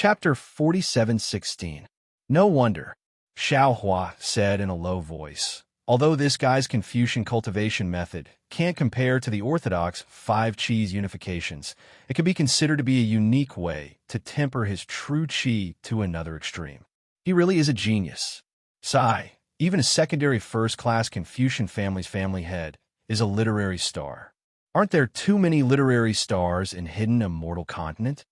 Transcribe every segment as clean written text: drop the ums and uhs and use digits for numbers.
Chapter 47:16. No wonder, Xiaohua said in a low voice. Although this guy's Confucian cultivation method can't compare to the orthodox 5 qis unifications, it can be considered to be a unique way to temper his true qi to another extreme. He really is a genius. Sigh, even a secondary first-class Confucian family's family head is a literary star. Aren't there too many literary stars in hidden immortal continent?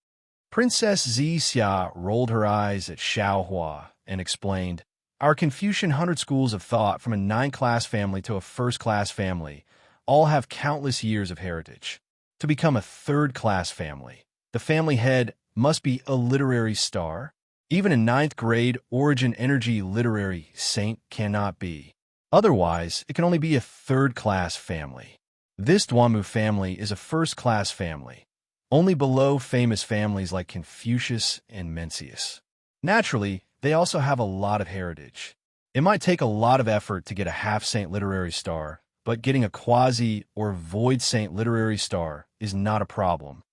Princess Zixia rolled her eyes at Xiaohua and explained, "Our Confucian 100 schools of thought from a 9th-class family to a 1st-class family all have countless years of heritage. To become a 3rd-class family, the family head must be a literary star. Even a 9th-grade origin energy literary saint cannot be. Otherwise, it can only be a 3rd-class family. This Duanmu family is a 1st-class family, only below famous families like Confucius and Mencius. Naturally, they also have a lot of heritage. It might take a lot of effort to get a half-saint literary star, but getting a quasi or void saint literary star is not a problem."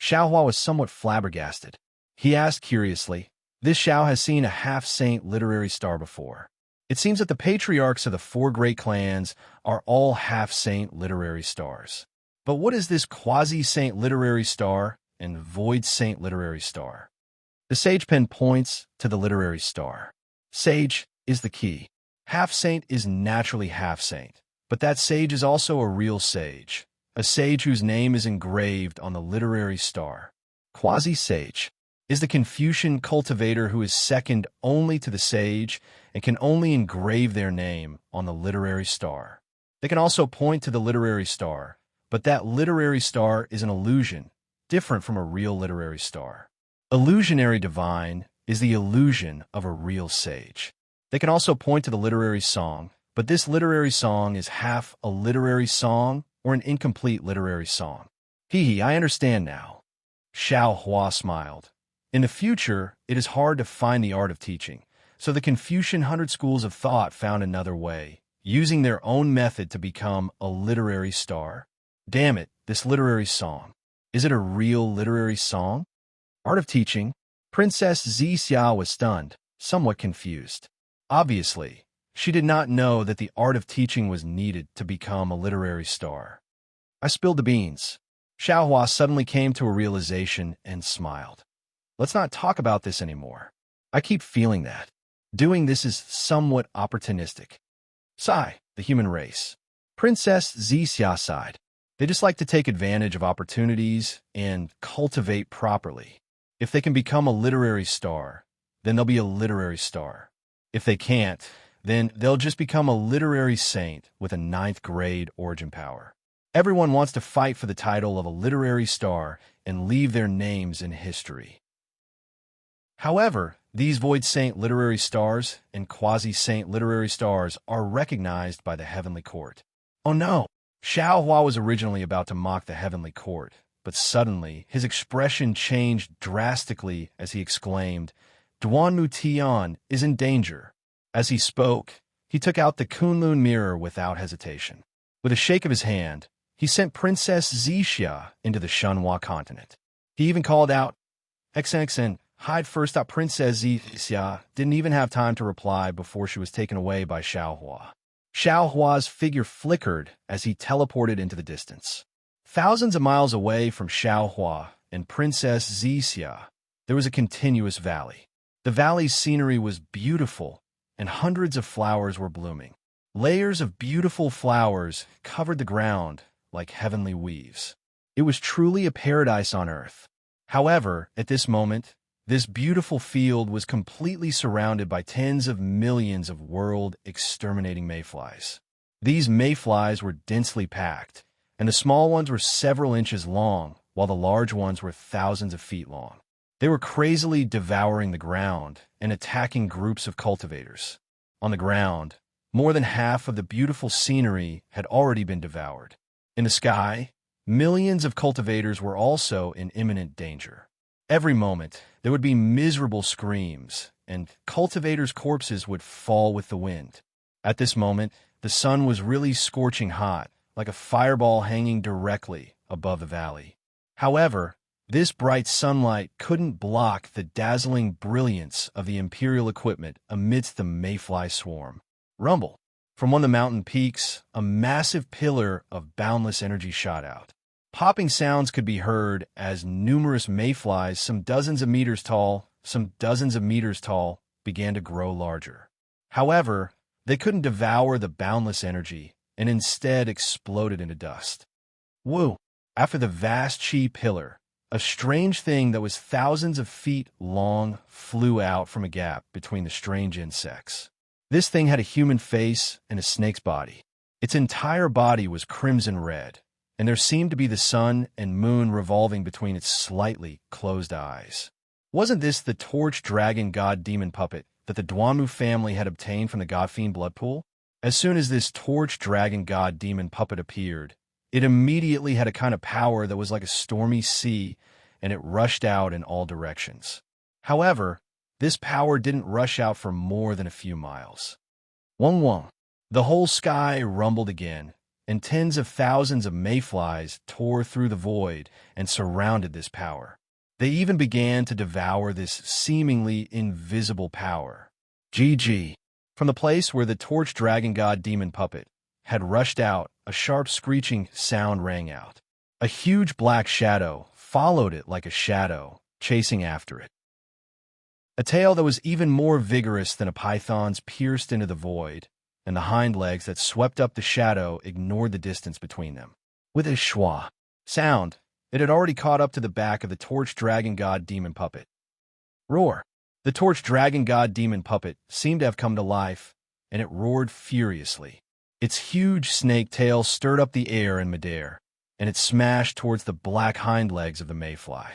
Xiaohua was somewhat flabbergasted. He asked curiously, "This Xiao has seen a half-saint literary star before. It seems that the patriarchs of the 4 great clans are all half-saint literary stars. But what is this quasi-saint literary star and void saint literary star?" The sage pen points to the literary star. Sage is the key. Half-saint is naturally half-saint, but that sage is also a real sage, a sage whose name is engraved on the literary star. Quasi-sage is the Confucian cultivator who is second only to the sage and can only engrave their name on the literary star. They can also point to the literary star, but that literary star is an illusion, different from a real literary star. Illusionary divine is the illusion of a real sage. They can also point to the literary song, but this literary song is half a literary song or an incomplete literary song. I understand now." Xiaohua smiled. In the future, it is hard to find the art of teaching, so the Confucian 100 schools of thought found another way, using their own method to become a literary star. Damn it, this literary song. Is it a real literary song? Art of teaching? Princess Zixia was stunned, somewhat confused. Obviously, she did not know that the art of teaching was needed to become a literary star. I spilled the beans. Xiaohua suddenly came to a realization and smiled. Let's not talk about this anymore. I keep feeling that. Doing this is somewhat opportunistic. Sigh, the human race. Princess Zixia sighed. They just like to take advantage of opportunities and cultivate properly. If they can become a literary star, then they'll be a literary star. If they can't, then they'll just become a literary saint with a 9th-grade origin power. Everyone wants to fight for the title of a literary star and leave their names in history. However, these void saint literary stars and quasi-saint literary stars are recognized by the heavenly court. Oh no! Xiaohua was originally about to mock the heavenly court, but suddenly his expression changed drastically as he exclaimed, "Duanmu Tian is in danger." As he spoke, he took out the Kunlun mirror without hesitation. With a shake of his hand, he sent Princess Zixia into the Shenhua continent. He even called out, "Xen, hide first." Princess Zixia didn't even have time to reply before she was taken away by Xiaohua. Xiaohua's figure flickered as he teleported into the distance. Thousands of miles away from Xiaohua and Princess Zixia, there was a continuous valley. The valley's scenery was beautiful, and hundreds of flowers were blooming. Layers of beautiful flowers covered the ground like heavenly weaves. It was truly a paradise on earth. However, at this moment, this beautiful field was completely surrounded by tens of millions of world-exterminating mayflies. These mayflies were densely packed, and the small ones were several inches long, while the large ones were thousands of feet long. They were crazily devouring the ground and attacking groups of cultivators. On the ground, more than half of the beautiful scenery had already been devoured. In the sky, millions of cultivators were also in imminent danger. Every moment, there would be miserable screams, and cultivators' corpses would fall with the wind. At this moment, the sun was really scorching hot, like a fireball hanging directly above the valley. However, This bright sunlight couldn't block the dazzling brilliance of the Imperial equipment amidst the mayfly swarm. Rumble. From one of the mountain peaks, a massive pillar of boundless energy shot out. Popping sounds could be heard as numerous mayflies, some dozens of meters tall, began to grow larger. However, they couldn't devour the boundless energy and instead exploded into dust. Woo! After the vast chi pillar, a strange thing that was thousands of feet long flew out from a gap between the strange insects. This thing had a human face and a snake's body. Its entire body was crimson red, and there seemed to be the sun and moon revolving between its slightly closed eyes. Wasn't this the torch dragon god demon puppet that the Duanmu family had obtained from the godfiend blood pool? As soon as this torch dragon god demon puppet appeared, it immediately had a kind of power that was like a stormy sea, and it rushed out in all directions. However, this power didn't rush out for more than a few miles. Wong wong. The whole sky rumbled again, and tens of thousands of mayflies tore through the void and surrounded this power. They even began to devour this seemingly invisible power. GG. From the place where the torch dragon god demon puppet had rushed out, a sharp screeching sound rang out. A huge black shadow followed it like a shadow, chasing after it. A tail that was even more vigorous than a python's pierced into the void, and the hind legs that swept up the shadow ignored the distance between them. With a schwa sound, it had already caught up to the back of the torch dragon god demon puppet. Roar! The torch dragon god demon puppet seemed to have come to life, and it roared furiously. Its huge snake tail stirred up the air in midair, and it smashed towards the black hind legs of the mayfly.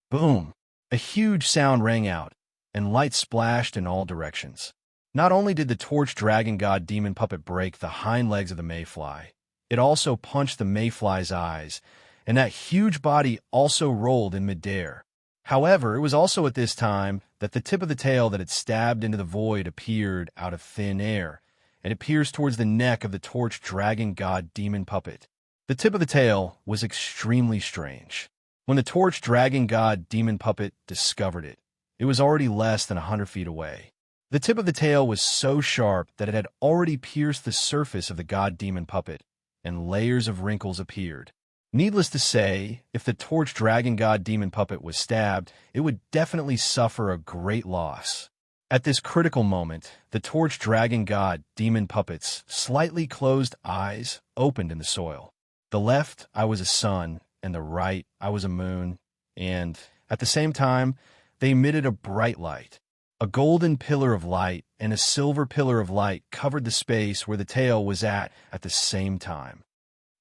Boom! A huge sound rang out, and light splashed in all directions. Not only did the torch dragon god demon puppet break the hind legs of the mayfly, it also punched the mayfly's eyes, and that huge body also rolled in midair. However, it was also at this time that the tip of the tail that had stabbed into the void appeared out of thin air, and it pierced towards the neck of the torch dragon god demon puppet. The tip of the tail was extremely strange. When the torch dragon god demon puppet discovered it, it was already less than 100 feet away. The tip of the tail was so sharp that it had already pierced the surface of the god demon puppet, and layers of wrinkles appeared. Needless to say, if the torch dragon god demon puppet was stabbed, it would definitely suffer a great loss. At this critical moment, the torch dragon god demon puppet's slightly closed eyes opened in the soil. The left eye was a sun, and the right eye was a moon, and, at the same time, they emitted a bright light. A golden pillar of light and a silver pillar of light covered the space where the tail was at the same time.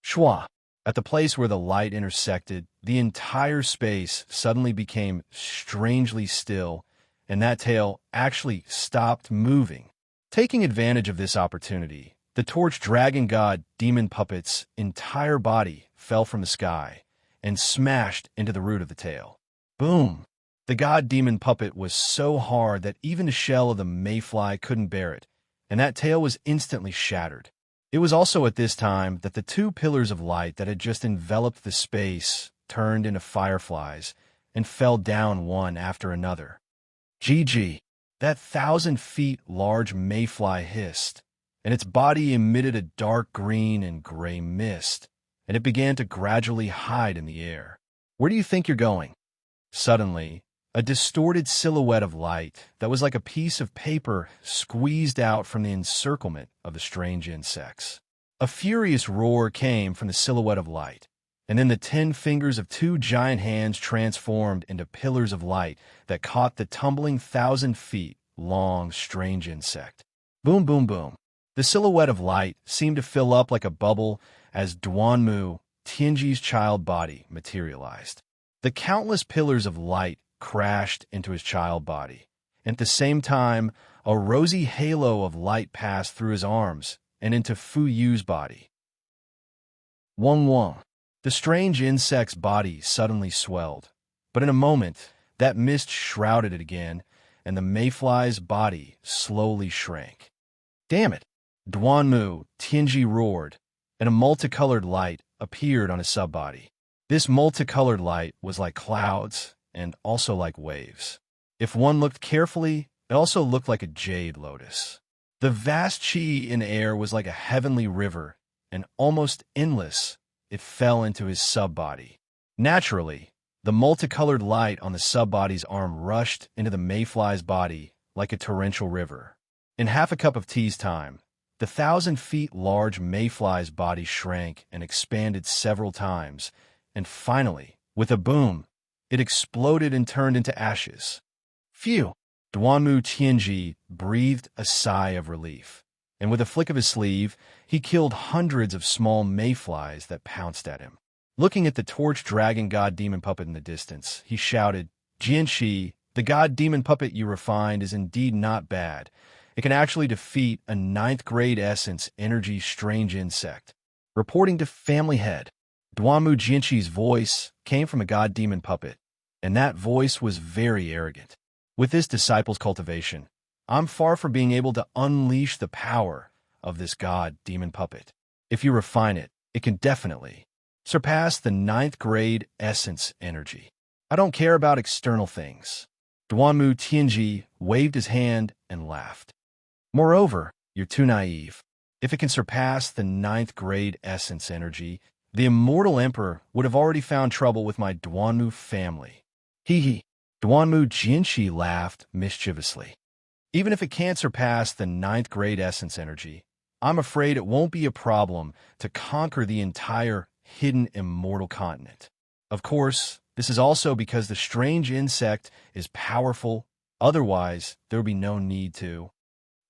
Schwa! At the place where the light intersected, the entire space suddenly became strangely still, and that tail actually stopped moving. Taking advantage of this opportunity, the torch dragon god demon puppet's entire body fell from the sky and smashed into the root of the tail. Boom! The god demon puppet was so hard that even the shell of the mayfly couldn't bear it, and that tail was instantly shattered. It was also at this time that the two pillars of light that had just enveloped the space turned into fireflies and fell down one after another. GG! That 1,000 feet large mayfly hissed, and its body emitted a dark green and gray mist, and it began to gradually hide in the air. Where do you think you're going? Suddenly, a distorted silhouette of light that was like a piece of paper squeezed out from the encirclement of the strange insects. A furious roar came from the silhouette of light, and then the 10 fingers of 2 giant hands transformed into pillars of light that caught the tumbling 1,000 feet long strange insect. Boom, boom, boom. The silhouette of light seemed to fill up like a bubble as Duanmu, Tianji's child body, materialized. The countless pillars of light crashed into his child body, and at the same time, a rosy halo of light passed through his arms and into Fu Yu's body. Wong Wong. The strange insect's body suddenly swelled, but in a moment, that mist shrouded it again, and the mayfly's body slowly shrank. Damn it! Duanmu, Tianji roared, and a multicolored light appeared on his subbody. This multicolored light was like clouds and also like waves. If one looked carefully, it also looked like a jade lotus. The vast chi in air was like a heavenly river, and almost endless, it fell into his sub-body. Naturally, the multicolored light on the sub-body's arm rushed into the mayfly's body like a torrential river. In half a cup of tea's time, the 1,000 feet large mayfly's body shrank and expanded several times, and finally, with a boom, it exploded and turned into ashes. Phew! Duanmu Tianji breathed a sigh of relief, and with a flick of his sleeve, he killed hundreds of small mayflies that pounced at him. Looking at the torch dragon god demon puppet in the distance, he shouted, "Jianshi, the god demon puppet you refined is indeed not bad. It can actually defeat a 9th grade essence energy strange insect." Reporting to Family Head, Duanmu Jianshi's voice came from a god demon puppet, and that voice was very arrogant. With this disciple's cultivation, I'm far from being able to unleash the power of this god demon puppet. If you refine it, it can definitely surpass the 9th grade essence energy. I don't care about external things. Duanmu Tianji waved his hand and laughed. Moreover, you're too naive. If it can surpass the 9th grade essence energy, the immortal emperor would have already found trouble with my Duanmu family. Hee hee. Duanmu Jianshi laughed mischievously. Even if it can't surpass the 9th grade essence energy, I'm afraid it won't be a problem to conquer the entire hidden immortal continent. Of course, this is also because the strange insect is powerful, otherwise there would be no need to.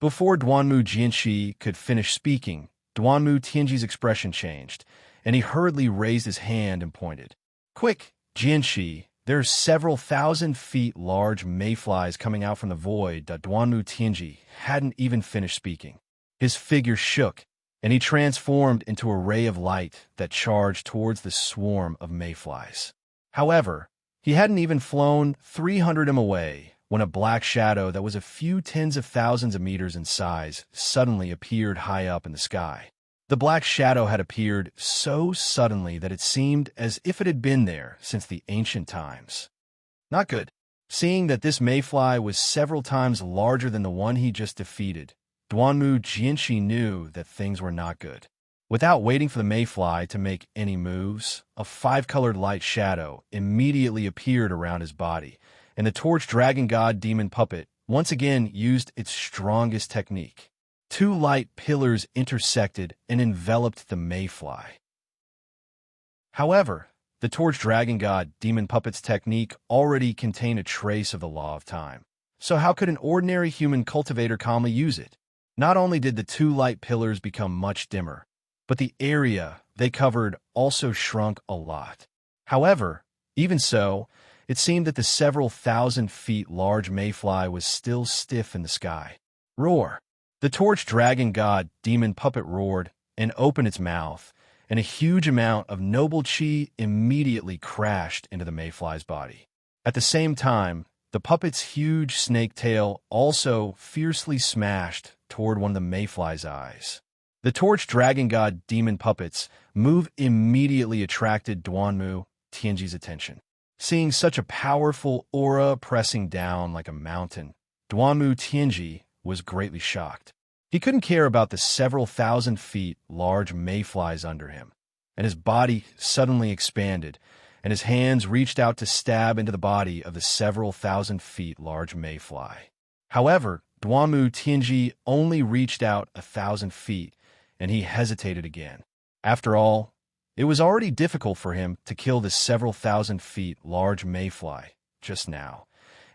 Before Duanmu Jianshi could finish speaking, Duanmu Tianji's expression changed, and he hurriedly raised his hand and pointed. Quick, Jianshi! There are several 1,000 feet large mayflies coming out from the void. Duanmu Tianji hadn't even finished speaking. His figure shook, and he transformed into a ray of light that charged towards the swarm of mayflies. However, he hadn't even flown 300 m away when a black shadow that was a few tens of thousands of meters in size suddenly appeared high up in the sky. The black shadow had appeared so suddenly that it seemed as if it had been there since the ancient times. Not good. Seeing that this mayfly was several times larger than the one he just defeated, Duanmu Jianshi knew that things were not good. Without waiting for the mayfly to make any moves, a 5-colored light shadow immediately appeared around his body, and the torch dragon god demon puppet once again used its strongest technique. 2 light pillars intersected and enveloped the mayfly. However, the torch dragon god demon puppet's technique already contained a trace of the law of time. So how could an ordinary human cultivator calmly use it? Not only did the 2 light pillars become much dimmer, but the area they covered also shrunk a lot. However, even so, it seemed that the several 1,000 feet large mayfly was still stiff in the sky. Roar! The torch dragon god demon puppet roared and opened its mouth, and a huge amount of noble chi immediately crashed into the mayfly's body. At the same time, the puppet's huge snake tail also fiercely smashed toward one of the mayfly's eyes. The torch dragon god demon puppet's move immediately attracted Duanmu Tianji's attention. Seeing such a powerful aura pressing down like a mountain, Duanmu Tianji was greatly shocked. He couldn't care about the several 1,000 feet large mayflies under him, and his body suddenly expanded, and his hands reached out to stab into the body of the several 1,000 feet large mayfly. However, Duanmu Tianji only reached out 1,000 feet, and he hesitated again. After all, it was already difficult for him to kill the several 1,000 feet large mayfly just now,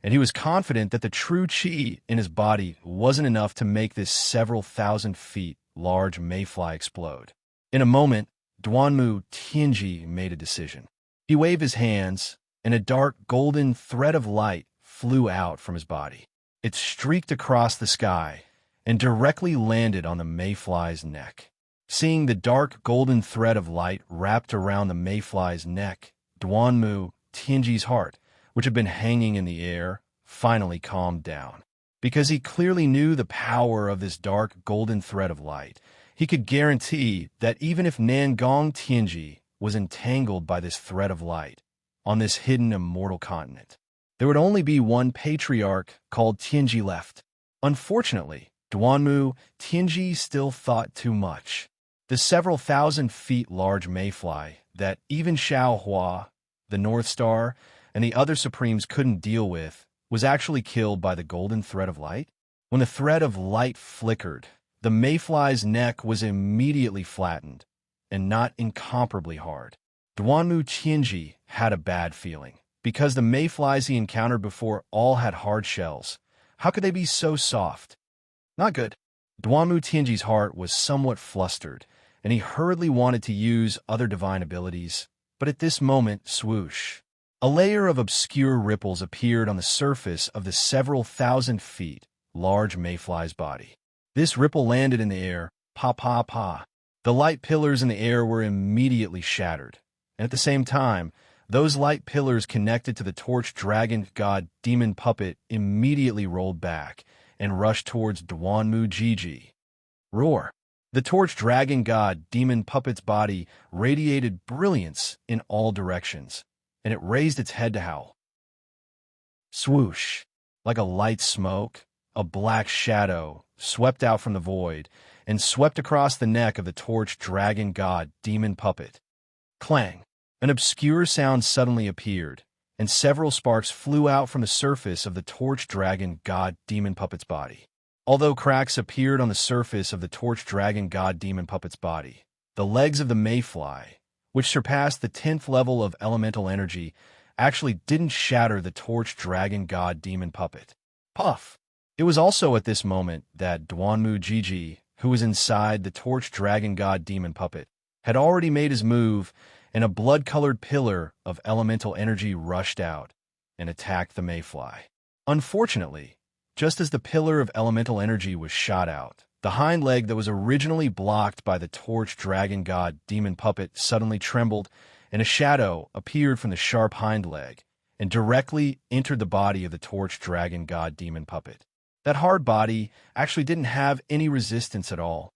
and he was confident that the true chi in his body wasn't enough to make this several 1,000 feet large mayfly explode. In a moment, Duanmu Tianji made a decision. He waved his hands, and a dark golden thread of light flew out from his body. It streaked across the sky and directly landed on the mayfly's neck. Seeing the dark golden thread of light wrapped around the mayfly's neck, Duanmu Tianji's heart, which had been hanging in the air, finally calmed down. Because he clearly knew the power of this dark golden thread of light, he could guarantee that even if Nangong Tianji was entangled by this thread of light on this hidden immortal continent. There would only be one patriarch called Tianji left. Unfortunately, Duanmu Tianji still thought too much. The several thousand feet large mayfly that even Xiao Hua, the North Star, and the other Supremes couldn't deal with was actually killed by the golden thread of light. When the thread of light flickered, the mayfly's neck was immediately flattened, and not incomparably hard. Duanmu Tianji had a bad feeling, because the mayflies he encountered before all had hard shells. How could they be so soft? Not good. Duanmu Tianji's heart was somewhat flustered, and he hurriedly wanted to use other divine abilities, but at this moment, swoosh. A layer of obscure ripples appeared on the surface of the several thousand feet large mayfly's body. This ripple landed in the air, pa. The light pillars in the air were immediately shattered, and at the same time, those light pillars connected to the torch dragon god demon puppet immediately rolled back and rushed towards Duanmu Jiji. Roar! The torch dragon god demon puppet's body radiated brilliance in all directions, and it raised its head to howl. Swoosh! Like a light smoke, a black shadow swept out from the void and swept across the neck of the torch dragon god demon puppet. Clang! An obscure sound suddenly appeared, and several sparks flew out from the surface of the torch dragon god demon puppet's body. Although cracks appeared on the surface of the torch dragon god demon puppet's body, the legs of the mayfly, which surpassed the 10th level of elemental energy, actually didn't shatter the torch dragon god demon puppet. Puff! It was also at this moment that Duanmu Jiji, who was inside the torch dragon god demon puppet, had already made his move, and a blood-colored pillar of elemental energy rushed out and attacked the mayfly. Unfortunately, just as the pillar of elemental energy was shot out, the hind leg that was originally blocked by the torch dragon god demon puppet suddenly trembled, and a shadow appeared from the sharp hind leg and directly entered the body of the torch dragon god demon puppet. That hard body actually didn't have any resistance at all.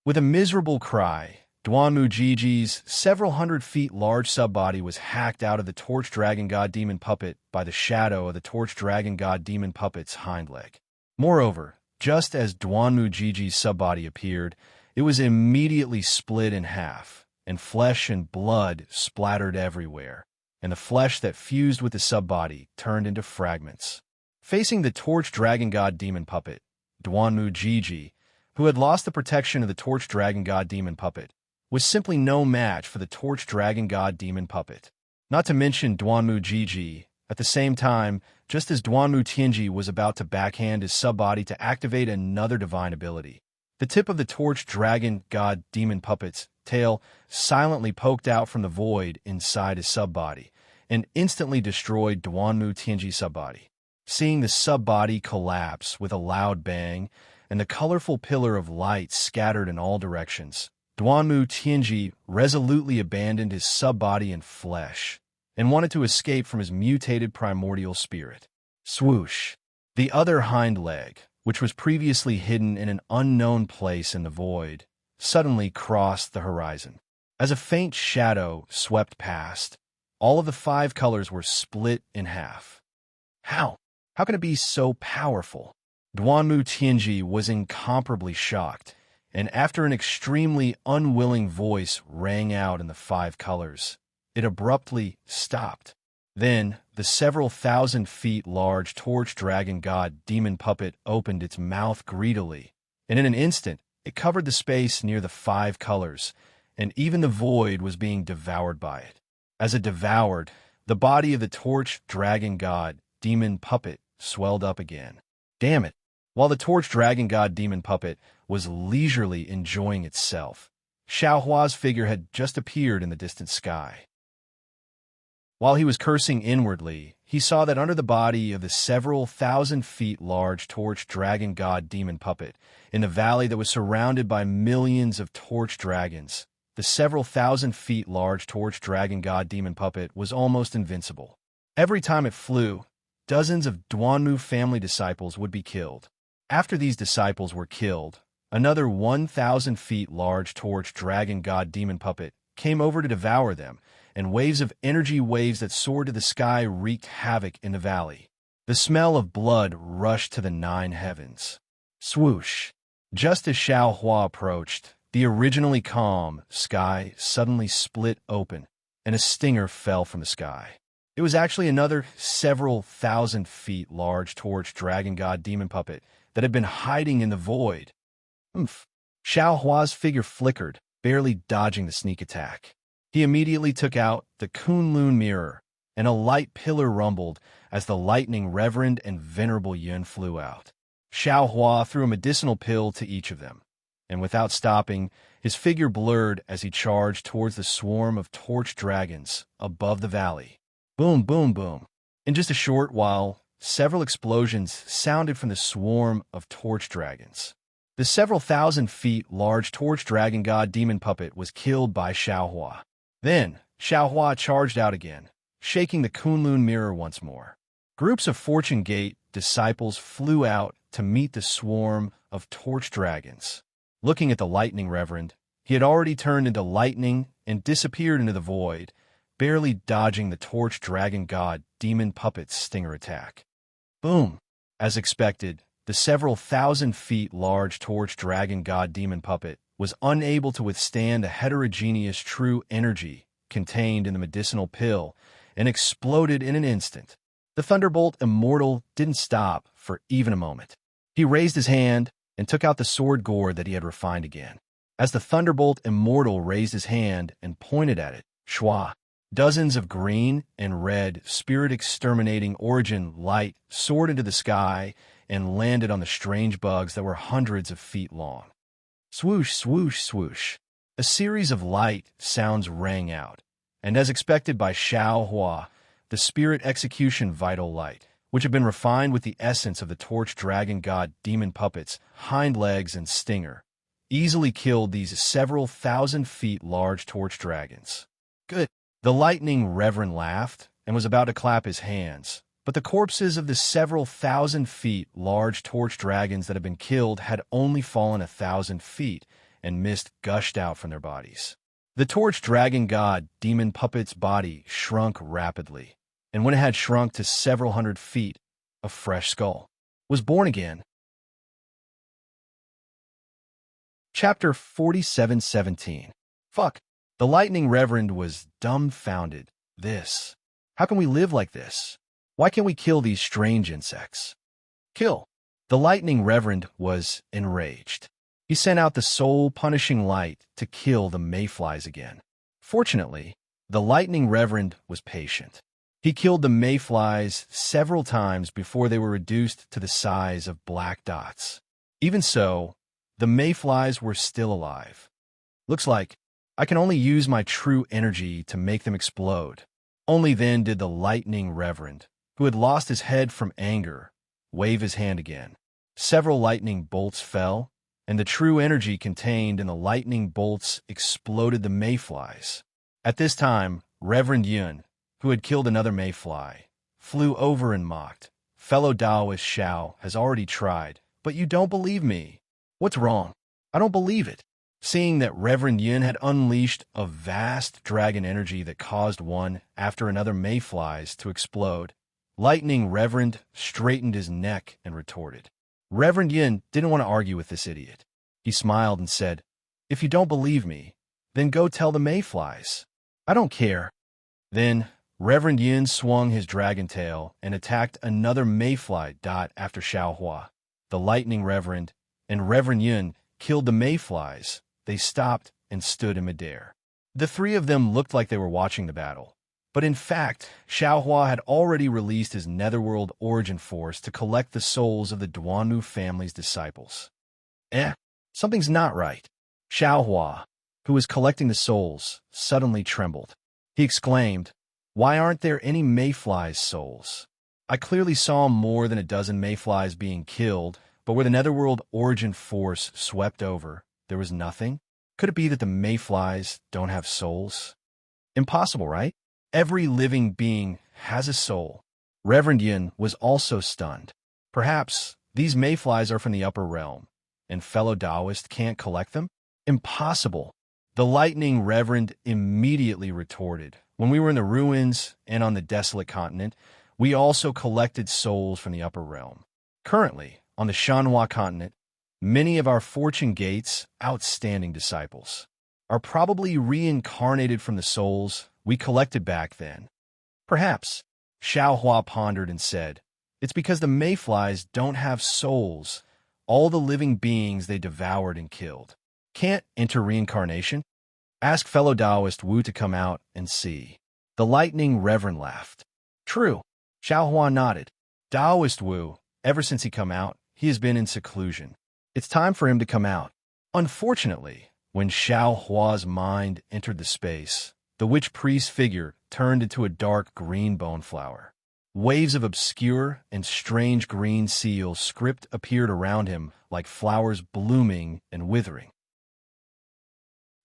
With a miserable cry, Duanmu Jiji's several hundred feet large subbody was hacked out of the torch dragon god demon puppet by the shadow of the torch dragon god demon puppet's hind leg. Moreover, just as Duanmu Jiji's subbody appeared, it was immediately split in half, and flesh and blood splattered everywhere, and the flesh that fused with the subbody turned into fragments. Facing the torch dragon god demon puppet, Duanmu Jiji, who had lost the protection of the torch dragon god demon puppet, was simply no match for the torch dragon god demon puppet. Not to mention Duanmu Jiji, at the same time, just as Duanmu Tianji was about to backhand his subbody to activate another divine ability, the tip of the torch dragon god demon puppet's tail silently poked out from the void inside his subbody and instantly destroyed Duanmu Tianji's subbody. Seeing the subbody collapse with a loud bang and the colorful pillar of light scattered in all directions, Duanmu Tianji resolutely abandoned his subbody and flesh and wanted to escape from his mutated primordial spirit. Swoosh! The other hind leg, which was previously hidden in an unknown place in the void, suddenly crossed the horizon. As a faint shadow swept past, all of the 5 colors were split in half. How? How can it be so powerful? Duanmu Tianji was incomparably shocked, and after an extremely unwilling voice rang out in the 5 colors, it abruptly stopped. Then, the several thousand feet large torch dragon god demon puppet opened its mouth greedily, and in an instant, it covered the space near the 5 colors, and even the void was being devoured by it. As it devoured, the body of the torch dragon god demon puppet swelled up again. Damn it! While the torch dragon god demon puppet was leisurely enjoying itself, Xiao Hua's figure had just appeared in the distant sky. While he was cursing inwardly, he saw that under the body of the several thousand feet large torch dragon god demon puppet, in the valley that was surrounded by millions of torch dragons, the several thousand feet large torch dragon god demon puppet was almost invincible. Every time it flew, dozens of Duanmu family disciples would be killed. After these disciples were killed, another 1,000 feet large torch dragon god demon puppet came over to devour them, and waves of energy waves that soared to the sky wreaked havoc in the valley. The smell of blood rushed to the 9 heavens. Swoosh! Just as Xiao Hua approached, the originally calm sky suddenly split open, and a stinger fell from the sky. It was actually another several thousand feet large torch dragon god demon puppet that had been hiding in the void. Oomph! Xiao Hua's figure flickered, barely dodging the sneak attack. He immediately took out the Kunlun mirror, and a light pillar rumbled as the lightning reverend and venerable Yun flew out. Xiao Hua threw a medicinal pill to each of them, and without stopping, his figure blurred as he charged towards the swarm of torch dragons above the valley. Boom, boom, boom. In just a short while, several explosions sounded from the swarm of torch dragons. The several thousand feet large torch dragon god demon puppet was killed by Xiao Hua. Then, Xiao Hua charged out again, shaking the Kunlun mirror once more. Groups of Fortune Gate disciples flew out to meet the swarm of torch dragons. Looking at the lightning reverend, he had already turned into lightning and disappeared into the void, barely dodging the torch dragon god demon puppet's stinger attack. Boom! As expected, the several thousand feet large torch dragon god demon puppet was unable to withstand the heterogeneous true energy contained in the medicinal pill and exploded in an instant. The Thunderbolt Immortal didn't stop for even a moment. He raised his hand and took out the sword gourd that he had refined again. As the Thunderbolt Immortal raised his hand and pointed at it, shwa! Dozens of green and red spirit-exterminating origin light soared into the sky and landed on the strange bugs that were hundreds of feet long. Swoosh, swoosh, swoosh. A series of light sounds rang out, and as expected by Xiao Hua, the spirit execution vital light, which had been refined with the essence of the torch dragon god demon puppet's hind legs and stinger, easily killed these several thousand feet large torch dragons. Good. The lightning reverend laughed and was about to clap his hands, but the corpses of the several thousand feet large torch dragons that had been killed had only fallen 1,000 feet, and mist gushed out from their bodies. The torch dragon god demon puppet's body shrunk rapidly, and when it had shrunk to several hundred feet, a fresh skull was born again. Chapter 47:17. Fuck. The lightning reverend was dumbfounded. How can we live like this? Why can't we kill these strange insects? Kill. The lightning reverend was enraged. He sent out the soul-punishing light to kill the mayflies again. Fortunately, the lightning reverend was patient. He killed the mayflies several times before they were reduced to the size of black dots. Even so, the mayflies were still alive. Looks like I can only use my true energy to make them explode. Only then did the lightning reverend, who had lost his head from anger, wave his hand again. Several lightning bolts fell, and the true energy contained in the lightning bolts exploded the mayflies. At this time, Reverend Yun, who had killed another mayfly, flew over and mocked. Fellow Taoist Xiao has already tried, but you don't believe me. What's wrong? I don't believe it. Seeing that Reverend Yun had unleashed a vast dragon energy that caused one after another mayflies to explode, Lightning Reverend straightened his neck and retorted. Reverend Yun didn't want to argue with this idiot. He smiled and said, "If you don't believe me, then go tell the mayflies. I don't care." Then Reverend Yun swung his dragon tail and attacked another mayfly dot after Xiao Hua. The Lightning Reverend and Reverend Yun killed the mayflies. They stopped and stood in midair. The three of them looked like they were watching the battle. But in fact, Xiao Hua had already released his Netherworld origin force to collect the souls of the Duanmu family's disciples. Something's not right. Xiao Hua, who was collecting the souls, suddenly trembled. He exclaimed, "Why aren't there any mayflies' souls? I clearly saw more than a dozen mayflies being killed, but where the Netherworld origin force swept over, there was nothing? Could it be that the mayflies don't have souls? Impossible, right? Every living being has a soul." Reverend Yin was also stunned. Perhaps these mayflies are from the upper realm, and fellow Taoist can't collect them? Impossible. The lightning reverend immediately retorted. When we were in the ruins and on the desolate continent, we also collected souls from the upper realm. Currently, on the Shanhua continent, many of our Fortune Gate's outstanding disciples are probably reincarnated from the souls we collected back then. Perhaps, Xiaohua pondered and said, it's because the mayflies don't have souls, all the living beings they devoured and killed. Can't enter reincarnation? Ask fellow Taoist Wu to come out and see. The lightning reverend laughed. True, Xiaohua nodded. Taoist Wu, ever since he come out, he has been in seclusion. It's time for him to come out. Unfortunately, when Xiaohua's mind entered the space, the witch priest figure turned into a dark green bone flower. Waves of obscure and strange green seal script appeared around him like flowers blooming and withering.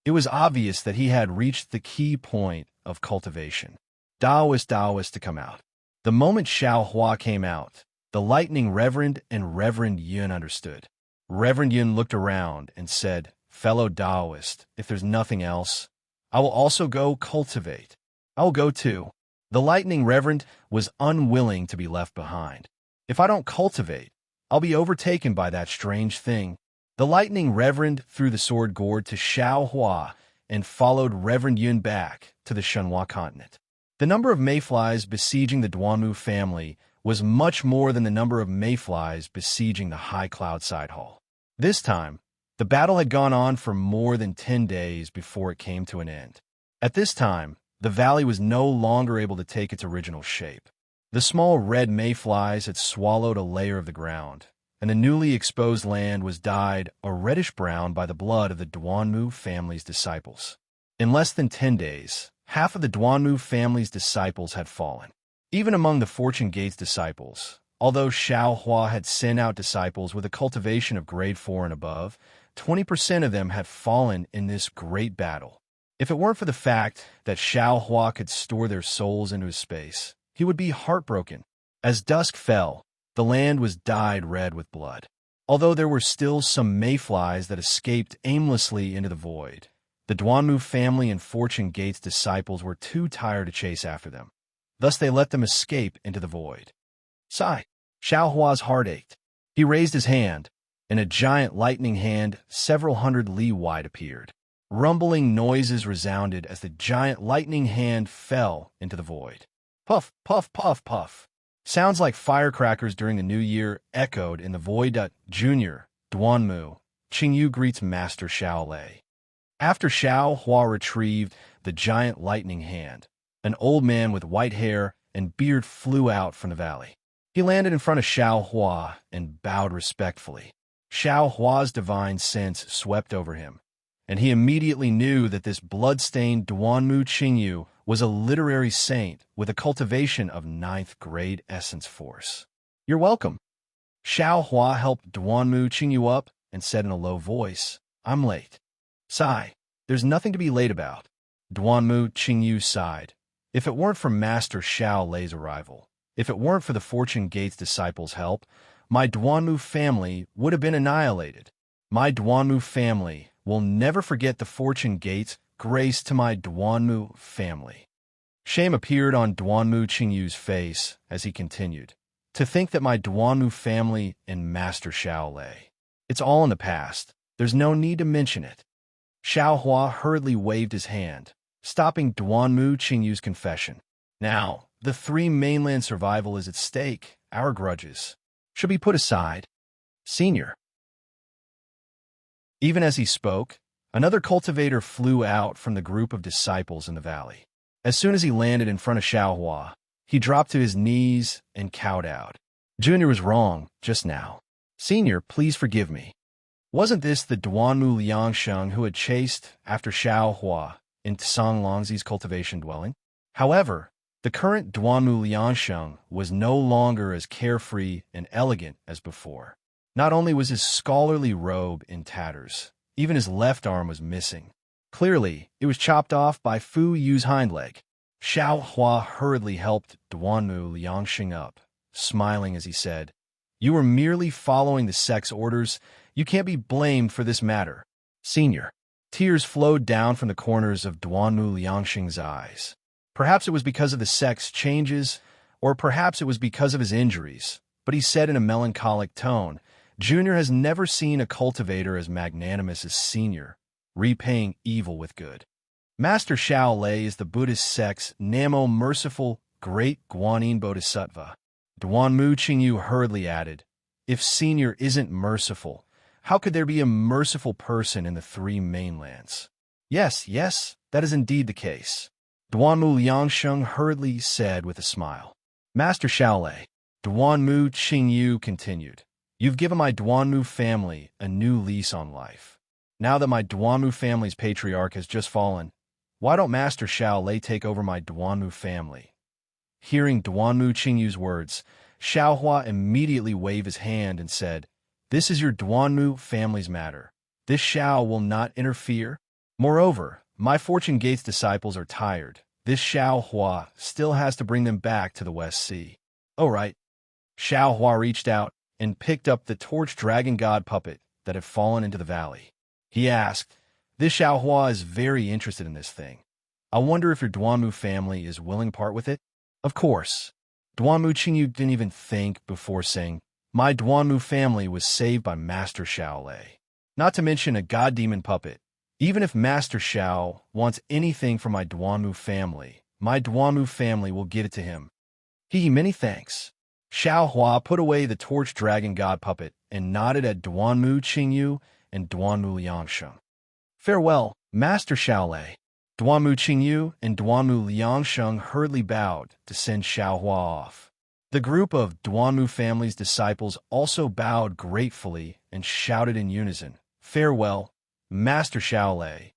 It was obvious that he had reached the key point of cultivation. Taoist to come out. The moment Xiaohua came out, the lightning reverend and Reverend Yun understood. Reverend Yun looked around and said, fellow Taoist, if there's nothing else, I will also go cultivate. I will go too. The lightning reverend was unwilling to be left behind. If I don't cultivate, I'll be overtaken by that strange thing. The lightning reverend threw the sword gourd to Xiaohua and followed Reverend Yun back to the Shanhua continent. The number of mayflies besieging the Duanmu family was much more than the number of mayflies besieging the High Cloud Side Hall. This time, the battle had gone on for more than 10 days before it came to an end. At this time, the valley was no longer able to take its original shape. The small red mayflies had swallowed a layer of the ground, and the newly exposed land was dyed a reddish-brown by the blood of the Duanmu family's disciples. In less than 10 days, half of the Duanmu family's disciples had fallen. Even among the Fortune Gate's disciples, although Xiaohua had sent out disciples with a cultivation of grade 4 and above, 20% of them had fallen in this great battle. If it weren't for the fact that Xiaohua could store their souls into his space, he would be heartbroken. As dusk fell, the land was dyed red with blood. Although there were still some mayflies that escaped aimlessly into the void, the Duanmu family and Fortune Gate's disciples were too tired to chase after them. Thus they let them escape into the void. Sigh. Xiaohua's heart ached. He raised his hand, and a giant lightning hand several hundred li wide appeared. Rumbling noises resounded as the giant lightning hand fell into the void. Puff, puff, puff, puff. Sounds like firecrackers during the new year echoed in the void. Junior, Duanmu, Qingyu greets Master Xiaolei. After Xiaohua retrieved the giant lightning hand, an old man with white hair and beard flew out from the valley. He landed in front of Xiaohua and bowed respectfully. Xiaohua's divine sense swept over him, and he immediately knew that this blood-stained Duanmu Qingyu was a literary saint with a cultivation of 9th grade essence force. You're welcome. Xiaohua helped Duanmu Qingyu up and said in a low voice, I'm late. Sigh. There's nothing to be late about. Duanmu Qingyu sighed. If it weren't for Master Xiaolei's arrival, if it weren't for the Fortune Gate's disciples' help, my Duanmu family would have been annihilated. My Duanmu family will never forget the Fortune Gate's grace to my Duanmu family. Shame appeared on Duanmu Qingyu's face as he continued. To think that my Duanmu family and Master Xiaolei. It's all in the past. There's no need to mention it. Xiaohua hurriedly waved his hand, stopping Duanmu Qingyu's confession. Now, the 3 mainland survival is at stake. Our grudges should be put aside. Senior. Even as he spoke, another cultivator flew out from the group of disciples in the valley. As soon as he landed in front of Xiaohua, he dropped to his knees and cowed out. Junior was wrong just now. Senior, please forgive me. Wasn't this the Duanmu Liangsheng who had chased after Xiaohua into Song Longzi's cultivation dwelling? However, the current Duanmu Liangsheng was no longer as carefree and elegant as before. Not only was his scholarly robe in tatters, even his left arm was missing. Clearly, it was chopped off by Fu Yu's hind leg. Xiaohua hurriedly helped Duanmu Liangsheng up, smiling as he said, You were merely following the sect's orders. You can't be blamed for this matter. Senior. Tears flowed down from the corners of Duanmu Liangxing's eyes. Perhaps it was because of the sex changes, or perhaps it was because of his injuries, but he said in a melancholic tone, Junior has never seen a cultivator as magnanimous as Senior, repaying evil with good. Master Shaolei is the Buddhist sect's Namo merciful, great Guanyin Bodhisattva. Duanmu Qingyu hurriedly added, if Senior isn't merciful, how could there be a merciful person in the three mainlands? Yes, that is indeed the case. Duanmu Liangsheng hurriedly said with a smile. Master Shaolei, Duanmu Qingyu continued, you've given my Duanmu family a new lease on life. Now that my Duanmu family's patriarch has just fallen, why don't Master Shaolei take over my Duanmu family? Hearing Duanmu Qingyu's words, Xiaohua immediately waved his hand and said, this is your Duanmu family's matter. This Xiao will not interfere. Moreover, my Fortune Gate's disciples are tired. This Xiaohua still has to bring them back to the West Sea. Oh, right. Xiaohua reached out and picked up the torch dragon god puppet that had fallen into the valley. He asked, this Xiaohua is very interested in this thing. I wonder if your Duanmu family is willing to part with it? Of course. Duanmu Qingyu didn't even think before saying, my Duanmu family was saved by Master Shaolei. Not to mention a god demon puppet. Even if Master Xiao wants anything from my Duanmu family will give it to him. Many thanks. Xiaohua put away the torch dragon god puppet and nodded at Duanmu Qingyu and Duanmu Liangsheng. Farewell, Master Shaolei. Duanmu Qingyu and Duanmu Liangsheng hurriedly bowed to send Xiaohua off. The group of Duanmu family's disciples also bowed gratefully and shouted in unison, farewell, Master Shaolei.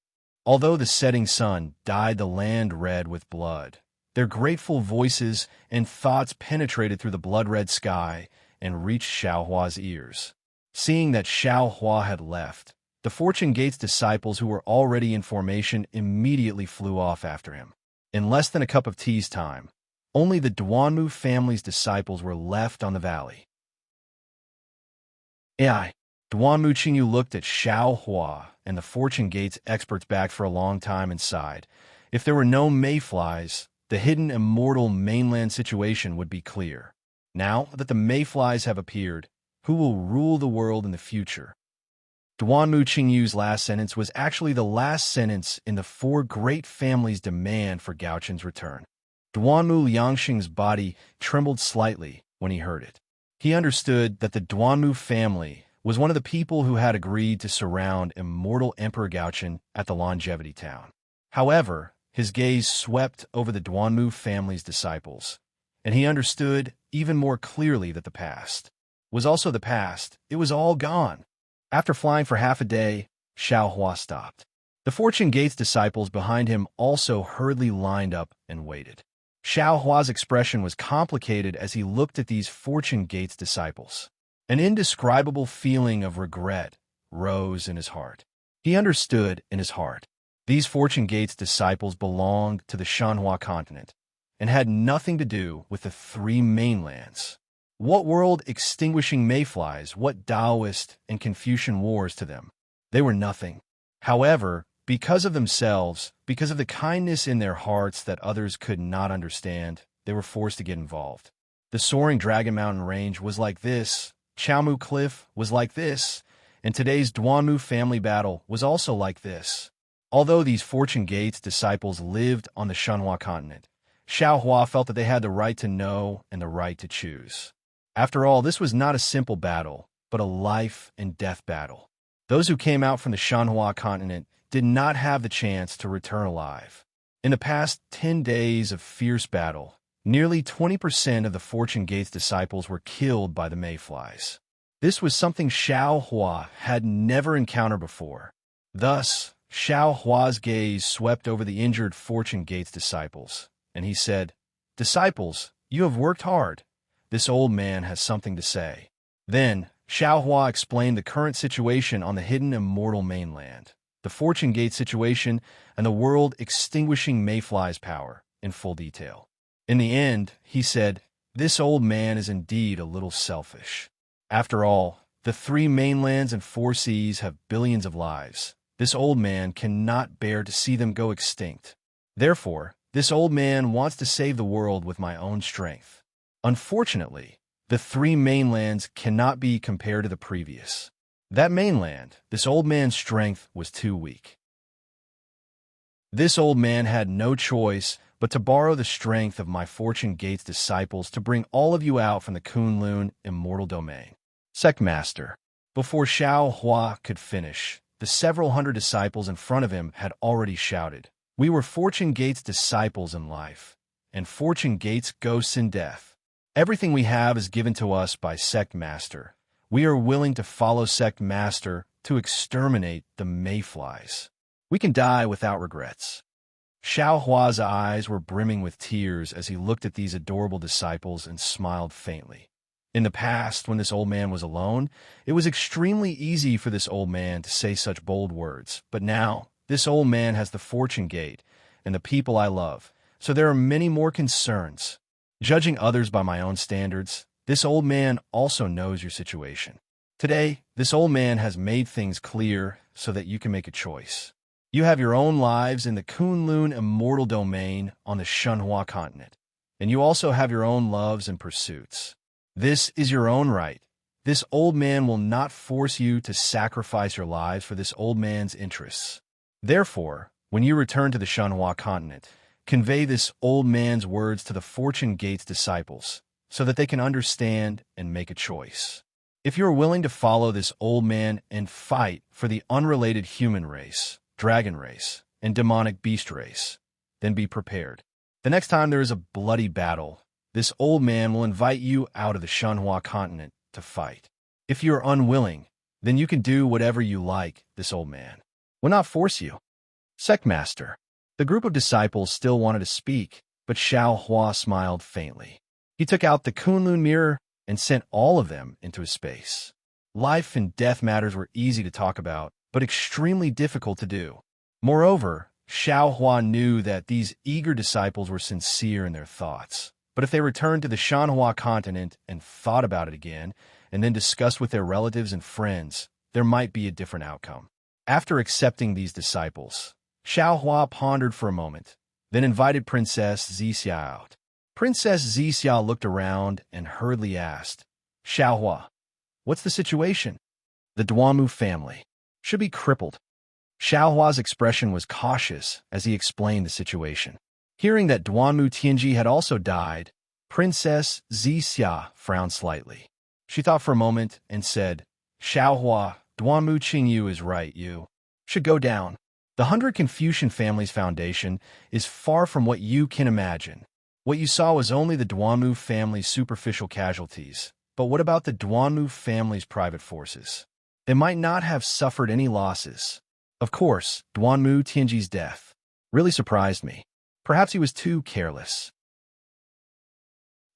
Although the setting sun dyed the land red with blood, their grateful voices and thoughts penetrated through the blood-red sky and reached Xiaohua's ears. Seeing that Xiaohua had left, the Fortune Gate's disciples who were already in formation immediately flew off after him. In less than a cup of tea's time, only the Duanmu family's disciples were left on the valley. Duanmu Qingyu looked at Xiaohua and the Fortune Gate's experts back for a long time and sighed. If there were no mayflies, the hidden immortal mainland situation would be clear. Now that the mayflies have appeared, who will rule the world in the future? Duanmu Qingyu's last sentence was actually the last sentence in the four great families' demand for Gaoqin's return. Duanmu Liangxing's body trembled slightly when he heard it. He understood that the Duanmu family was one of the people who had agreed to surround immortal Emperor Gaoqin at the Longevity Town. However, his gaze swept over the Duanmu family's disciples, and he understood even more clearly that the past was also the past. It was all gone. After flying for half a day, Xiaohua stopped. The Fortune Gate's disciples behind him also hurriedly lined up and waited. Xiaohua's expression was complicated as he looked at these Fortune Gate's disciples. An indescribable feeling of regret rose in his heart. He understood in his heart. These Fortune Gate's disciples belonged to the Shanhua continent and had nothing to do with the three mainlands. What world-extinguishing mayflies, what Taoist and Confucian wars to them? They were nothing. However, because of themselves, because of the kindness in their hearts that others could not understand, they were forced to get involved. The soaring Dragon Mountain Range was like this, Chaomu Cliff was like this, and today's Duanmu family battle was also like this. Although these Fortune Gate's disciples lived on the Shanhua continent, Xiaohua felt that they had the right to know and the right to choose. After all, this was not a simple battle, but a life and death battle. Those who came out from the Shanhua continent did not have the chance to return alive. In the past 10 days of fierce battle, nearly 20% of the Fortune Gate's disciples were killed by the mayflies. This was something Xiaohua had never encountered before. Thus, Xiaohua's gaze swept over the injured Fortune Gate's disciples, and he said, "Disciples, you have worked hard. This old man has something to say." Then, Xiaohua explained the current situation on the hidden immortal mainland, the Fortune Gate situation, and the world-extinguishing mayfly's power in full detail. In the end, he said, "This old man is indeed a little selfish. After all, the three mainlands and 4 seas have billions of lives, This old man cannot bear to see them go extinct. Therefore, this old man wants to save the world with my own strength. Unfortunately, the three mainlands cannot be compared to the previous. That mainland, this old man's strength was too weak. This old man had no choice but to borrow the strength of my Fortune Gate's disciples to bring all of you out from the Kunlun immortal domain. Sect Master. Before Xiao Hua could finish, the several hundred disciples in front of him had already shouted, "We were Fortune Gate's disciples in life, and Fortune Gate's ghosts in death. Everything we have is given to us by Sect Master. We are willing to follow Sect Master to exterminate the mayflies. We can die without regrets." Xiao Hua's eyes were brimming with tears as he looked at these adorable disciples and smiled faintly. In the past, when this old man was alone, it was extremely easy for this old man to say such bold words. But now, this old man has the Fortune Gate and the people I love, so there are many more concerns. Judging others by my own standards, this old man also knows your situation. Today, this old man has made things clear so that you can make a choice. You have your own lives in the Kunlun immortal domain on the Shunhua continent, and you also have your own loves and pursuits. This is your own right. This old man will not force you to sacrifice your lives for this old man's interests. Therefore, when you return to the Shunhua continent, convey this old man's words to the Fortune Gate's disciples so that they can understand and make a choice. If you are willing to follow this old man and fight for the unrelated human race, dragon race, and demonic beast race, then be prepared. The next time there is a bloody battle, this old man will invite you out of the Shunhua continent to fight. If you are unwilling, then you can do whatever you like, this old man will not force you. Sect Master. The group of disciples still wanted to speak, but Xiao Hua smiled faintly. He took out the Kunlun mirror and sent all of them into his space. Life and death matters were easy to talk about, but extremely difficult to do. Moreover, Xiao Hua knew that these eager disciples were sincere in their thoughts. But if they returned to the Shunhua continent and thought about it again, and then discussed with their relatives and friends, there might be a different outcome. After accepting these disciples, Xiao Hua pondered for a moment, then invited Princess Zixia out. Princess Zixia looked around and hurriedly asked, "Xiao Hua, what's the situation?" "The Duanmu family should be crippled." Xiao Hua's expression was cautious as he explained the situation. Hearing that Duanmu Tianji had also died, Princess Zixia frowned slightly. She thought for a moment and said, "Xiao Hua, Duanmu Qingyu is right. You should go down. The 100 Confucian Families Foundation is far from what you can imagine. What you saw was only the Duanmu family's superficial casualties. But what about the Duanmu family's private forces? They might not have suffered any losses. Of course, Duanmu Tianji's death really surprised me. Perhaps he was too careless."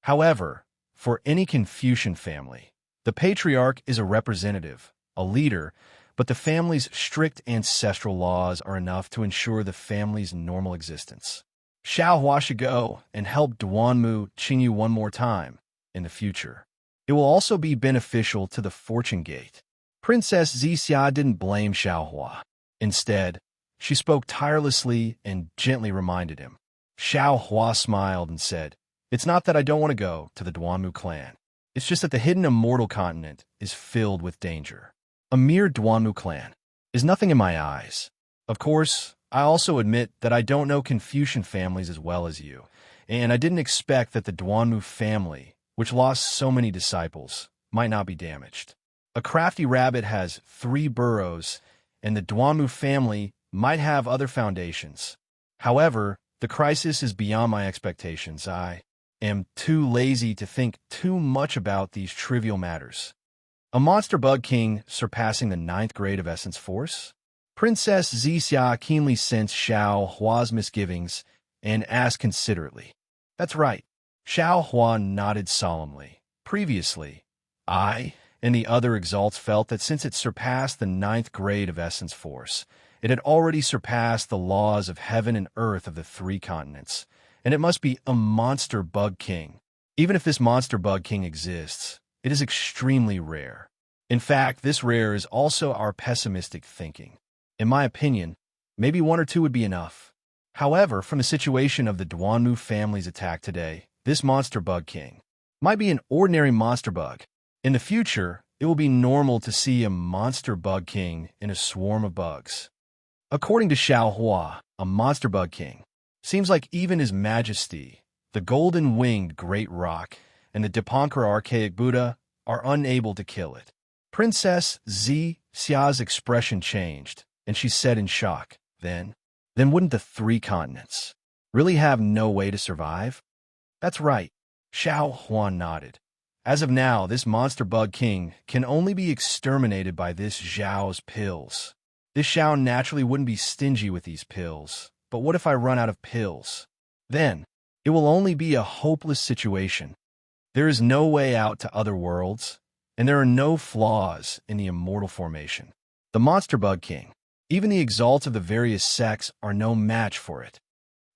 However, for any Confucian family, the patriarch is a representative, a leader, but the family's strict ancestral laws are enough to ensure the family's normal existence. Xiao Hua should go and help Duanmu Qingyu one more time in the future. It will also be beneficial to the Fortune Gate. Princess Zixia didn't blame Xiao Hua. Instead, she spoke tirelessly and gently reminded him. Xiao Hua smiled and said, "It's not that I don't want to go to the Duanmu clan. It's just that the hidden immortal continent is filled with danger. A mere Duanmu clan is nothing in my eyes. Of course, I also admit that I don't know Confucian families as well as you, and I didn't expect that the Duanmu family, which lost so many disciples, might not be damaged. A crafty rabbit has 3 burrows, and the Duanmu family might have other foundations. However, the crisis is beyond my expectations. I am too lazy to think too much about these trivial matters. A monster bug king surpassing the 9th grade of essence force?" Princess Zixia keenly sensed Xiao Hua's misgivings and asked considerately. "That's right." Xiao Hua nodded solemnly. Previously, I and the other exalts felt that since it surpassed the 9th grade of essence force, it had already surpassed the laws of heaven and earth of the 3 continents, and it must be a monster bug king. Even if this monster bug king exists, it is extremely rare. In fact, this rare is also our pessimistic thinking. In my opinion, maybe one or two would be enough. However, from the situation of the Duanmu family's attack today, this monster bug king might be an ordinary monster bug. In the future, it will be normal to see a monster bug king in a swarm of bugs. According to Xiao Hua, a monster bug king seems like even His Majesty, the golden-winged great roc, and the Dipankara archaic Buddha are unable to kill it. Princess Zi Xia's expression changed, and she said in shock, Then wouldn't the three continents really have no way to survive? That's right. Xiao Huan nodded. As of now, this monster bug king can only be exterminated by this Zhao's pills. This Xiao naturally wouldn't be stingy with these pills, but what if I run out of pills? Then, it will only be a hopeless situation. There is no way out to other worlds, and there are no flaws in the immortal formation. The monster bug king, even the exalts of the various sects, are no match for it.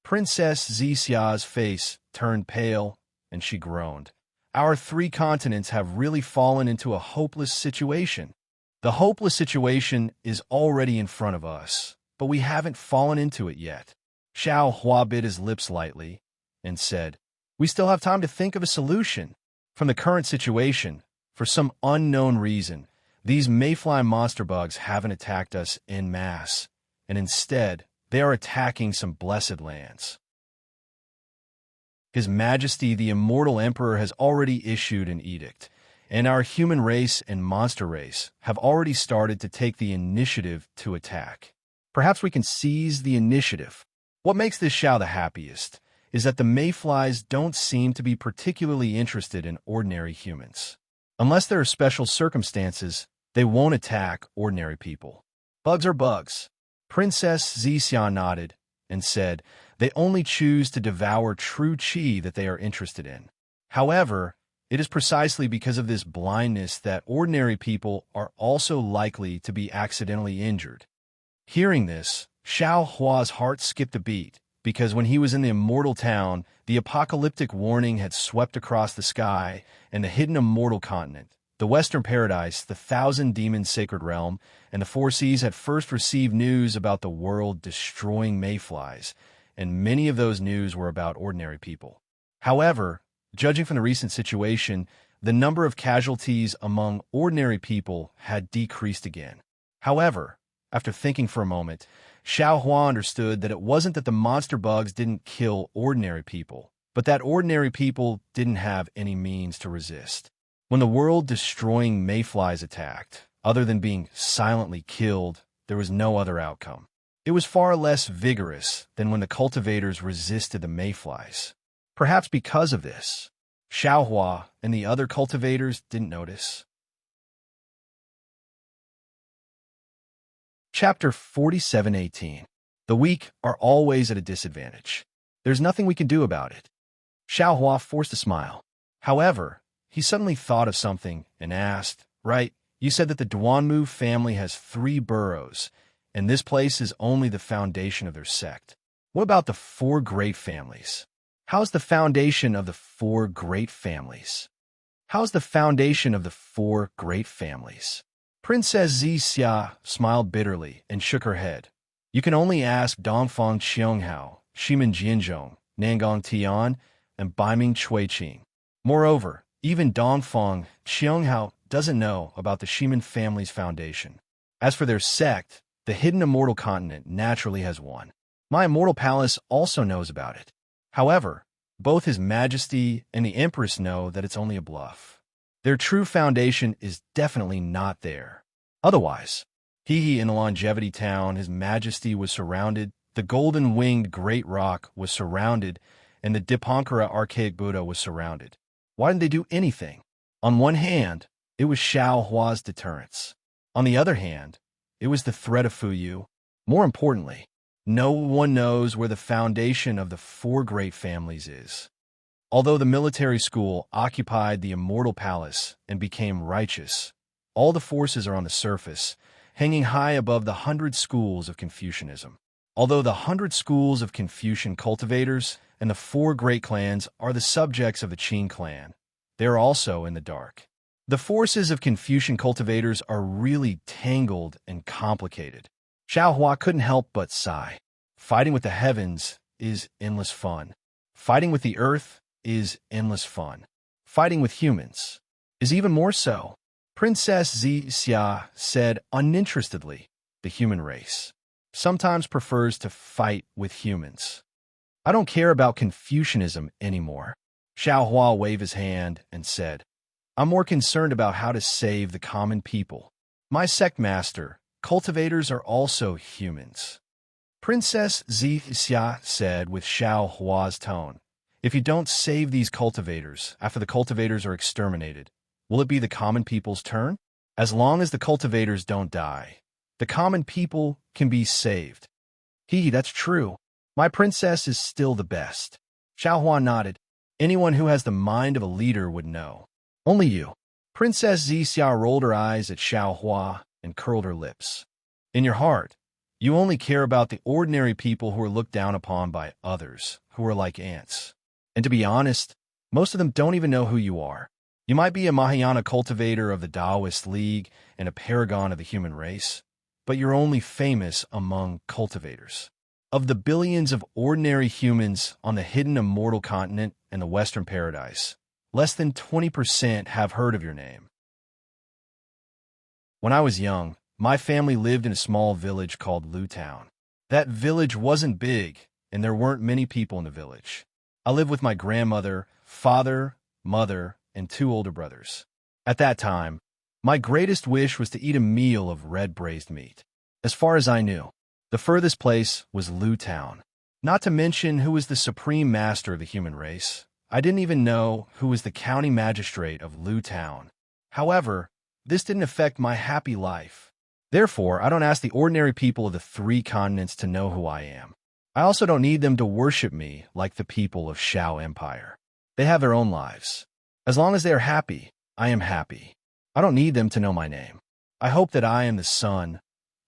Princess Xixia's face turned pale, and she groaned. Our three continents have really fallen into a hopeless situation. The hopeless situation is already in front of us, but we haven't fallen into it yet. Xiao Hua bit his lips lightly and said, We still have time to think of a solution. From the current situation, for some unknown reason, these mayfly monster bugs haven't attacked us en masse, and instead, they are attacking some blessed lands. His Majesty the Immortal Emperor has already issued an edict, and our human race and monster race have already started to take the initiative to attack. Perhaps we can seize the initiative. What makes this Xiao the happiest is that the mayflies don't seem to be particularly interested in ordinary humans. Unless there are special circumstances, they won't attack ordinary people. Bugs are bugs. Princess Zixian nodded and said, They only choose to devour true qi that they are interested in. However, it is precisely because of this blindness that ordinary people are also likely to be accidentally injured. Hearing this, Xiao Hua's heart skipped a beat, because when he was in the immortal town, the apocalyptic warning had swept across the sky, and the hidden immortal continent, the Western Paradise, the thousand-demon sacred realm, and the four seas had first received news about the world-destroying mayflies, and many of those news were about ordinary people. However, judging from the recent situation, the number of casualties among ordinary people had decreased again. However, after thinking for a moment, Xiao Hua understood that it wasn't that the monster bugs didn't kill ordinary people, but that ordinary people didn't have any means to resist. When the world-destroying mayflies attacked, other than being silently killed, there was no other outcome. It was far less vigorous than when the cultivators resisted the mayflies. Perhaps because of this, Xiao Hua and the other cultivators didn't notice. Chapter 47:18. The weak are always at a disadvantage. There's nothing we can do about it. Xiao Hua forced a smile. However, he suddenly thought of something and asked, Right, you said that the Duanmu family has 3 burrows, and this place is only the foundation of their sect. What about the 4 great families? How's the foundation of the 4 great families? How's the foundation of the 4 great families? Princess Zixia smiled bitterly and shook her head. You can only ask Dongfang Qianghao, Shimen Jianzhong, Nangong Tian, and Baiming Chuiqing. Moreover, even Dongfang Qianghao doesn't know about the Shimen family's foundation. As for their sect, the hidden immortal continent naturally has one. My immortal palace also knows about it. However, both His Majesty and the Empress know that it's only a bluff. Their true foundation is definitely not there. Otherwise, in the longevity town, His Majesty was surrounded, the golden-winged great roc was surrounded, and the Dipankara archaic Buddha was surrounded. Why didn't they do anything? On one hand, it was Xiao Hua's deterrence. On the other hand, it was the threat of Fuyu. More importantly, no one knows where the foundation of the 4 great families is. Although the military school occupied the immortal palace and became righteous, all the forces are on the surface, hanging high above the 100 schools of Confucianism. Although the 100 schools of Confucian cultivators and the 4 great clans are the subjects of the Qin clan, they are also in the dark. The forces of Confucian cultivators are really tangled and complicated. Xiaohua couldn't help but sigh. Fighting with the heavens is endless fun. Fighting with the earth is endless fun. Fighting with humans is even more so. Princess Xia said uninterestedly, the human race sometimes prefers to fight with humans. I don't care about Confucianism anymore. Xiaohua waved his hand and said, I'm more concerned about how to save the common people. My sect master, cultivators are also humans. Princess Xia said with Xiaohua's tone, if you don't save these cultivators after the cultivators are exterminated, will it be the common people's turn? As long as the cultivators don't die, the common people can be saved. That's true. My princess is still the best. Xiaohua nodded. Anyone who has the mind of a leader would know. Only you. Princess Xia rolled her eyes at Xiaohua and curled her lips. In your heart, you only care about the ordinary people who are looked down upon by others, who are like ants. And to be honest, most of them don't even know who you are. You might be a Mahayana cultivator of the Taoist League and a paragon of the human race, but you're only famous among cultivators. Of the billions of ordinary humans on the hidden immortal continent and the Western paradise, less than 20% have heard of your name. When I was young, my family lived in a small village called Lu Town. That village wasn't big, and there weren't many people in the village. I lived with my grandmother, father, mother, and 2 older brothers. At that time, my greatest wish was to eat a meal of red braised meat. As far as I knew, the furthest place was Lu Town. Not to mention who was the supreme master of the human race. I didn't even know who was the county magistrate of Lu Town. However, this didn't affect my happy life. Therefore, I don't ask the ordinary people of the 3 continents to know who I am. I also don't need them to worship me like the people of Shao Empire. They have their own lives. As long as they are happy, I am happy. I don't need them to know my name. I hope that I am the son,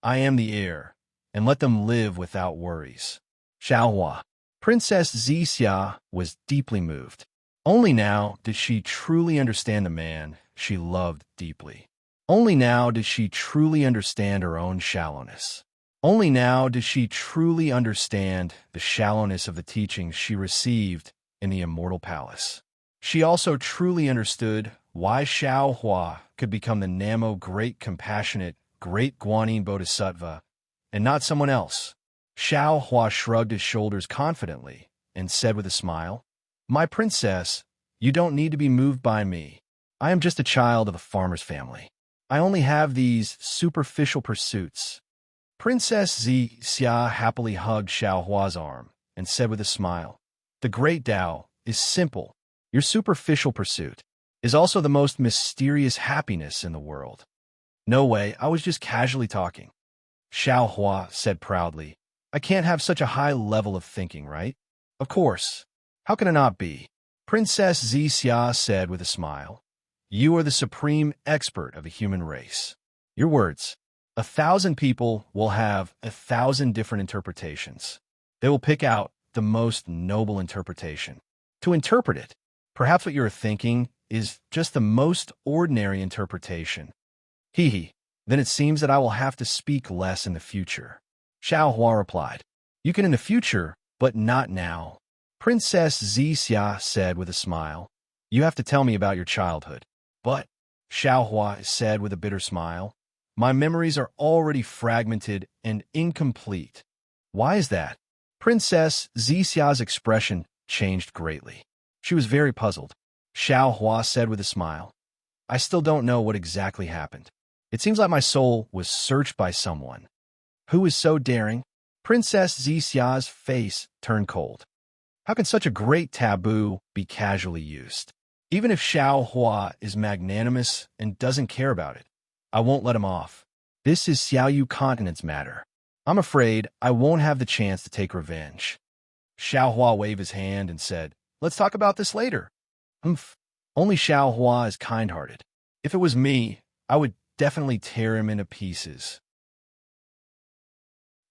I am the heir, and let them live without worries. Xiaohua. Princess Xia was deeply moved. Only now did she truly understand the man she loved deeply. Only now did she truly understand her own shallowness. Only now did she truly understand the shallowness of the teachings she received in the immortal palace. She also truly understood why Xiaohua could become the Namo Great Compassionate Great Guanyin Bodhisattva and not someone else. Xiaohua shrugged his shoulders confidently and said with a smile, My princess, you don't need to be moved by me. I am just a child of a farmer's family. I only have these superficial pursuits. Princess Xia happily hugged Xiaohua's arm and said with a smile, The great Tao is simple. Your superficial pursuit is also the most mysterious happiness in the world. No way, I was just casually talking. Xiaohua said proudly, I can't have such a high level of thinking, right? Of course. How can it not be? Princess Xia said with a smile, You are the supreme expert of the human race. Your words. 1,000 people will have 1,000 different interpretations. They will pick out the most noble interpretation. To interpret it, perhaps what you are thinking is just the most ordinary interpretation. Then it seems that I will have to speak less in the future. Xiaohua replied, You can in the future, but not now. Princess Xia said with a smile, You have to tell me about your childhood. But, Xiaohua said with a bitter smile, My memories are already fragmented and incomplete. Why is that? Princess Xia's expression changed greatly. She was very puzzled. Xiaohua said with a smile, I still don't know what exactly happened. It seems like my soul was searched by someone. Who is so daring? Princess Xia's face turned cold. How can such a great taboo be casually used? Even if Xiaohua is magnanimous and doesn't care about it, I won't let him off. This is Xiaoyu continent's matter. I'm afraid I won't have the chance to take revenge. Xiaohua waved his hand and said, Let's talk about this later. Only Xiaohua is kind-hearted. If it was me, I would definitely tear him into pieces.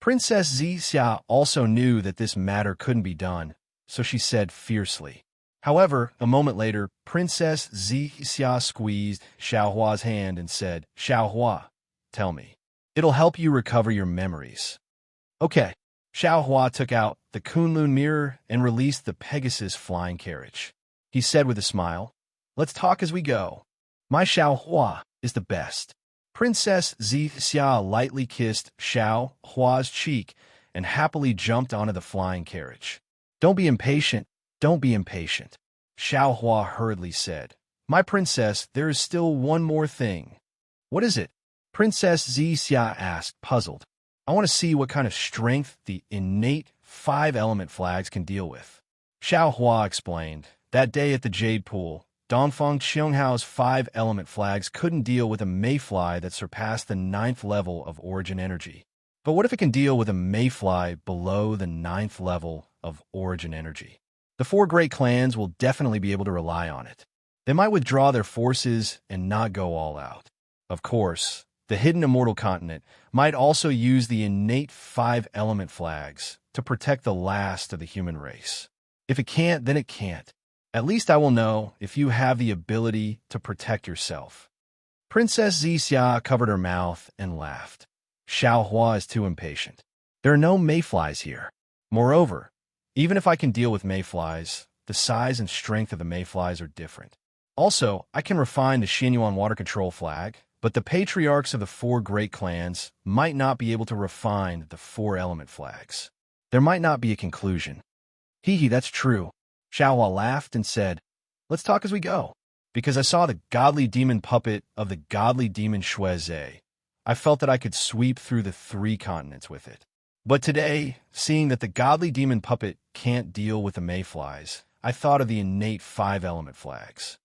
Princess Xia also knew that this matter couldn't be done, so she said fiercely. However, a moment later, Princess Xia squeezed Xiaohua's hand and said, Xiaohua, tell me, It'll help you recover your memories. Okay. Xiao Hua took out the Kunlun mirror and released the Pegasus flying carriage. He said with a smile, "Let's talk as we go. My Xiao Hua is the best." Princess Xia lightly kissed Xiao Hua's cheek and happily jumped onto the flying carriage. "Don't be impatient, don't be impatient," Xiao Hua hurriedly said. "My princess, there is still one more thing." "What is it?" Princess Xia asked, puzzled. "I want to see what kind of strength the innate 5-element flags can deal with." Xiao Hua explained. That day at the Jade Pool, Dongfeng Qionghao's 5-element flags couldn't deal with a mayfly that surpassed the 9th level of origin energy. But what if it can deal with a mayfly below the 9th level of origin energy? The 4 great clans will definitely be able to rely on it. They might withdraw their forces and not go all out. Of course, the hidden immortal continent might also use the innate 5-element flags to protect the last of the human race. If it can't, then it can't. At least I will know if you have the ability to protect yourself. Princess Xia covered her mouth and laughed. Xiao Hua is too impatient. There are no mayflies here. Moreover, even if I can deal with mayflies, the size and strength of the mayflies are different. Also, I can refine the Xinyuan water control flag, but the patriarchs of the 4 great clans might not be able to refine the 4-element flags. There might not be a conclusion. Hee, that's true. Xiao Hua laughed and said, "Let's talk as we go." Because I saw the godly demon puppet of the godly demon Shueze, I felt that I could sweep through the 3 continents with it. But today, seeing that the godly demon puppet can't deal with the mayflies, I thought of the innate 5-element flags.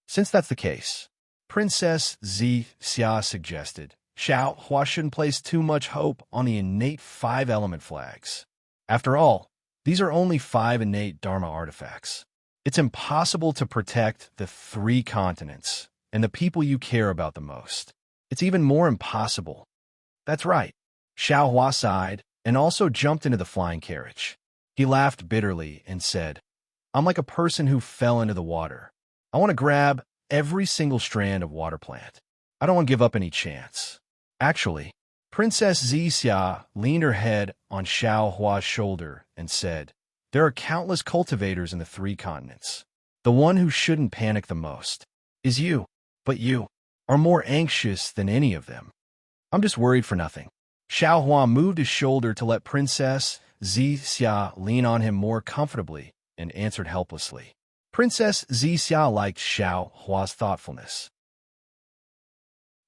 Since that's the case, Princess Xia suggested, Xiao Hua shouldn't place too much hope on the innate 5-element flags. After all, these are only 5 innate Dharma artifacts. It's impossible to protect the 3 continents and the people you care about the most. It's even more impossible. That's right. Xiao Hua sighed and also jumped into the flying carriage. He laughed bitterly and said, "I'm like a person who fell into the water. I want to grab every single strand of water plant. I don't want to give up any chance." Actually, Princess Xia leaned her head on Xiao Hua's shoulder and said, "There are countless cultivators in the 3 continents. The one who shouldn't panic the most is you, but you are more anxious than any of them. I'm just worried for nothing." Xiao Hua moved his shoulder to let Princess Xia lean on him more comfortably and answered helplessly. Princess Xia liked Xiao Hua's thoughtfulness.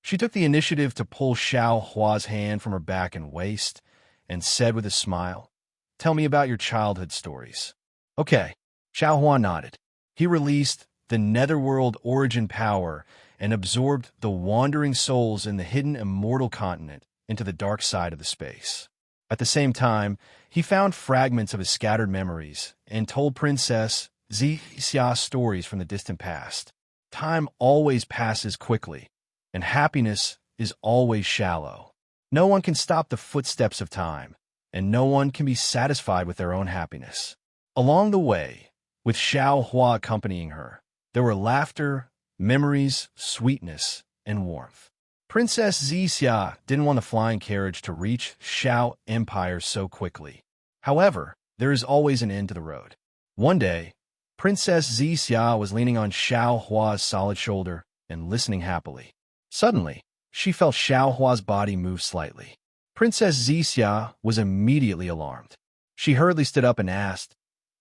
She took the initiative to pull Xiao Hua's hand from her back and waist and said with a smile, "Tell me about your childhood stories." "Okay." Xiao Hua nodded. He released the netherworld origin power and absorbed the wandering souls in the hidden immortal continent into the dark side of the space. At the same time, he found fragments of his scattered memories and told Princess Xia stories from the distant past. Time always passes quickly, and happiness is always shallow. No one can stop the footsteps of time, and no one can be satisfied with their own happiness. Along the way, with Xiao Hua accompanying her, there were laughter, memories, sweetness, and warmth. Princess Xia didn't want the flying carriage to reach Xiao Empire so quickly. However, there is always an end to the road. One day, Princess Xia was leaning on Xiao Hua's solid shoulder and listening happily. Suddenly, she felt Xiao Hua's body move slightly. Princess Xia was immediately alarmed. She hurriedly stood up and asked,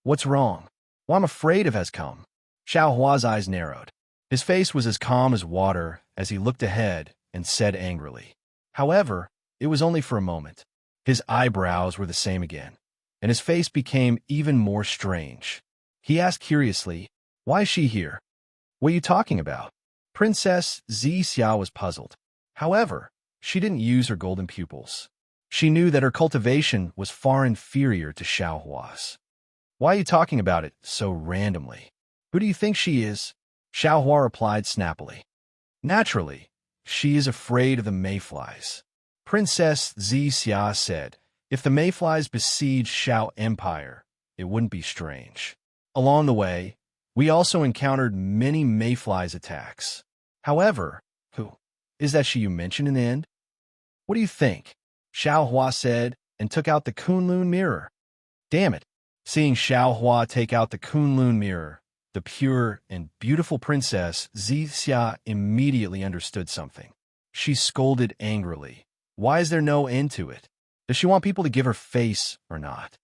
"What's wrong?" "Well, I'm afraid of has come." Xiao Hua's eyes narrowed. His face was as calm as water as he looked ahead and said angrily. However, it was only for a moment. His eyebrows were the same again, and his face became even more strange. He asked curiously, "Why is she here?" "What are you talking about?" Princess Xia was puzzled. However, she didn't use her golden pupils. She knew that her cultivation was far inferior to Xiao Hua's. "Why are you talking about it so randomly? Who do you think she is?" Xiao Hua replied snappily. "Naturally, she is afraid of the mayflies." Princess Xia said, "If the mayflies besieged Xiao Empire, it wouldn't be strange. Along the way, we also encountered many mayflies attacks. However, who is that she you mentioned in the end?" What do you think? Xiao Hua said, and took out the Kunlun mirror. Damn it. Seeing Xiao Hua take out the Kunlun mirror, the pure and beautiful princess Zixia immediately understood something. She scolded angrily. Why is there no end to it? Does she want people to give her face or not?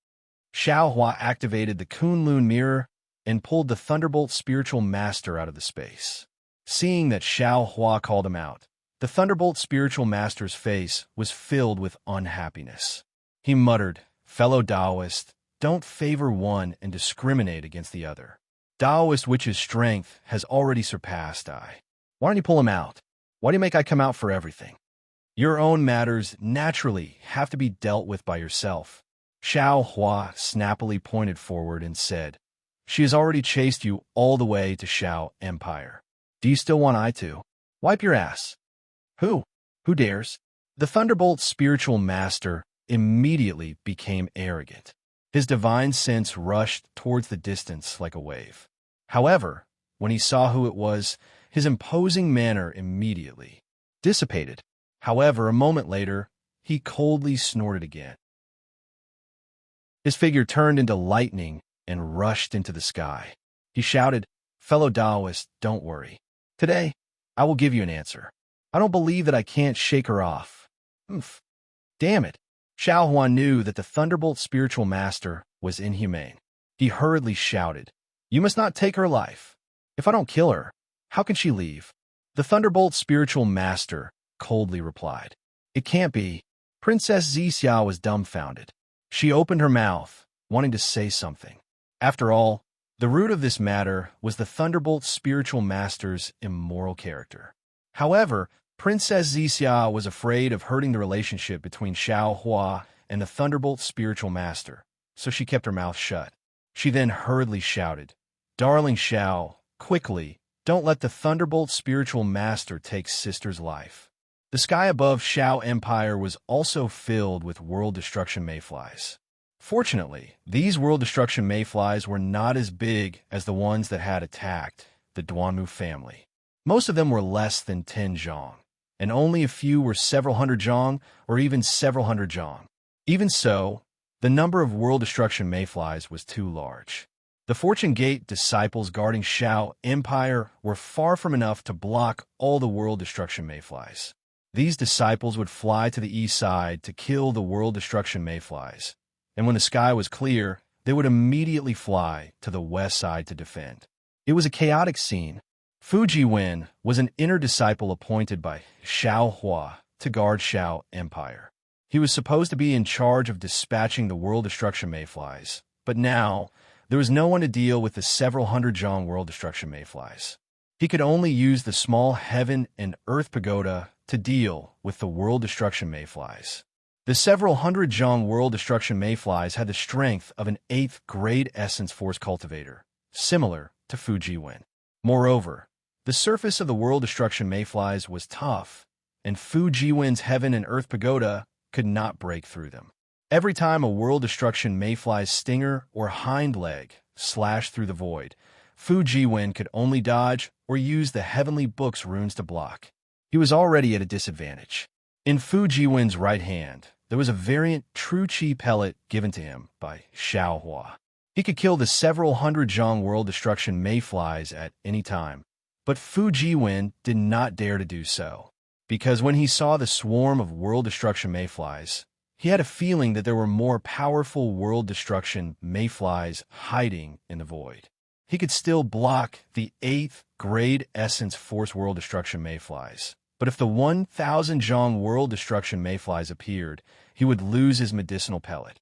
Xiao Hua activated the Kunlun mirror and pulled the Thunderbolt Spiritual Master out of the space. Seeing that Xiao Hua called him out, the Thunderbolt Spiritual Master's face was filled with unhappiness. He muttered, "Fellow Taoist, don't favor one and discriminate against the other. Taoist witch's strength has already surpassed I. Why don't you pull him out? Why do you make I come out for everything? Your own matters naturally have to be dealt with by yourself." Xiao Hua snappily pointed forward and said, "She has already chased you all the way to Xiao Empire. Do you still want I to? Wipe your ass." Who? Who dares? The Thunderbolt Spiritual Master immediately became arrogant. His divine sense rushed towards the distance like a wave. However, when he saw who it was, his imposing manner immediately dissipated. However, a moment later, he coldly snorted again. His figure turned into lightning and rushed into the sky. He shouted, "Fellow Taoist, don't worry. Today, I will give you an answer. I don't believe that I can't shake her off." Oomph. Damn it. Xiao Hua knew that the Thunderbolt Spiritual Master was inhumane. He hurriedly shouted, "You must not take her life. If I don't kill her, how can she leave?" The Thunderbolt Spiritual Master coldly replied, "It can't be." Princess Zixia was dumbfounded. She opened her mouth, wanting to say something. After all, the root of this matter was the Thunderbolt Spiritual Master's immoral character. However, Princess Zixia was afraid of hurting the relationship between Xiao Hua and the Thunderbolt Spiritual Master, so she kept her mouth shut. She then hurriedly shouted, "Darling Xiao, quickly, don't let the Thunderbolt Spiritual Master take sister's life." The sky above Xiao Empire was also filled with world destruction mayflies. Fortunately, these world destruction mayflies were not as big as the ones that had attacked the Duanmu family. Most of them were less than 10 zhong, and only a few were several hundred zhong or even several hundred zhong. Even so, the number of world destruction mayflies was too large. The Fortune Gate disciples guarding Xiao Empire were far from enough to block all the world destruction mayflies. These disciples would fly to the east side to kill the world destruction mayflies, and when the sky was clear, they would immediately fly to the west side to defend. It was a chaotic scene. Fuji Wen was an inner disciple appointed by Xiao Hua to guard Xiao Empire. He was supposed to be in charge of dispatching the world destruction mayflies, but now there was no one to deal with the several hundred zhong world destruction mayflies. He could only use the small heaven and earth pagoda to deal with the world destruction mayflies. The several hundred zhong world destruction mayflies had the strength of an 8th grade essence force cultivator, similar to Fuji Wen. Moreover, the surface of the world destruction mayflies was tough, and Fuji Wen's heaven and earth pagoda could not break through them. Every time a world destruction mayfly's stinger or hind leg slashed through the void, Fuji Wen could only dodge or use the heavenly book's runes to block. He was already at a disadvantage. In Fuji Wen's right hand, there was a variant true chi pellet given to him by Xiao Hua. He could kill the several hundred zhong world destruction mayflies at any time, but Fuji Wen did not dare to do so, because when he saw the swarm of world destruction mayflies, he had a feeling that there were more powerful world destruction mayflies hiding in the void. He could still block the 8th grade essence force world destruction mayflies, but if the 1,000 zhong world destruction mayflies appeared, he would lose his medicinal pellet.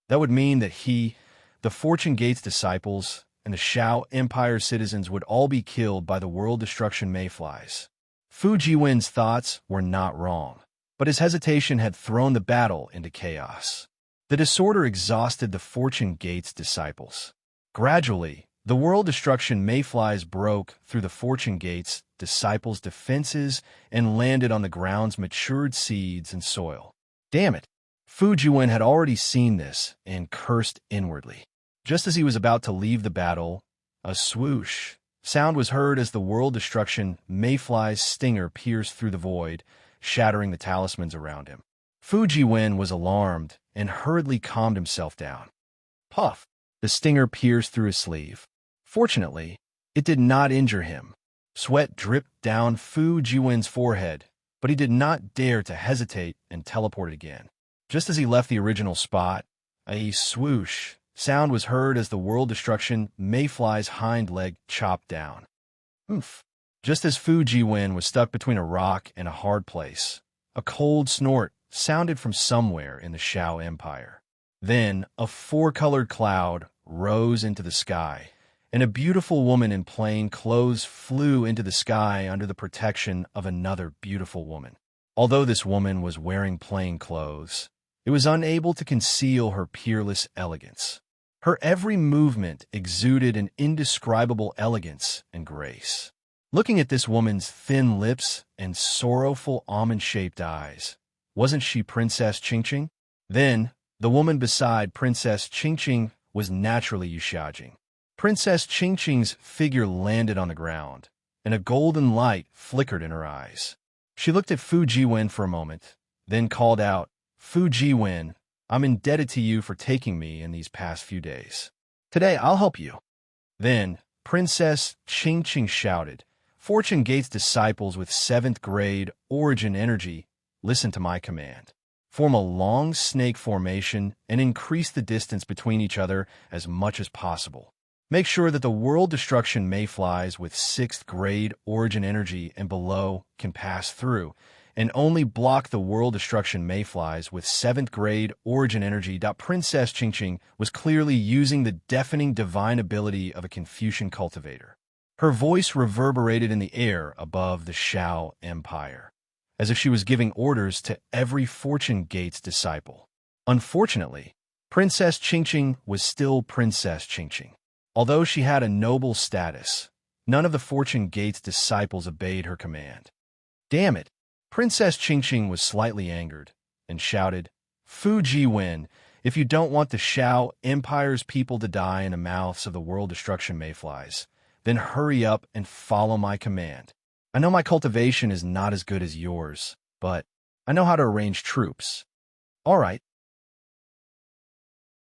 That would mean that he, the Fortune Gate's disciples, and the Xiao Empire citizens would all be killed by the world destruction mayflies. Fuji Wen's thoughts were not wrong, but his hesitation had thrown the battle into chaos. The disorder exhausted the Fortune Gate's disciples. Gradually, the world destruction mayflies broke through the Fortune Gate's disciples' defenses and landed on the ground's matured seeds and soil. Damn it! Fuji Wen had already seen this and cursed inwardly. Just as he was about to leave the battle, a swoosh sound was heard as the world destruction mayfly's stinger pierced through the void, shattering the talismans around him. Fu Jiwen was alarmed and hurriedly calmed himself down. Puff! The stinger pierced through his sleeve. Fortunately, it did not injure him. Sweat dripped down Fu Jiwen's forehead, but he did not dare to hesitate and teleported again. Just as he left the original spot, a swoosh sound was heard as the world destruction mayfly's hind leg chopped down. Oof! Just as Fu Jiwen was stuck between a rock and a hard place, a cold snort sounded from somewhere in the Shao Empire. Then a four-colored cloud rose into the sky, and a beautiful woman in plain clothes flew into the sky under the protection of another beautiful woman. Although this woman was wearing plain clothes, it was unable to conceal her peerless elegance. Her every movement exuded an indescribable elegance and grace. Looking at this woman's thin lips and sorrowful almond-shaped eyes, wasn't she Princess Qingqing? Then, the woman beside Princess Qingqing was naturally Yuxiajing. Princess Qingqing's figure landed on the ground, and a golden light flickered in her eyes. She looked at Fu Jiwen for a moment, then called out, "Fu Jiwen, I'm indebted to you for taking me in these past few days. Today, I'll help you." Then, Princess Qingqing shouted, "Fortune Gate's disciples with 7th grade origin energy, listen to my command. Form a long snake formation and increase the distance between each other as much as possible. Make sure that the world destruction mayflies with 6th grade origin energy and below can pass through, and only block the world destruction mayflies with 7th grade origin energy." Princess Qingqing was clearly using the deafening divine ability of a Confucian cultivator. Her voice reverberated in the air above the Shao Empire, as if she was giving orders to every Fortune Gate's disciple. Unfortunately, Princess Qingqing was still Princess Qingqing. Although she had a noble status, none of the Fortune Gate's disciples obeyed her command. Damn it! Princess Qingqing was slightly angered and shouted, "Fu Jiwen, if you don't want the Shao Empire's people to die in the mouths of the world destruction mayflies, then hurry up and follow my command. I know my cultivation is not as good as yours, but I know how to arrange troops. All right."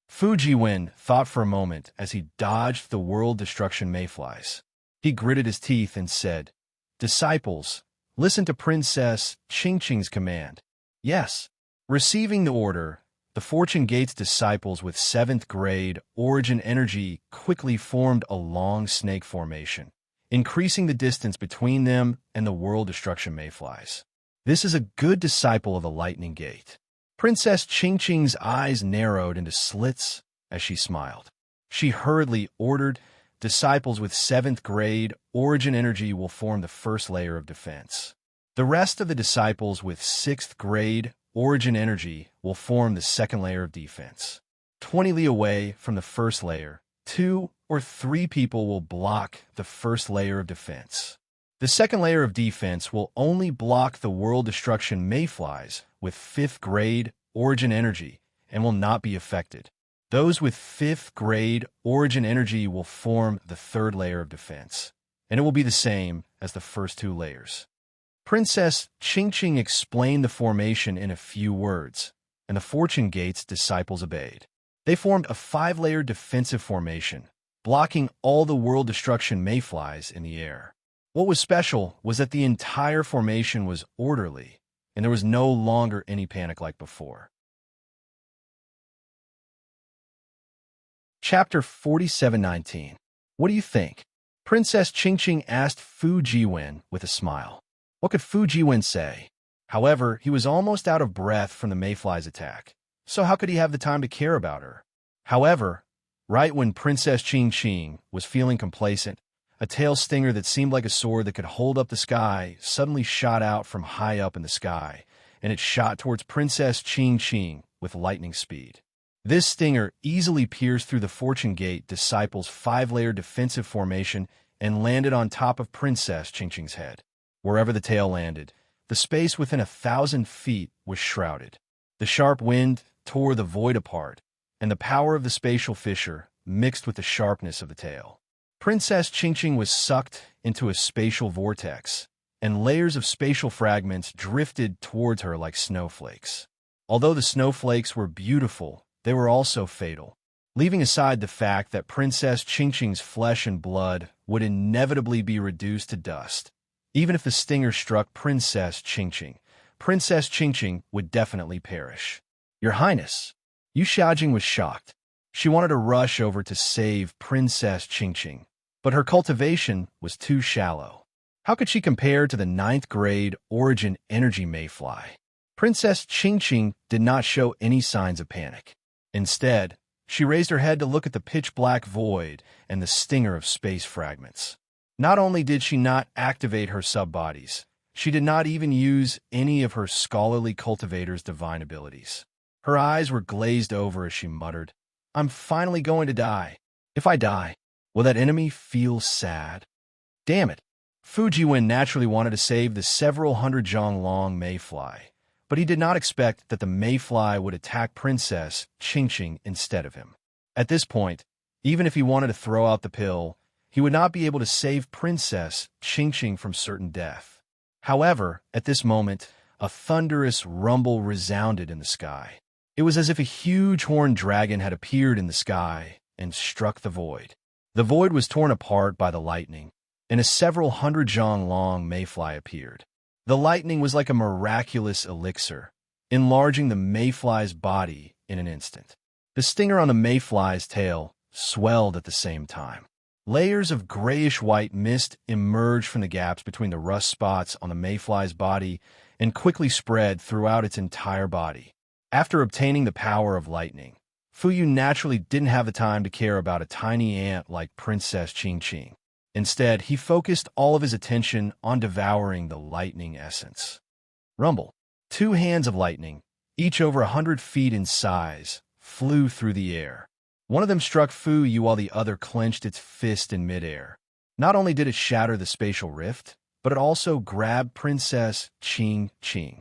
Fu Jiwen thought for a moment as he dodged the world destruction mayflies. He gritted his teeth and said, "Disciples, listen to Princess Qingqing's command." Yes. Receiving the order, the Fortune Gate's disciples with 7th grade origin energy quickly formed a long snake formation, increasing the distance between them and the world destruction mayflies. This is a good disciple of the Lightning Gate. Princess Qingqing's eyes narrowed into slits as she smiled. She hurriedly ordered, "Disciples with 7th grade origin energy will form the first layer of defense. The rest of the disciples with 6th grade origin energy will form the second layer of defense. 20 li away from the first layer, 2 or 3 people will block the first layer of defense. The second layer of defense will only block the world destruction mayflies with 5th grade origin energy and will not be affected. Those with 5th grade origin energy will form the third layer of defense, and it will be the same as the first 2 layers." Princess Qingqing explained the formation in a few words, and the Fortune Gate's disciples obeyed. They formed a 5-layer defensive formation, blocking all the world destruction mayflies in the air. What was special was that the entire formation was orderly, and there was no longer any panic like before. Chapter 47:19. What do you think? Princess Qingqing asked Fu Jiwen with a smile. What could Fu Jiwen say? However, he was almost out of breath from the mayfly's attack, so how could he have the time to care about her? However, right when Princess Qingqing was feeling complacent, a tail stinger that seemed like a sword that could hold up the sky suddenly shot out from high up in the sky, and it shot towards Princess Qingqing with lightning speed. This stinger easily pierced through the Fortune Gate disciples' 5-layer defensive formation and landed on top of Princess Qingqing's head. Wherever the tail landed, the space within 1,000 feet was shrouded. The sharp wind tore the void apart, and the power of the spatial fissure mixed with the sharpness of the tail. Princess Qingqing was sucked into a spatial vortex, and layers of spatial fragments drifted towards her like snowflakes. Although the snowflakes were beautiful, they were also fatal. Leaving aside the fact that Princess Qingqing's flesh and blood would inevitably be reduced to dust. Even if the stinger struck Princess Qingqing would definitely perish. Your Highness. Yu Xiaojing was shocked. She wanted to rush over to save Princess Qingqing, but her cultivation was too shallow. How could she compare to the 9th grade origin energy mayfly? Princess Qingqing did not show any signs of panic. Instead, she raised her head to look at the pitch-black void and the stinger of space fragments. Not only did she not activate her sub-bodies, she did not even use any of her scholarly cultivator's divine abilities. Her eyes were glazed over as she muttered, "I'm finally going to die. If I die, will that enemy feel sad?" Damn it! Fujiwen naturally wanted to save the several hundred zhang long mayfly, but he did not expect that the mayfly would attack Princess Qingqing instead of him. At this point, even if he wanted to throw out the pill, he would not be able to save Princess Qingqing from certain death. However, at this moment, a thunderous rumble resounded in the sky. It was as if a huge horned dragon had appeared in the sky and struck the void. The void was torn apart by the lightning, and a several hundred zhang long mayfly appeared. The lightning was like a miraculous elixir, enlarging the mayfly's body in an instant. The stinger on the mayfly's tail swelled at the same time. Layers of grayish-white mist emerged from the gaps between the rust spots on the mayfly's body and quickly spread throughout its entire body. After obtaining the power of lightning, Fuyu naturally didn't have the time to care about a tiny ant like Princess Qingqing. Instead, he focused all of his attention on devouring the lightning essence. Rumble. 2 hands of lightning, each over 100 feet in size, flew through the air. One of them struck Fuyu while the other clenched its fist in midair. Not only did it shatter the spatial rift, but it also grabbed Princess Qingqing.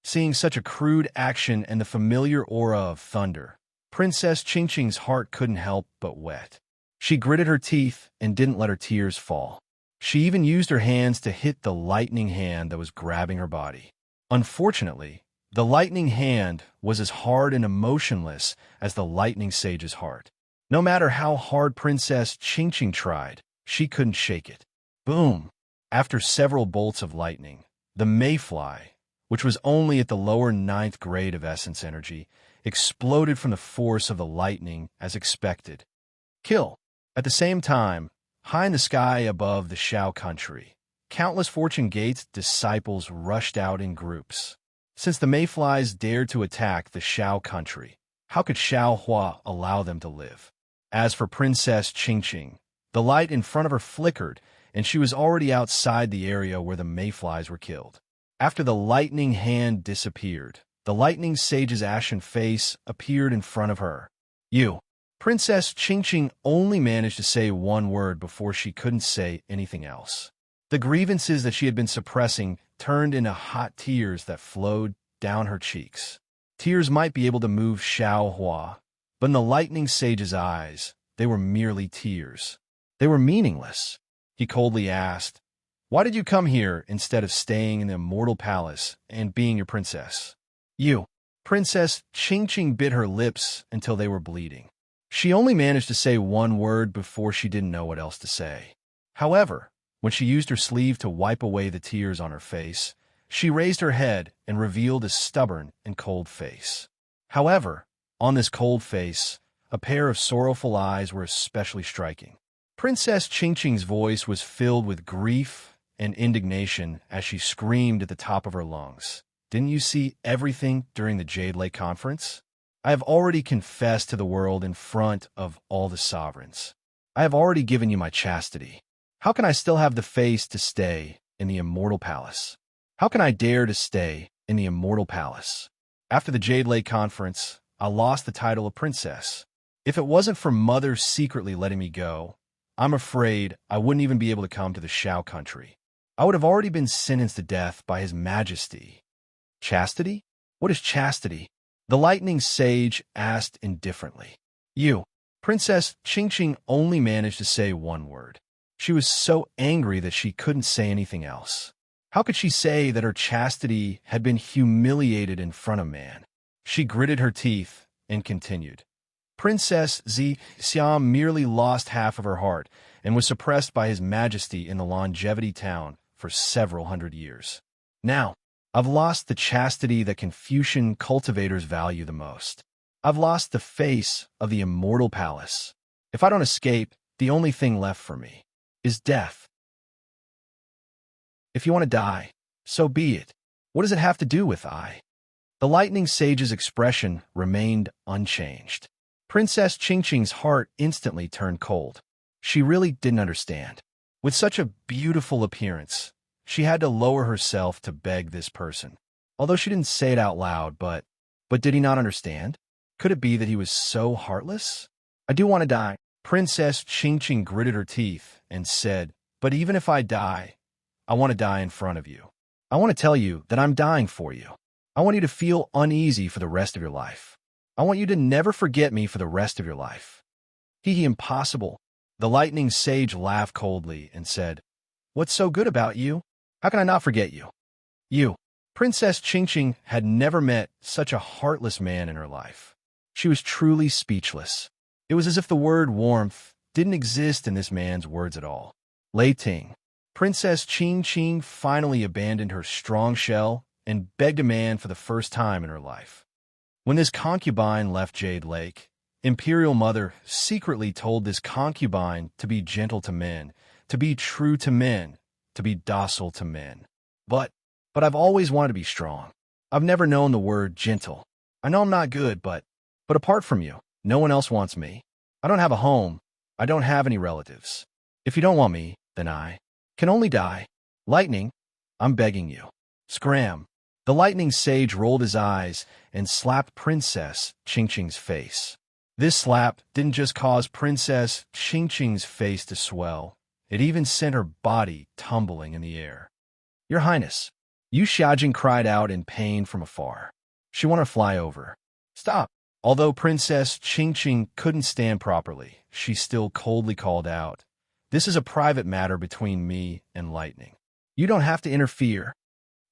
Seeing such a crude action and the familiar aura of thunder, Princess Qingqing's heart couldn't help but wet. She gritted her teeth and didn't let her tears fall. She even used her hands to hit the lightning hand that was grabbing her body. Unfortunately, the lightning hand was as hard and emotionless as the lightning sage's heart. No matter how hard Princess Qingqing tried, she couldn't shake it. Boom! After several bolts of lightning, the mayfly, which was only at the lower 9th grade of essence energy, exploded from the force of the lightning as expected. Kill! At the same time, high in the sky above the Shao country, countless Fortune Gate's disciples rushed out in groups. Since the mayflies dared to attack the Shao country, how could Shao Hua allow them to live? As for Princess Qingqing, the light in front of her flickered, and she was already outside the area where the mayflies were killed. After the lightning hand disappeared, the lightning sage's ashen face appeared in front of her. "You." Princess Qingqing only managed to say one word before she couldn't say anything else. The grievances that she had been suppressing turned into hot tears that flowed down her cheeks. Tears might be able to move Shao Hua, but in the lightning sage's eyes, they were merely tears. They were meaningless. He coldly asked, "Why did you come here instead of staying in the immortal palace and being your princess?" "You." Princess Qingqing bit her lips until they were bleeding. She only managed to say one word before she didn't know what else to say. However, when she used her sleeve to wipe away the tears on her face, she raised her head and revealed a stubborn and cold face. However, on this cold face, a pair of sorrowful eyes were especially striking. Princess Qingqing's voice was filled with grief and indignation as she screamed at the top of her lungs. "Didn't you see everything during the Jade Lake Conference? I have already confessed to the world in front of all the sovereigns. I have already given you my chastity. How can I still have the face to stay in the immortal palace? How can I dare to stay in the immortal palace? After the Jade Lake Conference, I lost the title of princess. If it wasn't for Mother secretly letting me go, I'm afraid I wouldn't even be able to come to the Shao country. I would have already been sentenced to death by His Majesty." "Chastity? What is chastity?" the lightning sage asked indifferently. "You." Princess Qingqing only managed to say one word. She was so angry that she couldn't say anything else. How could she say that her chastity had been humiliated in front of man? She gritted her teeth and continued. Princess Xiam merely lost half of her heart and was suppressed by His Majesty in the Longevity Town for several hundred years. Now, I've lost the chastity that Confucian cultivators value the most. I've lost the face of the immortal palace. If I don't escape, the only thing left for me is death. If you want to die, so be it. What does it have to do with I? The lightning sage's expression remained unchanged. Princess Qingqing's heart instantly turned cold. She really didn't understand. With such a beautiful appearance, she had to lower herself to beg this person. Although she didn't say it out loud, but did he not understand? Could it be that he was so heartless? I do want to die. Princess Qingqing gritted her teeth and said, but even if I die, I want to die in front of you. I want to tell you that I'm dying for you. I want you to feel uneasy for the rest of your life. I want you to never forget me for the rest of your life. Impossible. The lightning sage laughed coldly and said, what's so good about you? How can I not forget you? You. Princess Qingqing had never met such a heartless man in her life. She was truly speechless. It was as if the word warmth didn't exist in this man's words at all. Lei Ting. Princess Qingqing finally abandoned her strong shell and begged a man for the first time in her life. When this concubine left Jade Lake, Imperial Mother secretly told this concubine to be gentle to men, to be true to men, to be docile to men. But I've always wanted to be strong. I've never known the word gentle. I know I'm not good, but apart from you, no one else wants me. I don't have a home. I don't have any relatives. If you don't want me, then I can only die. Lightning, I'm begging you. Scram. The lightning sage rolled his eyes and slapped Princess Qingqing's face. This slap didn't just cause Princess Qingqing's face to swell. It even sent her body tumbling in the air. Your Highness, Yu Xiaojing cried out in pain from afar. She wanted to fly over. Stop. Although Princess Qingqing couldn't stand properly, she still coldly called out, this is a private matter between me and Lightning. You don't have to interfere.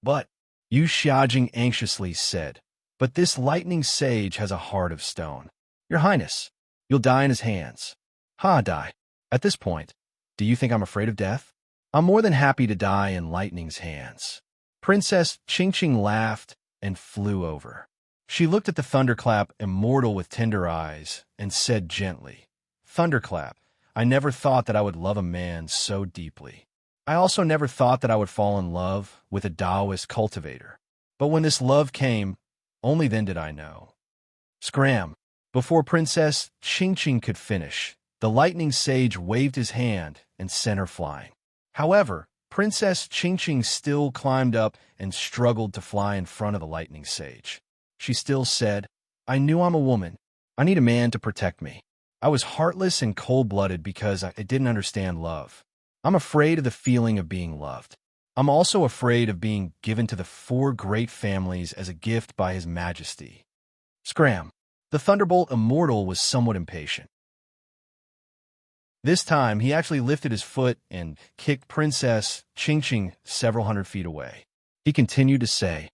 But, Yu Xiaojing anxiously said, but this lightning sage has a heart of stone. Your Highness, you'll die in his hands. Die. At this point, do you think I'm afraid of death? I'm more than happy to die in Lightning's hands. Princess Qingqing laughed and flew over. She looked at the thunderclap immortal with tender eyes and said gently, Thunderclap, I never thought that I would love a man so deeply. I also never thought that I would fall in love with a Taoist cultivator. But when this love came, only then did I know. Scram. Before Princess Qingqing could finish, the lightning sage waved his hand and sent her flying. However, Princess Qingqing still climbed up and struggled to fly in front of the lightning sage. She still said, I knew I'm a woman. I need a man to protect me. I was heartless and cold-blooded because I didn't understand love. I'm afraid of the feeling of being loved. I'm also afraid of being given to the 4 great families as a gift by His Majesty. Scram. The Thunderbolt Immortal was somewhat impatient. This time, he actually lifted his foot and kicked Princess Qingqing several hundred feet away. He continued to say,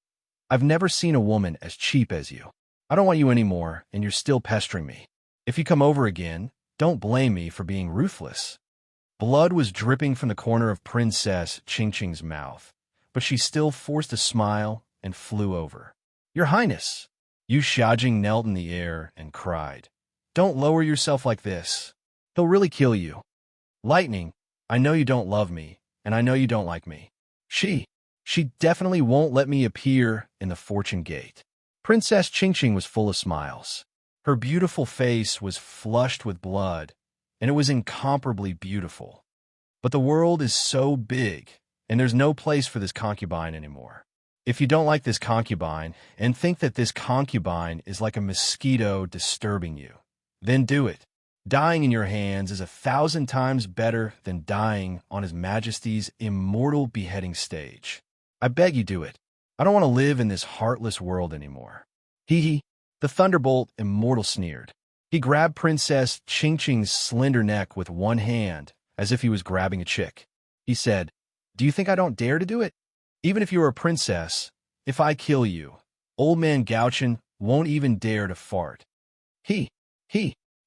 I've never seen a woman as cheap as you. I don't want you anymore, and you're still pestering me. If you come over again, don't blame me for being ruthless. Blood was dripping from the corner of Princess Qingqing's mouth, but she still forced a smile and flew over. Your Highness! Yu Xiaojing knelt in the air and cried, Don't lower yourself like this. He'll really kill you. Lightning, I know you don't love me, and I know you don't like me. She definitely won't let me appear in the Fortune Gate. Princess Qingqing was full of smiles. Her beautiful face was flushed with blood, and it was incomparably beautiful. But the world is so big, and there's no place for this concubine anymore. If you don't like this concubine and think that this concubine is like a mosquito disturbing you, then do it. Dying in your hands is 1,000 times better than dying on His Majesty's immortal beheading stage. I beg you do it. I don't want to live in this heartless world anymore. The Thunderbolt Immortal sneered. He grabbed Princess Qingqing's slender neck with one hand, as if he was grabbing a chick. He said, "Do you think I don't dare to do it? Even if you were a princess, if I kill you, old man Gauchin won't even dare to fart." He.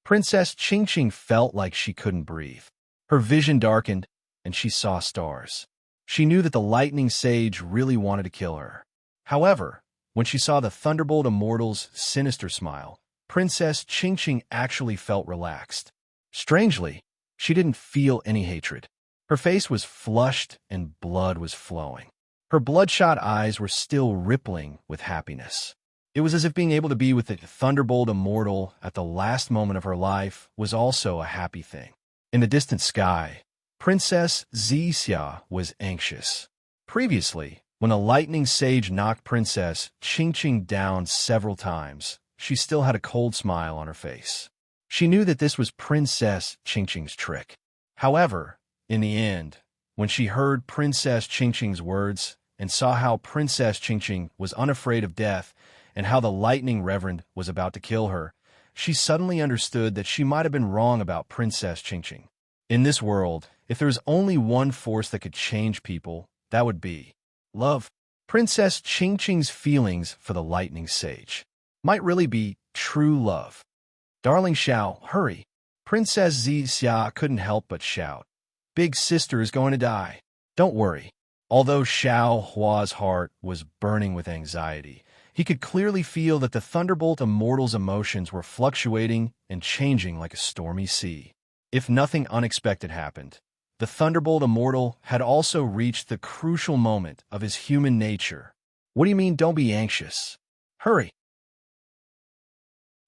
Princess Ching felt like she couldn't breathe. Her vision darkened, and she saw stars. She knew that the lightning sage really wanted to kill her. However, when she saw the Thunderbolt Immortal's sinister smile, Princess Ching actually felt relaxed. Strangely, she didn't feel any hatred. Her face was flushed and blood was flowing. Her bloodshot eyes were still rippling with happiness. It was as if being able to be with the Thunderbolt Immortal at the last moment of her life was also a happy thing. In the distant sky, Princess Zixia was anxious. Previously, when the lightning sage knocked Princess Ching down several times, she still had a cold smile on her face. She knew that this was Princess Ching's trick. However, in the end, when she heard Princess Ching's words and saw how Princess Ching was unafraid of death and how the lightning reverend was about to kill her, she suddenly understood that she might have been wrong about Princess Ching. In this world, if there was only one force that could change people, that would be love. Princess Ching's feelings for the lightning sage might really be true love. "Darling Xiao, hurry." Princess Zixia couldn't help but shout. "Big sister is going to die." "Don't worry." Although Xiao Hua's heart was burning with anxiety, he could clearly feel that the Thunderbolt Immortal's emotions were fluctuating and changing like a stormy sea. If nothing unexpected happened, the Thunderbolt Immortal had also reached the crucial moment of his human nature. "What do you mean, don't be anxious? Hurry."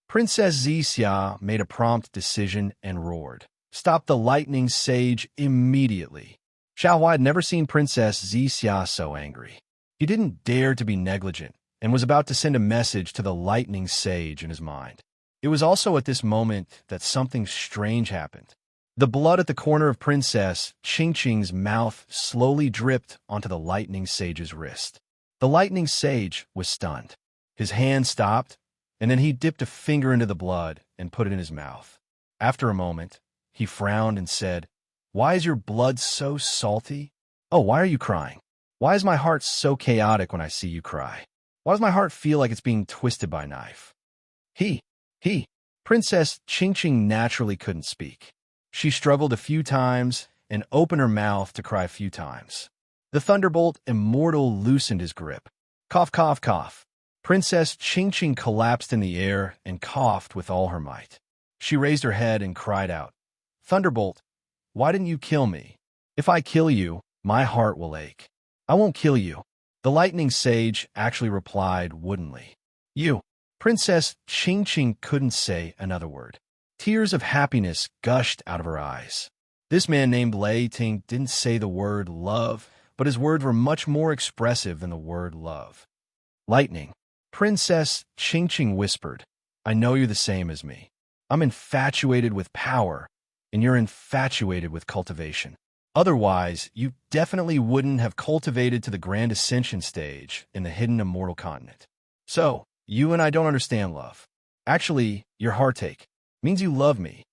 Princess Zixia made a prompt decision and roared, "Stop the lightning sage immediately." Xiao Hua had never seen Princess Zixia so angry. He didn't dare to be negligent and was about to send a message to the lightning sage in his mind. It was also at this moment that something strange happened. The blood at the corner of Princess Ching's mouth slowly dripped onto the lightning sage's wrist. The lightning sage was stunned. His hand stopped, and then he dipped a finger into the blood and put it in his mouth. After a moment, he frowned and said, "Why is your blood so salty? Oh, why are you crying? Why is my heart so chaotic when I see you cry? Why does my heart feel like it's being twisted by a knife?" Princess Ching naturally couldn't speak. She struggled a few times and opened her mouth to cry a few times. The Thunderbolt Immortal loosened his grip. Cough, cough, cough. Princess Ching collapsed in the air and coughed with all her might. She raised her head and cried out, "Thunderbolt, why didn't you kill me? If I kill you, my heart will ache." "I won't kill you." The lightning sage actually replied woodenly. "You." Princess Ching couldn't say another word. Tears of happiness gushed out of her eyes. This man named Lei Ting didn't say the word love, but his words were much more expressive than the word love. "Lightning." Princess Ching whispered, "I know you're the same as me. I'm infatuated with power, and you're infatuated with cultivation. Otherwise, you definitely wouldn't have cultivated to the Grand Ascension stage in the hidden immortal continent. So, you and I don't understand love. Actually, your heartache means you love me."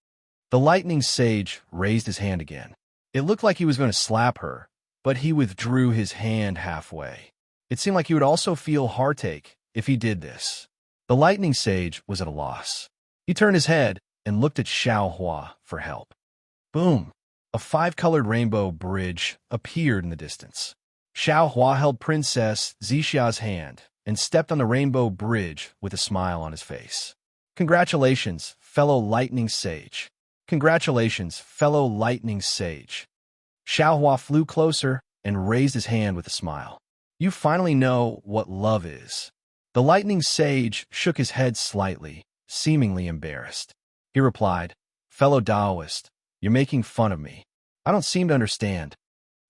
The lightning sage raised his hand again. It looked like he was going to slap her, but he withdrew his hand halfway. It seemed like he would also feel heartache if he did this. The lightning sage was at a loss. He turned his head and looked at Xiao Hua for help. Boom! A five-colored rainbow bridge appeared in the distance. Xiao Hua held Princess Zixia's hand and stepped on the rainbow bridge with a smile on his face. "Congratulations, fellow lightning sage. Congratulations, fellow lightning sage." Xiao Hua flew closer and raised his hand with a smile. "You finally know what love is." The lightning sage shook his head slightly, seemingly embarrassed. He replied, "Fellow Taoist, you're making fun of me. I don't seem to understand."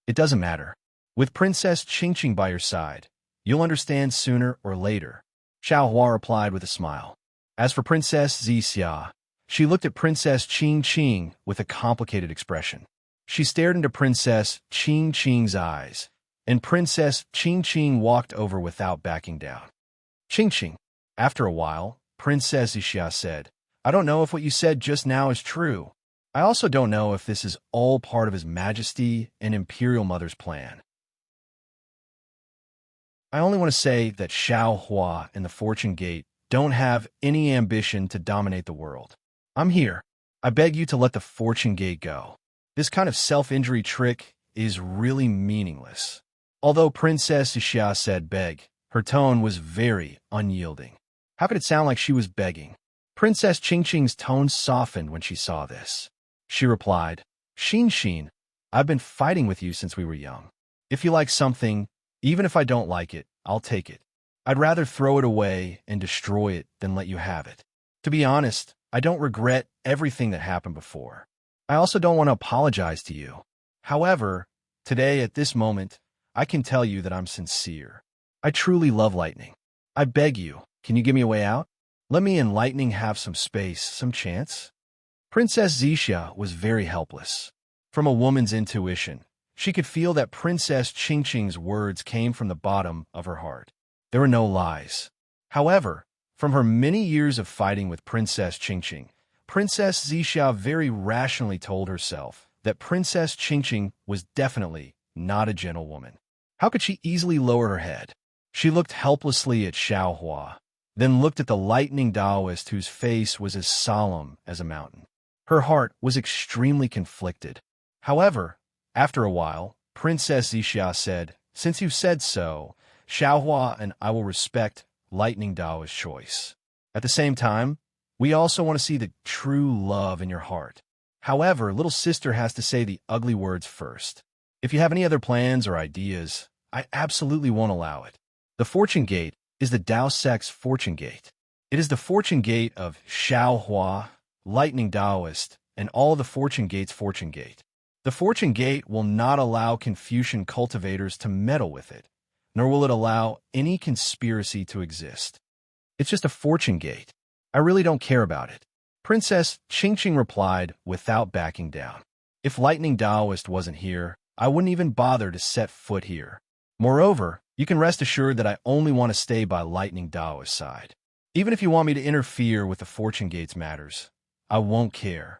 "It doesn't matter. With Princess Ching by your side, you'll understand sooner or later," Xiao Hua replied with a smile. As for Princess Zixia, she looked at Princess Ching with a complicated expression. She stared into Princess Ching's eyes, and Princess Ching walked over without backing down. Ching. After a while, Princess Zixia said, "I don't know if what you said just now is true. I also don't know if this is all part of His Majesty and Imperial Mother's plan. I only want to say that Xiao Hua and the Fortune Gate don't have any ambition to dominate the world. I'm here. I beg you to let the Fortune Gate go. This kind of self-injury trick is really meaningless. Although Princess Xia said beg, her tone was very unyielding. How could it sound like she was begging? Princess Qingqing's tone softened when she saw this. She replied, Xin, I've been fighting with you since we were young. If you like something, even if I don't like it, I'll take it. I'd rather throw it away and destroy it than let you have it. To be honest, I don't regret everything that happened before. I also don't want to apologize to you. However, today at this moment, I can tell you that I'm sincere. I truly love Lightning. I beg you, can you give me a way out? Let me and Lightning have some space, some chance? Princess Xixia was very helpless. From a woman's intuition, she could feel that Princess Qingqing's words came from the bottom of her heart. There were no lies. However, from her many years of fighting with Princess Qingqing, Princess Xixia very rationally told herself that Princess Qingqing was definitely not a gentlewoman. How could she easily lower her head? She looked helplessly at Xiao Hua, then looked at the lightning Taoist whose face was as solemn as a mountain. Her heart was extremely conflicted. However, after a while, Princess Xixia said, Since you said so, Xiao Hua and I will respect Lightning Taoist's choice. At the same time, we also want to see the true love in your heart. However, little sister has to say the ugly words first. If you have any other plans or ideas, I absolutely won't allow it. The Fortune Gate is the Dao Sect's Fortune Gate. It is the Fortune Gate of Xiao Hua, Lightning Taoist, and all the Fortune Gate's Fortune Gate. The Fortune Gate will not allow Confucian cultivators to meddle with it, nor will it allow any conspiracy to exist. It's just a Fortune Gate. I really don't care about it. Princess Qingqing replied without backing down. If Lightning Taoist wasn't here, I wouldn't even bother to set foot here. Moreover, you can rest assured that I only want to stay by Lightning Taoist's side. Even if you want me to interfere with the Fortune Gate's matters, I won't care.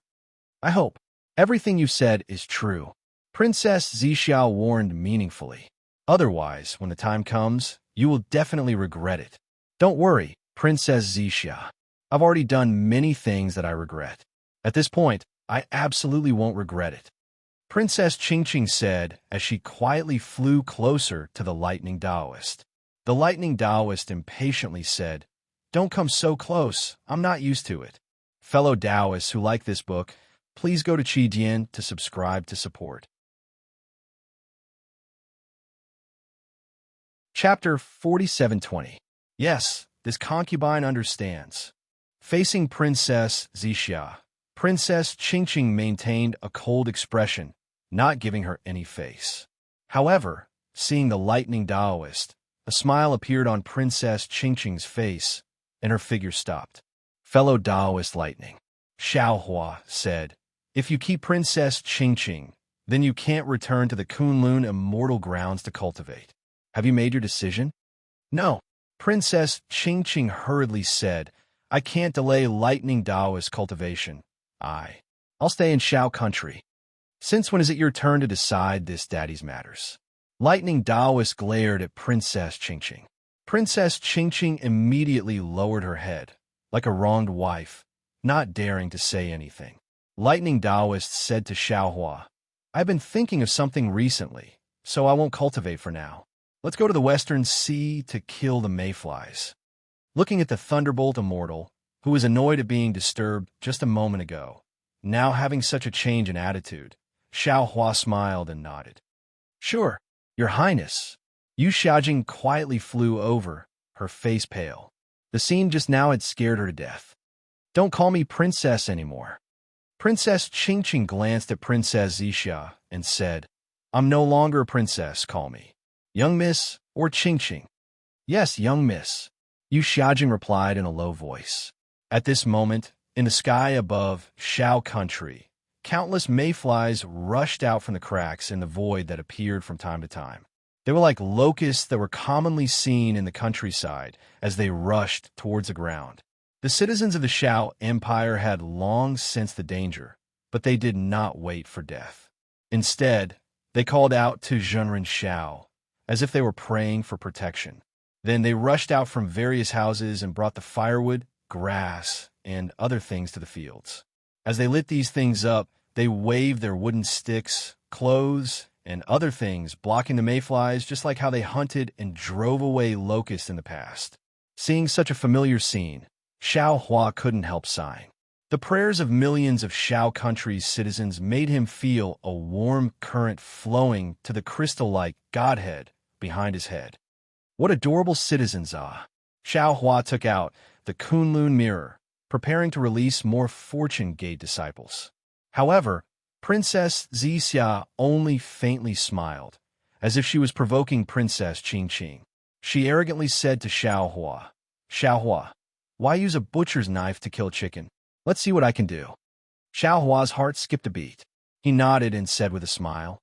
I hope everything you said is true. Princess Xixia warned meaningfully. Otherwise, when the time comes, you will definitely regret it. Don't worry, Princess Xixia. I've already done many things that I regret. At this point, I absolutely won't regret it. Princess Qingqing said as she quietly flew closer to the Lightning Taoist. The Lightning Taoist impatiently said, Don't come so close, I'm not used to it. Fellow Taoists who like this book, please go to Qidian to subscribe to support. Chapter 4720. Yes, this concubine understands. Facing Princess Xixia, Princess Qingqing maintained a cold expression, not giving her any face. However, seeing the Lightning Taoist, a smile appeared on Princess Qingqing's face, and her figure stopped. Fellow Taoist Lightning, Xiao Hua said, If you keep Princess Qingqing, then you can't return to the Kunlun immortal grounds to cultivate. Have you made your decision? No. Princess Qingqing hurriedly said, I can't delay Lightning Taoist cultivation. I'll stay in Xiao country. Since when is it your turn to decide this daddy's matters? Lightning Taoist glared at Princess Qingqing. Princess Qingqing immediately lowered her head, like a wronged wife, not daring to say anything. Lightning Taoist said to Xiao Hua, I've been thinking of something recently, so I won't cultivate for now. Let's go to the Western Sea to kill the mayflies. Looking at the Thunderbolt Immortal, who was annoyed at being disturbed just a moment ago, now having such a change in attitude, Xiao Hua smiled and nodded. Sure, Your Highness. Yu Xiaojing quietly flew over, her face pale. The scene just now had scared her to death. Don't call me princess anymore. Princess Qingqing glanced at Princess Xixia and said, I'm no longer a princess, call me young miss or Qingqing. Yes, young miss, Yu Xiaojing replied in a low voice. At this moment, in the sky above Xiao country, countless mayflies rushed out from the cracks in the void that appeared from time to time. They were like locusts that were commonly seen in the countryside as they rushed towards the ground. The citizens of the Xiao Empire had long sensed the danger, but they did not wait for death. Instead, they called out to Zhenren Xiao, as if they were praying for protection. Then they rushed out from various houses and brought the firewood, grass, and other things to the fields. As they lit these things up, they waved their wooden sticks, clothes, and other things, blocking the mayflies just like how they hunted and drove away locusts in the past. Seeing such a familiar scene, Xiao Hua couldn't help sighing. The prayers of millions of Xiao country's citizens made him feel a warm current flowing to the crystal-like Godhead behind his head. What adorable citizens ah! Xiao Hua took out the Kunlun mirror, preparing to release more Fortune Gate disciples. However, Princess Zixia only faintly smiled, as if she was provoking Princess Qingqing. She arrogantly said to Xiao Hua, why use a butcher's knife to kill chicken? Let's see what I can do. Xiao Hua's heart skipped a beat. He nodded and said with a smile,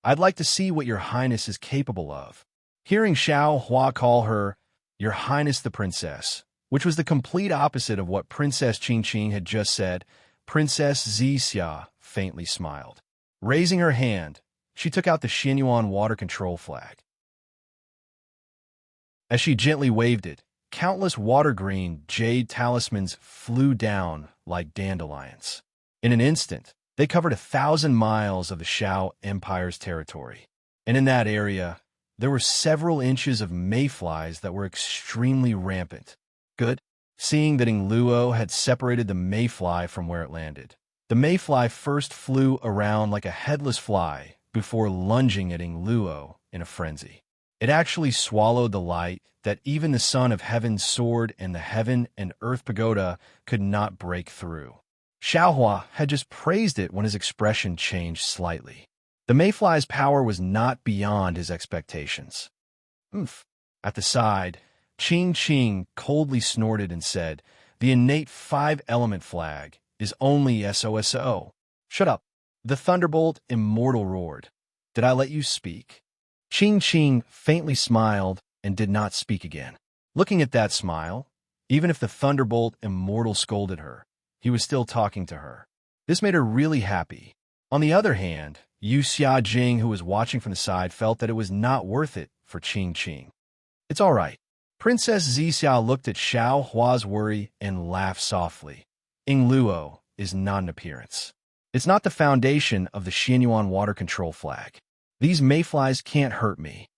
I'd like to see what your highness is capable of. Hearing Xiao Hua call her, Your Highness the Princess, which was the complete opposite of what Princess Qingqing had just said, Princess Zixia faintly smiled. Raising her hand, she took out the Xianyuan water control flag. As she gently waved it, countless water-green jade talismans flew down like dandelions. In an instant, they covered 1,000 miles of the Xiao Empire's territory. And in that area, there were several inches of mayflies that were extremely rampant. Good. Seeing that Luo had separated the mayfly from where it landed, the mayfly first flew around like a headless fly before lunging at Luo in a frenzy. It actually swallowed the light that even the Son of Heaven's sword and the Heaven and Earth Pagoda could not break through. Xiao Hua had just praised it when his expression changed slightly. The mayfly's power was not beyond his expectations. Oomph. At the side, Qingqing coldly snorted and said, The innate 5-element flag is only SOSO. Shut up. The thunderbolt immortal roared. Did I let you speak? Qingqing faintly smiled and did not speak again. Looking at that smile, even if the thunderbolt immortal scolded her, he was still talking to her. This made her really happy. On the other hand, Yu Xiajing, who was watching from the side, felt that it was not worth it for Qingqing. It's all right. Princess Zixia looked at Xiao Hua's worry and laughed softly. Luo is not an appearance. It's not the foundation of the Xianyuan water control flag. These mayflies can't hurt me.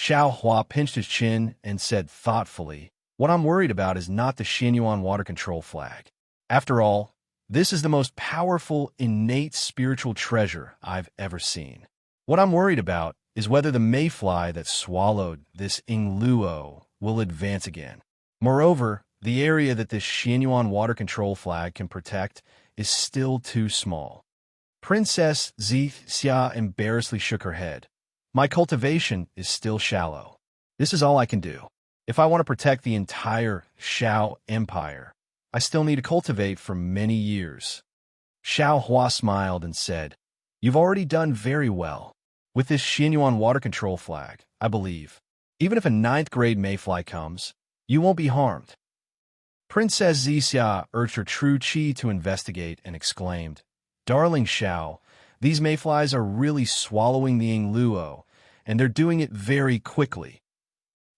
Xiao Hua pinched his chin and said thoughtfully, What I'm worried about is not the Xianyuan water control flag. After all, this is the most powerful, innate spiritual treasure I've ever seen. What I'm worried about is whether the mayfly that swallowed this Luo will advance again. Moreover, the area that this Xianyuan water control flag can protect is still too small. Princess Zixia embarrassedly shook her head. My cultivation is still shallow. This is all I can do. If I want to protect the entire Xiao Empire, I still need to cultivate for many years. Xiao Hua smiled and said, You've already done very well. With this Xianyuan water control flag, I believe, even if a 9th-grade mayfly comes, you won't be harmed. Princess Zixia urged her true qi to investigate and exclaimed, Darling Xiao, these mayflies are really swallowing the Luo, and they're doing it very quickly.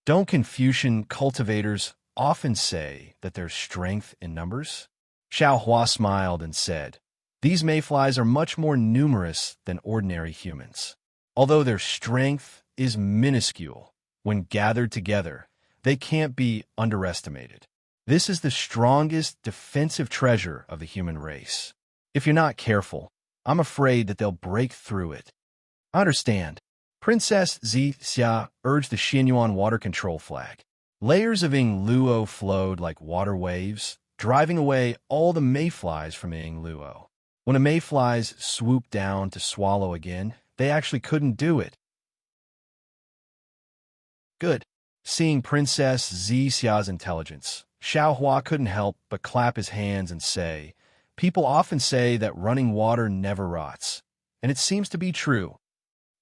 Don't Confucian cultivators often say that there's strength in numbers? Xiao Hua smiled and said, These mayflies are much more numerous than ordinary humans. Although their strength is minuscule, when gathered together, they can't be underestimated. This is the strongest defensive treasure of the human race. If you're not careful, I'm afraid that they'll break through it. I understand. Princess Zixia urged the Xianyuan water control flag. Layers of Luo flowed like water waves, driving away all the mayflies from Luo. When the mayflies swooped down to swallow again, they actually couldn't do it. Good. Seeing Princess Zixia's intelligence, Xiao Hua couldn't help but clap his hands and say, People often say that running water never rots, and it seems to be true.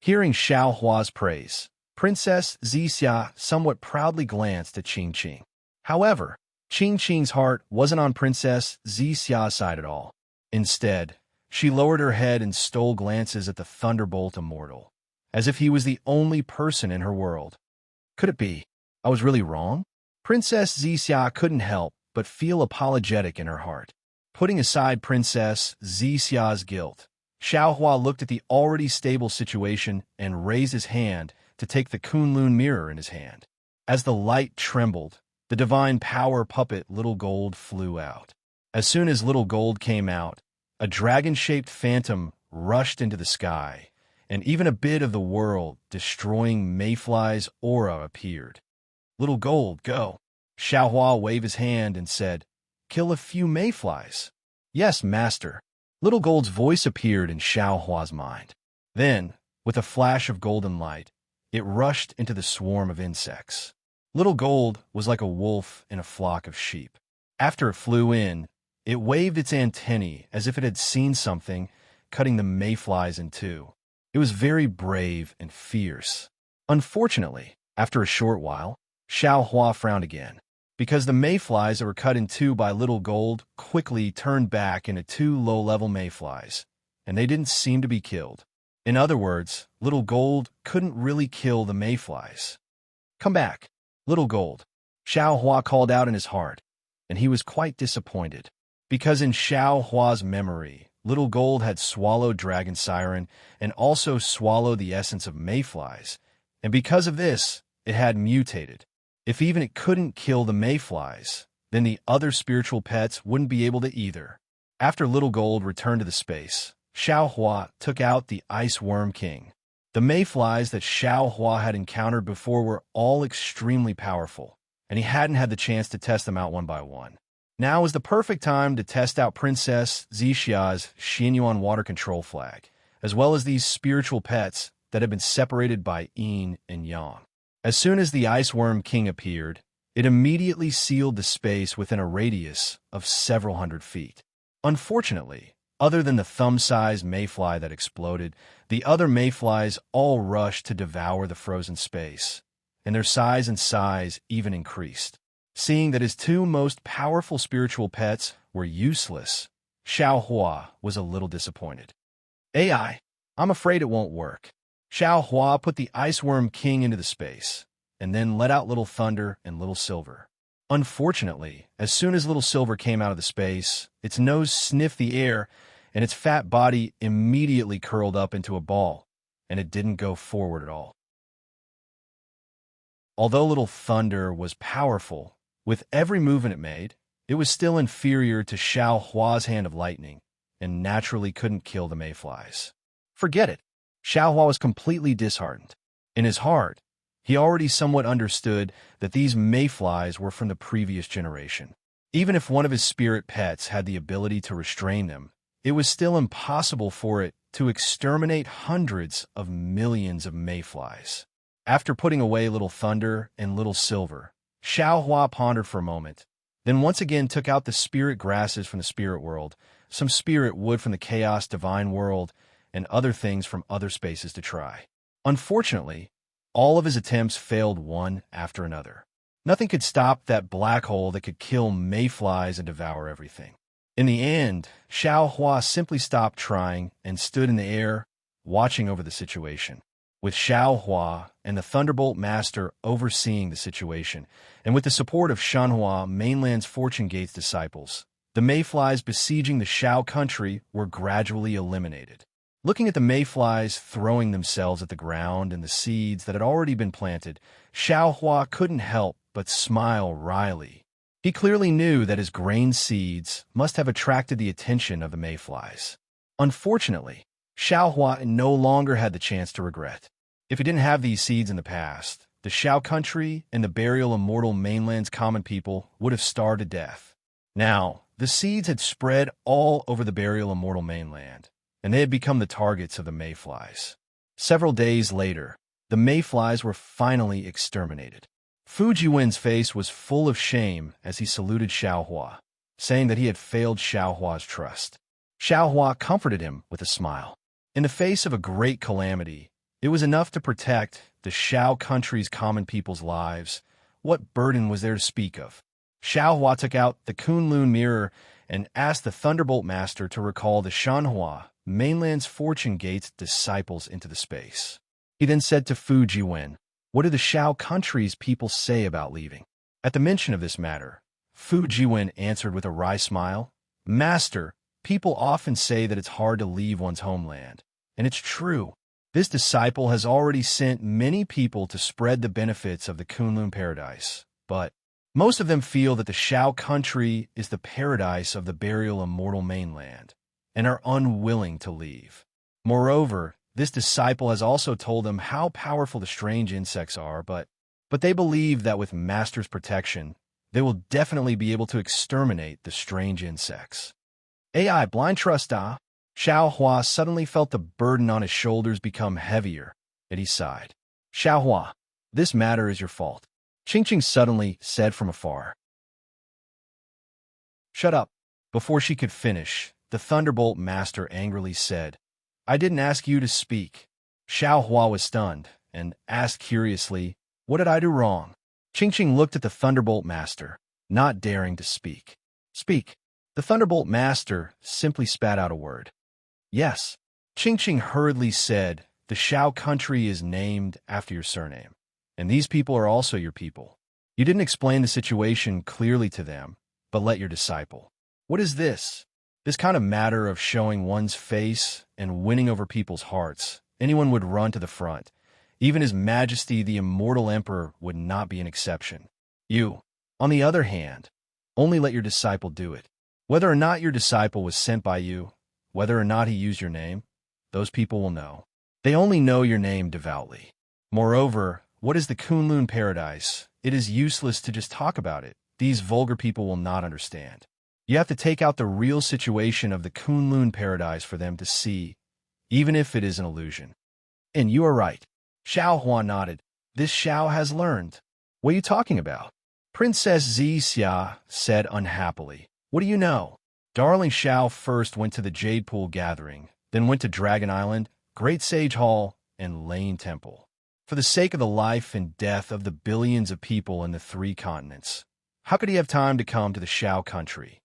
Hearing Xiao Hua's praise, Princess Zixia somewhat proudly glanced at Qingqing. However, Qingqing's heart wasn't on Princess Zixia's side at all. Instead, She lowered her head and stole glances at the thunderbolt immortal, as if he was the only person in her world. Could it be I was really wrong? Princess Zixia couldn't help but feel apologetic in her heart. Putting aside Princess Zixia's guilt, Xiaohua looked at the already stable situation and raised his hand to take the Kunlun mirror in his hand. As the light trembled, the divine power puppet Little Gold flew out. As soon as Little Gold came out, a dragon-shaped phantom rushed into the sky, and even a bit of the world destroying Mayfly's aura appeared. Little Gold, go. Xiaohua waved his hand and said, kill a few mayflies. Yes, master. Little Gold's voice appeared in Xiaohua's mind. Then, with a flash of golden light, it rushed into the swarm of insects. Little Gold was like a wolf in a flock of sheep. After it flew in, it waved its antennae as if it had seen something, cutting the mayflies in two. It was very brave and fierce. Unfortunately, after a short while, Xiaohua frowned again, because the mayflies that were cut in two by Little Gold quickly turned back into two low-level mayflies, and they didn't seem to be killed. In other words, Little Gold couldn't really kill the mayflies. Come back, Little Gold, Xiaohua called out in his heart, and he was quite disappointed, because in Xiaohua's memory, Little Gold had swallowed Dragon Siren and also swallowed the essence of mayflies, and because of this, it had mutated. If even it couldn't kill the mayflies, then the other spiritual pets wouldn't be able to either. After Little Gold returned to the space, Xiaohua took out the Ice Worm King. The mayflies that Xiaohua had encountered before were all extremely powerful, and he hadn't had the chance to test them out one by one. Now was the perfect time to test out Princess Zixia's Xinyuan water control flag, as well as these spiritual pets that had been separated by yin and yang. As soon as the Ice Worm King appeared, it immediately sealed the space within a radius of several hundred feet. Unfortunately, other than the thumb-sized mayfly that exploded, the other mayflies all rushed to devour the frozen space, and their size and size even increased. Seeing that his two most powerful spiritual pets were useless, Xiaohua was a little disappointed. I'm afraid it won't work. Xiaohua put the Ice Worm King into the space, and then let out Little Thunder and Little Silver. Unfortunately, as soon as Little Silver came out of the space, its nose sniffed the air, and its fat body immediately curled up into a ball, and it didn't go forward at all. Although Little Thunder was powerful, with every movement it made, it was still inferior to Xiaohua's Hand of Lightning, and naturally couldn't kill the mayflies. Forget it. Xiaohua was completely disheartened. In his heart, he already somewhat understood that these mayflies were from the previous generation. Even if one of his spirit pets had the ability to restrain them, it was still impossible for it to exterminate hundreds of millions of mayflies. After putting away Little Thunder and Little Silver, Xiaohua pondered for a moment, then once again took out the spirit grasses from the spirit world, some spirit wood from the chaos divine world, and other things from other spaces to try. Unfortunately, all of his attempts failed one after another. Nothing could stop that black hole that could kill mayflies and devour everything. In the end, Xiaohua simply stopped trying and stood in the air, watching over the situation. With Xiaohua and the Thunderbolt Master overseeing the situation, and with the support of Shanhua, Mainland's Fortune Gate's disciples, the mayflies besieging the Xiao country were gradually eliminated. Looking at the mayflies throwing themselves at the ground and the seeds that had already been planted, Xiaohua couldn't help but smile wryly. He clearly knew that his grain seeds must have attracted the attention of the mayflies. Unfortunately, Xiaohua no longer had the chance to regret. If he didn't have these seeds in the past, the Xiao country and the burial immortal mainland's common people would have starved to death. Now, the seeds had spread all over the burial immortal mainland, and they had become the targets of the mayflies. Several days later, the mayflies were finally exterminated. Fujiwen's face was full of shame as he saluted Xiaohua, saying that he had failed Xiaohua's trust. Xiaohua comforted him with a smile. In the face of a great calamity, it was enough to protect the Xiao country's common people's lives. What burden was there to speak of? Xiaohua took out the Kunlun mirror and asked the Thunderbolt Master to recall the Shanhua, mainland's fortune gates disciples into the space. He then said to Fu Jiwen, "What do the Shao country's people say about leaving?" At the mention of this matter, Fu Jiwen answered with a wry smile, "Master, people often say that it's hard to leave one's homeland. And it's true. This disciple has already sent many people to spread the benefits of the Kunlun paradise, but most of them feel that the Shao country is the paradise of the burial immortal mainland, and are unwilling to leave. Moreover, this disciple has also told them how powerful the strange insects are, but they believe that with Master's protection, they will definitely be able to exterminate the strange insects." AI blind trust ah. Xiao Hua suddenly felt the burden on his shoulders become heavier, and he sighed. "Xiao Hua, this matter is your fault," Qingqing suddenly said from afar. "Shut up." Before she could finish, the Thunderbolt Master angrily said, "I didn't ask you to speak." Xiao Hua was stunned, and asked curiously, "What did I do wrong?" Qingqing looked at the Thunderbolt Master, not daring to speak. "Speak." The Thunderbolt Master simply spat out a word. "Yes." Qingqing hurriedly said, "The Shao country is named after your surname, and these people are also your people. You didn't explain the situation clearly to them, but let your disciple. What is this? This kind of matter of showing one's face and winning over people's hearts, anyone would run to the front. Even His Majesty the Immortal Emperor would not be an exception. You, on the other hand, only let your disciple do it. Whether or not your disciple was sent by you, whether or not he used your name, those people will know. They only know your name devoutly. Moreover, what is the Kunlun paradise? It is useless to just talk about it. These vulgar people will not understand. You have to take out the real situation of the Kunlun paradise for them to see, even if it is an illusion." "And you are right." Xiao Hua nodded. "This Xiao has learned." "What are you talking about?" Princess Xia said unhappily. "What do you know?" Darling Xiao first went to the Jade Pool Gathering, then went to Dragon Island, Great Sage Hall, and Lane Temple. For the sake of the life and death of the billions of people in the 3 continents, how could he have time to come to the Shao country?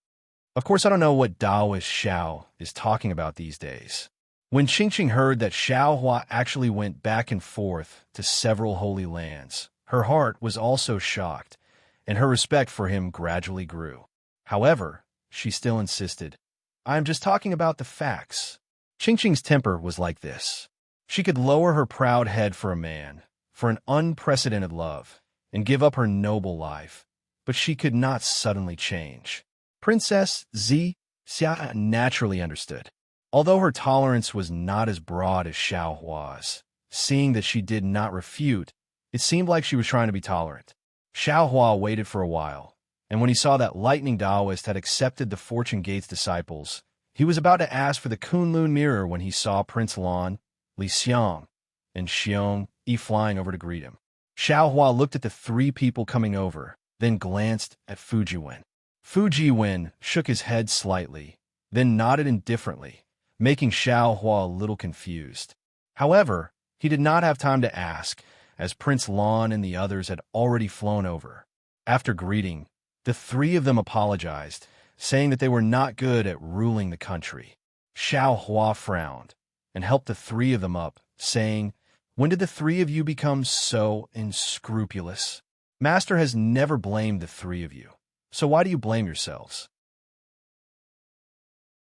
Of course, I don't know what Taoist Xiao is talking about these days. When Qingqing heard that Xiao Hua actually went back and forth to several holy lands, her heart was also shocked, and her respect for him gradually grew. However, she still insisted, "I am just talking about the facts." Qingqing's temper was like this. She could lower her proud head for a man, for an unprecedented love, and give up her noble life, but she could not suddenly change. Princess Xia naturally understood. Although her tolerance was not as broad as Xiao Hua's, seeing that she did not refute, it seemed like she was trying to be tolerant. Xiao Hua waited for a while, and when he saw that Lightning Taoist had accepted the Fortune Gates disciples, he was about to ask for the Kunlun mirror when he saw Prince Lan, Li Xiang, and Xiong Yi flying over to greet him. Xiao Hua looked at the 3 people coming over, then glanced at Fu Jiwen. Fu Jiwen shook his head slightly, then nodded indifferently, making Xiao Hua a little confused. However, he did not have time to ask, as Prince Lan and the others had already flown over. After greeting, the 3 of them apologized, saying that they were not good at ruling the country. Xiao Hua frowned, and helped the 3 of them up, saying, "When did the 3 of you become so unscrupulous? Master has never blamed the 3 of you, so why do you blame yourselves?"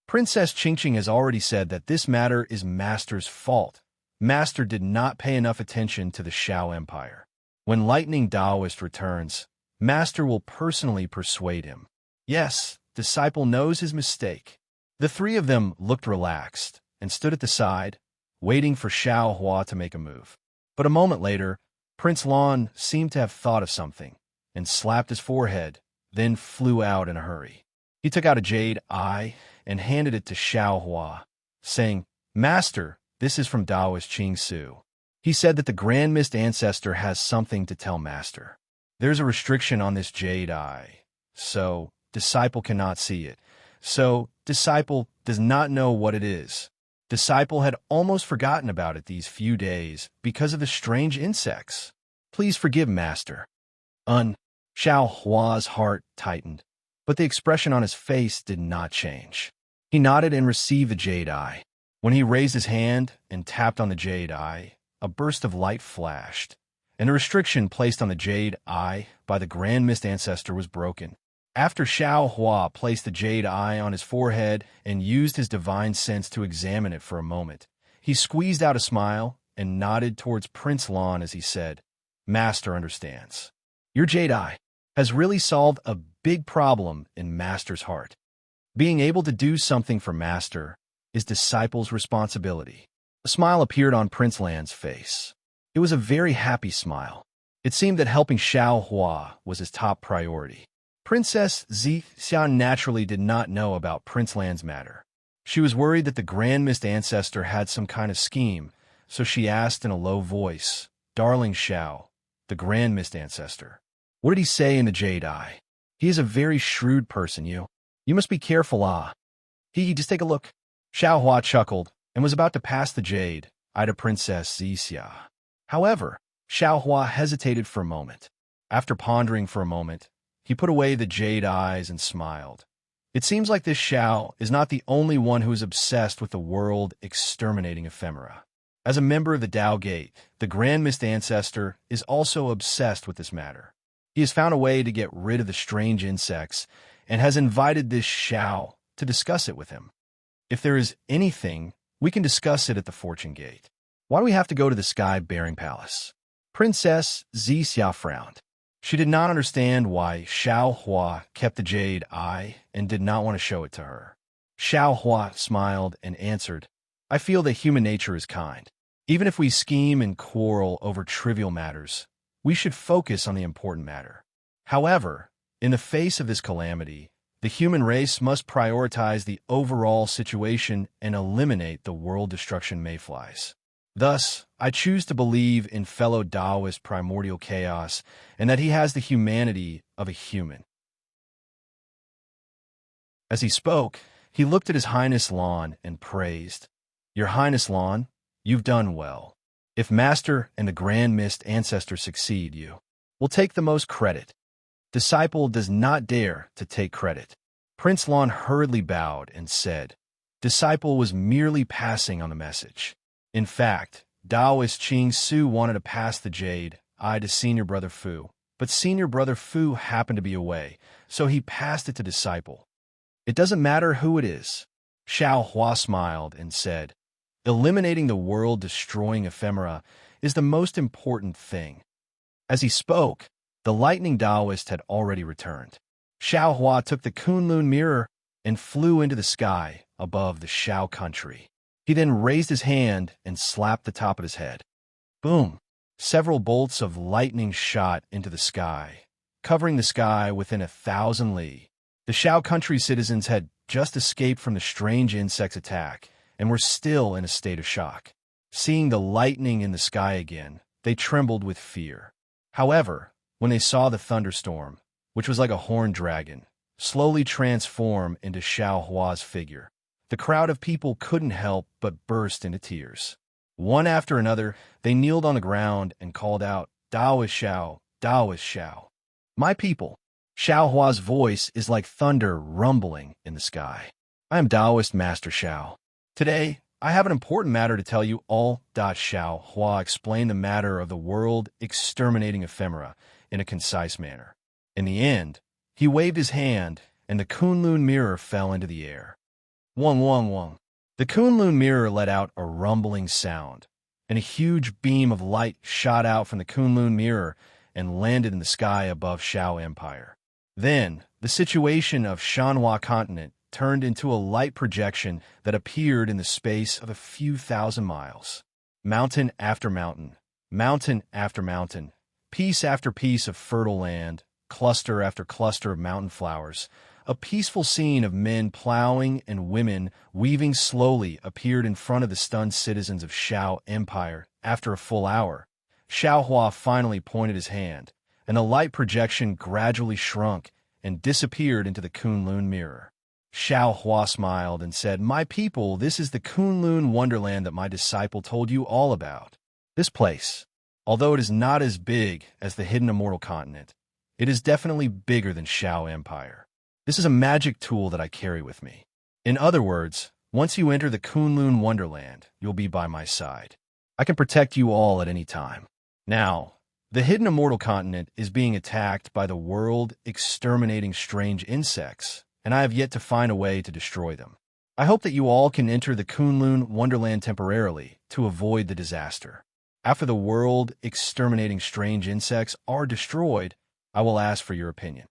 Princess Qingqing has already said that this matter is Master's fault. Master did not pay enough attention to the Shao Empire. When Lightning Taoist returns, Master will personally persuade him. Yes, disciple knows his mistake. The 3 of them looked relaxed and stood at the side, waiting for Xiao Hua to make a move. But a moment later, Prince Lan seemed to have thought of something and slapped his forehead, then flew out in a hurry. He took out a jade eye and handed it to Xiao Hua, saying, "Master, this is from Taoist Qing Su. He said that the Grand Mist Ancestor has something to tell Master. There's a restriction on this jade eye, so disciple cannot see it. So disciple does not know what it is. Disciple had almost forgotten about it these few days because of the strange insects. Please forgive Master." Xiao Hua's heart tightened. But the expression on his face did not change. He nodded and received the jade eye. When he raised his hand and tapped on the jade eye, a burst of light flashed, and the restriction placed on the jade eye by the Grand Mist Ancestor was broken. After Xiao Hua placed the jade eye on his forehead and used his divine sense to examine it for a moment, he squeezed out a smile and nodded towards Prince Lan as he said, "Master understands. Your jade eye has really solved a big problem in Master's heart. Being able to do something for Master is disciple's responsibility." A smile appeared on Prince Lan's face. It was a very happy smile. It seemed that helping Xiao Hua was his top priority. Princess Xia naturally did not know about Prince Lan's matter. She was worried that the Grand Mist Ancestor had some kind of scheme, so she asked in a low voice, "Darling Xiao, the Grand Mist Ancestor, what did he say in the jade eye? He is a very shrewd person, you must be careful, just take a look." Xiao Hua chuckled and was about to pass the jade eye to Princess Xia. However, Xiao Hua hesitated for a moment. After pondering for a moment, he put away the jade eyes and smiled. It seems like this Xiao is not the only one who is obsessed with the world-exterminating ephemera. As a member of the Tao Gate, the Grand Mist Ancestor is also obsessed with this matter. He has found a way to get rid of the strange insects and has invited this Xiao to discuss it with him. If there is anything, we can discuss it at the Fortune Gate. Why do we have to go to the Sky-Bearing Palace? Princess Xia frowned. She did not understand why Xiao Hua kept the jade eye and did not want to show it to her. Xiao Hua smiled and answered, "I feel that human nature is kind. Even if we scheme and quarrel over trivial matters, we should focus on the important matter. However, in the face of this calamity, the human race must prioritize the overall situation and eliminate the world destruction mayflies. Thus, I choose to believe in fellow Taoist primordial chaos and that he has the humanity of a human." As he spoke, he looked at His Highness Lan and praised, "Your Highness Lan, you've done well. If Master and the Grand Mist Ancestor succeed, you will take the most credit. Disciple does not dare to take credit." Prince Lan hurriedly bowed and said, "Disciple was merely passing on the message. In fact, Taoist Qing Su wanted to pass the jade eye to Senior Brother Fu, but Senior Brother Fu happened to be away, so he passed it to Disciple. It doesn't matter who it is." Xiao Hua smiled and said, "Eliminating the world-destroying ephemera is the most important thing." As he spoke, the lightning Taoist had already returned. Xiao Hua took the Kunlun mirror and flew into the sky above the Xiao country. He then raised his hand and slapped the top of his head. Boom! Several bolts of lightning shot into the sky, covering the sky within 1,000 li. The Xiao country citizens had just escaped from the strange insect's attack and were still in a state of shock. Seeing the lightning in the sky again, they trembled with fear. However, when they saw the thunderstorm, which was like a horned dragon, slowly transform into Xiao Hua's figure, the crowd of people couldn't help but burst into tears. One after another, they kneeled on the ground and called out, "Taoist Xiao, Taoist Xiao." "My people," Xiao Hua's voice is like thunder rumbling in the sky. "I am Taoist Master Xiao. Today, I have an important matter to tell you all." Xiao Hua explained the matter of the world-exterminating ephemera in a concise manner. In the end, he waved his hand, and the Kunlun mirror fell into the air. Wong, wong, wong. The Kunlun mirror let out a rumbling sound, and a huge beam of light shot out from the Kunlun mirror and landed in the sky above Xiao Empire. Then, the situation of Shanhua continent turned into a light projection that appeared in the space of a few thousand miles. Mountain after mountain, mountain after mountain, piece after piece of fertile land, cluster after cluster of mountain flowers, a peaceful scene of men plowing and women weaving slowly appeared in front of the stunned citizens of Xiao Empire. After a full hour, Xiao Hua finally pointed his hand, and the light projection gradually shrunk and disappeared into the Kunlun mirror. Xiao Hua smiled and said, "My people, this is the Kunlun wonderland that my disciple told you all about. This place, although it is not as big as the hidden immortal continent, it is definitely bigger than Xiao Empire. This is a magic tool that I carry with me. In other words, once you enter the Kunlun Wonderland, you'll be by my side. I can protect you all at any time. Now, the hidden immortal continent is being attacked by the world-exterminating strange insects, and I have yet to find a way to destroy them. I hope that you all can enter the Kunlun Wonderland temporarily to avoid the disaster. After the world-exterminating strange insects are destroyed, I will ask for your opinion.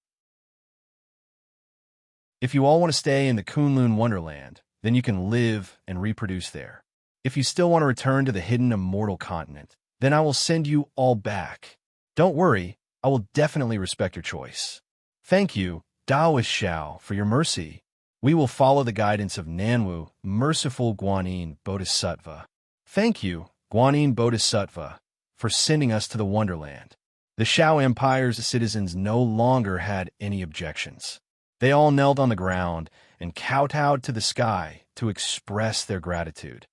If you all want to stay in the Kunlun Wonderland, then you can live and reproduce there. If you still want to return to the hidden immortal continent, then I will send you all back. Don't worry, I will definitely respect your choice. Thank you, Taoist Xiao, for your mercy. We will follow the guidance of Nanwu, merciful Guanyin Bodhisattva. Thank you, Guanyin Bodhisattva, for sending us to the Wonderland. The Xiao Empire's citizens no longer had any objections. They all knelt on the ground and kowtowed to the sky to express their gratitude.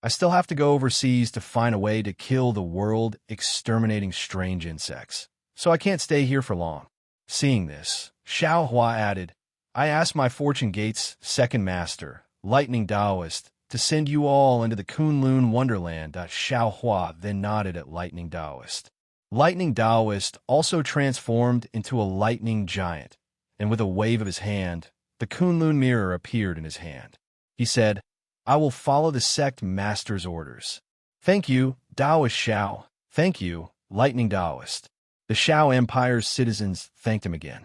I still have to go overseas to find a way to kill the world-exterminating strange insects, so I can't stay here for long. Seeing this, Xiao Hua added, I asked my Fortune Gate's second master, Lightning Taoist, to send you all into the Kunlun Wonderland. Xiao Hua then nodded at Lightning Taoist. Lightning Taoist also transformed into a lightning giant, and with a wave of his hand, the Kunlun mirror appeared in his hand. He said, I will follow the sect master's orders. Thank you, Taoist Xiao. Thank you, Lightning Taoist. The Xiao Empire's citizens thanked him again.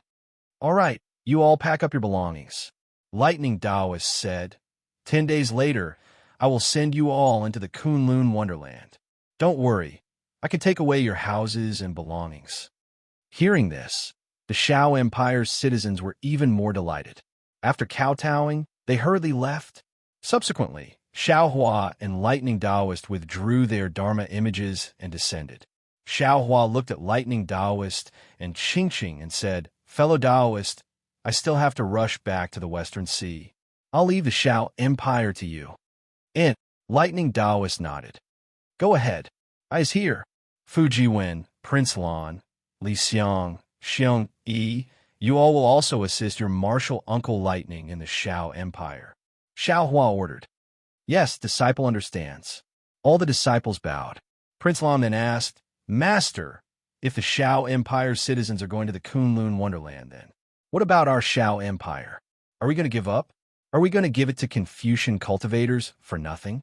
All right, you all pack up your belongings. Lightning Taoist said, 10 days later, I will send you all into the Kunlun Wonderland. Don't worry, I can take away your houses and belongings. Hearing this, the Xiao Empire's citizens were even more delighted. After kowtowing, they hurriedly left. Subsequently, Xiao Hua and Lightning Taoist withdrew their Dharma images and descended. Xiao Hua looked at Lightning Taoist and Qingqing and said, Fellow Taoist, I still have to rush back to the Western Sea. I'll leave the Xiao Empire to you. And Lightning Taoist nodded. Go ahead. I is here. Fu Jiwen, Prince Lan, Li Xiang, Xiong Yi, you all will also assist your martial uncle Lightning in the Xiao Empire. Xiao Hua ordered. Yes, disciple understands. All the disciples bowed. Prince Lan then asked, Master, if the Xiao Empire's citizens are going to the Kunlun Wonderland then, what about our Xiao Empire? Are we going to give up? Are we going to give it to Confucian cultivators for nothing?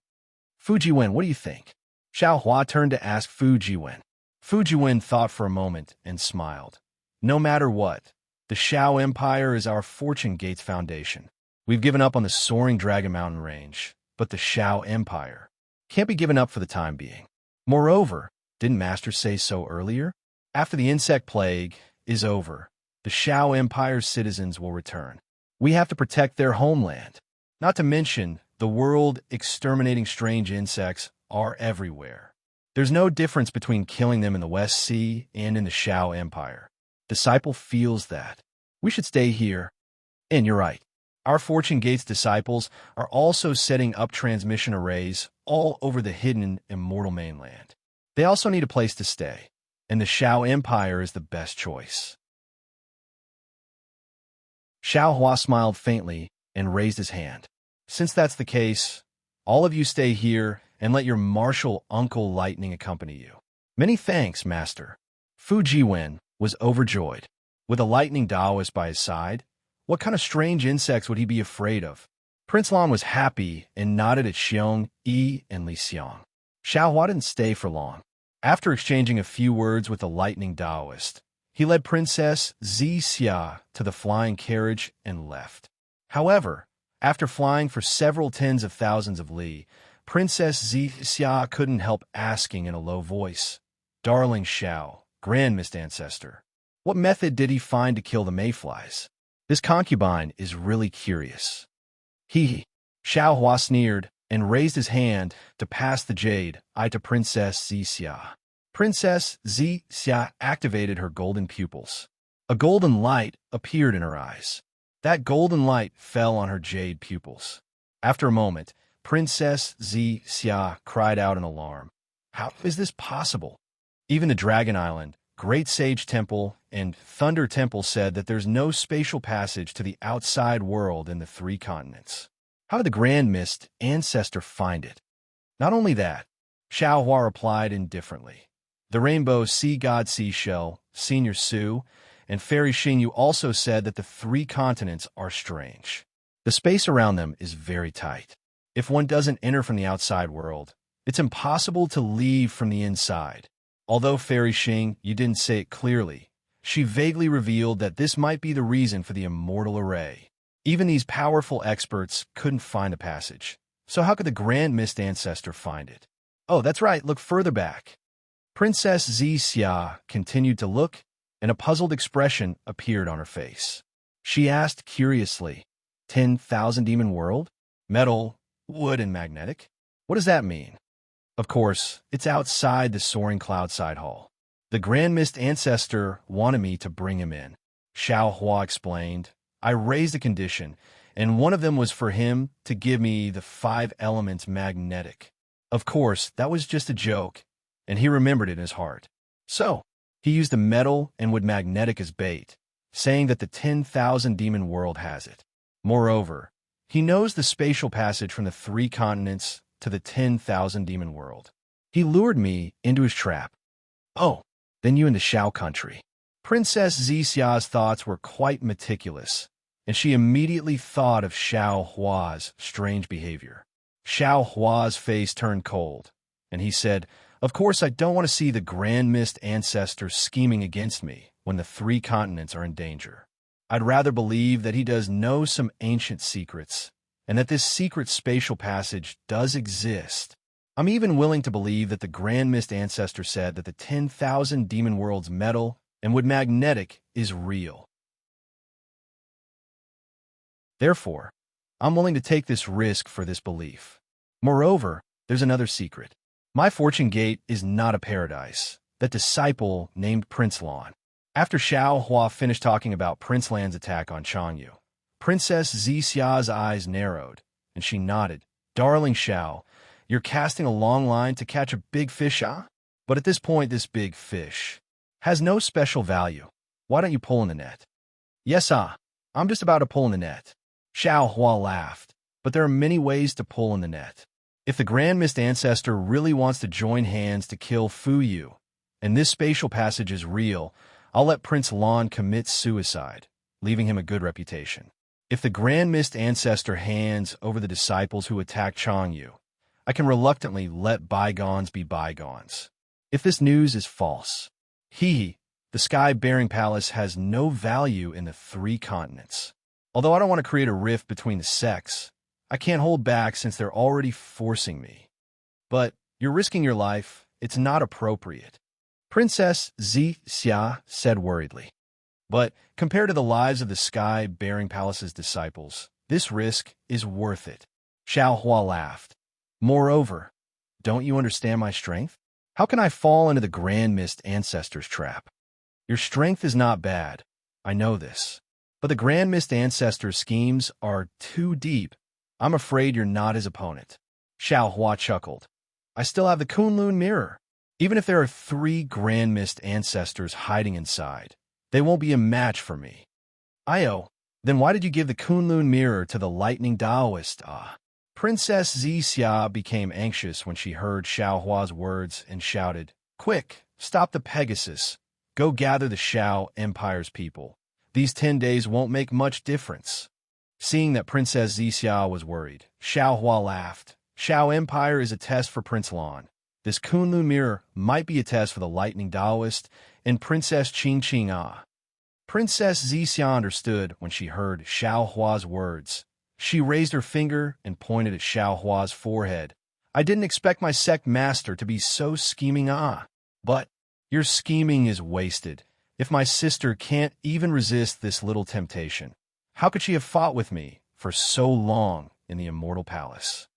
Fu Jiwen, what do you think? Xiao Hua turned to ask Fu Jiwen. Fu Jiwen thought for a moment and smiled. No matter what, the Xiao Empire is our Fortune Gate's foundation. We've given up on the soaring Dragon Mountain range, but the Xiao Empire can't be given up for the time being. Moreover, didn't Master say so earlier? After the insect plague is over, the Xiao Empire's citizens will return. We have to protect their homeland. Not to mention, the world-exterminating strange insects are everywhere. There's no difference between killing them in the West Sea and in the Xiao Empire. Disciple feels that. We should stay here. And you're right. Our Fortune Gates disciples are also setting up transmission arrays all over the hidden immortal mainland. They also need a place to stay, and the Xiao Empire is the best choice. Xiao Hua smiled faintly and raised his hand. Since that's the case, all of you stay here and let your martial uncle Lightning accompany you. Many thanks, Master. Fu Jiwen was overjoyed. With a Lightning Taoist by his side, what kind of strange insects would he be afraid of? Prince Lan was happy and nodded at Xiong Yi and Li Xiang. Xiao Hua didn't stay for long. After exchanging a few words with the Lightning Taoist, he led Princess Xia to the flying carriage and left. However, after flying for several tens of thousands of li, Princess Xia couldn't help asking in a low voice, Darling Xiao, Grand Mist Ancestor, what method did he find to kill the mayflies? This concubine is really curious. Xiao Hua sneered and raised his hand to pass the jade eye to Princess Xia. Princess Xia activated her golden pupils. A golden light appeared in her eyes. That golden light fell on her jade pupils. After a moment, Princess Xia cried out in alarm. How is this possible? Even the Dragon Island, Great Sage Temple and Thunder Temple said that there's no spatial passage to the outside world in the three continents. How did the Grand Mist Ancestor find it? Not only that, Xiaohua replied indifferently. The Rainbow Sea God Seashell, Senior Su, and Fairy Xingyu also said that the three continents are strange. The space around them is very tight. If one doesn't enter from the outside world, it's impossible to leave from the inside. Although Fairy Xing, you didn't say it clearly, she vaguely revealed that this might be the reason for the immortal array. Even these powerful experts couldn't find a passage. So how could the Grand Mist Ancestor find it? Oh, that's right, look further back. Princess Xia continued to look, and a puzzled expression appeared on her face. She asked curiously, 10,000 Demon World? Metal, wood, and magnetic? What does that mean? Of course, it's outside the soaring cloudside hall. The Grand Mist Ancestor wanted me to bring him in. Xiaohua explained. I raised a condition, and one of them was for him to give me the 5 elements magnetic. Of course, that was just a joke, and he remembered it in his heart. So, he used the metal and wood magnetic as bait, saying that the 10,000 Demon World has it. Moreover, he knows the spatial passage from the 3 continents to the 10,000 Demon World. He lured me into his trap. Oh, then you in the Shao country. Princess Xia's thoughts were quite meticulous, and she immediately thought of Xiaohua's strange behavior. Xiaohua's face turned cold, and he said, "Of course I don't want to see the Grand Mist Ancestor scheming against me when the 3 continents are in danger. I'd rather believe that he does know some ancient secrets, and that this secret spatial passage does exist. I'm even willing to believe that the Grand Mist Ancestor said that the 10,000 Demon World's metal and wood magnetic is real. Therefore, I'm willing to take this risk for this belief. Moreover, there's another secret. My fortune gate is not a paradise. That disciple named Prince Lan." After Xiaohua finished talking about Prince Lan's attack on Changyu, Princess Xia's eyes narrowed, and she nodded. "Darling Xiao, you're casting a long line to catch a big fish, ah? But at this point, this big fish has no special value. Why don't you pull in the net?" "Yes, I'm just about to pull in the net." Xiaohua laughed, "But there are many ways to pull in the net. If the Grand Mist Ancestor really wants to join hands to kill Fu Yu, and this spatial passage is real, I'll let Prince Lan commit suicide, leaving him a good reputation. If the Grand Mist Ancestor hands over the disciples who attacked Changyu, I can reluctantly let bygones be bygones. If this news is false, the sky-bearing palace has no value in the 3 continents. Although I don't want to create a rift between the sects, I can't hold back since they're already forcing me. But you're risking your life. It's not appropriate." Princess Xia said worriedly. "But compared to the lives of the sky-bearing palace's disciples, this risk is worth it." Xiaohua laughed. "Moreover, don't you understand my strength? How can I fall into the Grand Mist Ancestor's trap? Your strength is not bad. I know this. But the Grand Mist Ancestor's schemes are too deep. I'm afraid you're not his opponent." Xiaohua chuckled. "I still have the Kunlun mirror. Even if there are 3 Grand Mist Ancestors hiding inside, they won't be a match for me." "Io, then why did you give the Kunlun mirror to the lightning Taoist, Princess Xia became anxious when she heard Xiaohua's words and shouted, "Quick, stop the Pegasus. Go gather the Shao Empire's people. These 10 days won't make much difference." Seeing that Princess Xia was worried, Xiaohua laughed. "Shao Empire is a test for Prince Lan. This Kunlun mirror might be a test for the Lightning Taoist and Princess Qingqing. Princess Xia understood when she heard Xiaohua's words. She raised her finger and pointed at Xiaohua's forehead. "I didn't expect my sect master to be so scheming, But your scheming is wasted. If my sister can't even resist this little temptation, how could she have fought with me for so long in the Immortal Palace?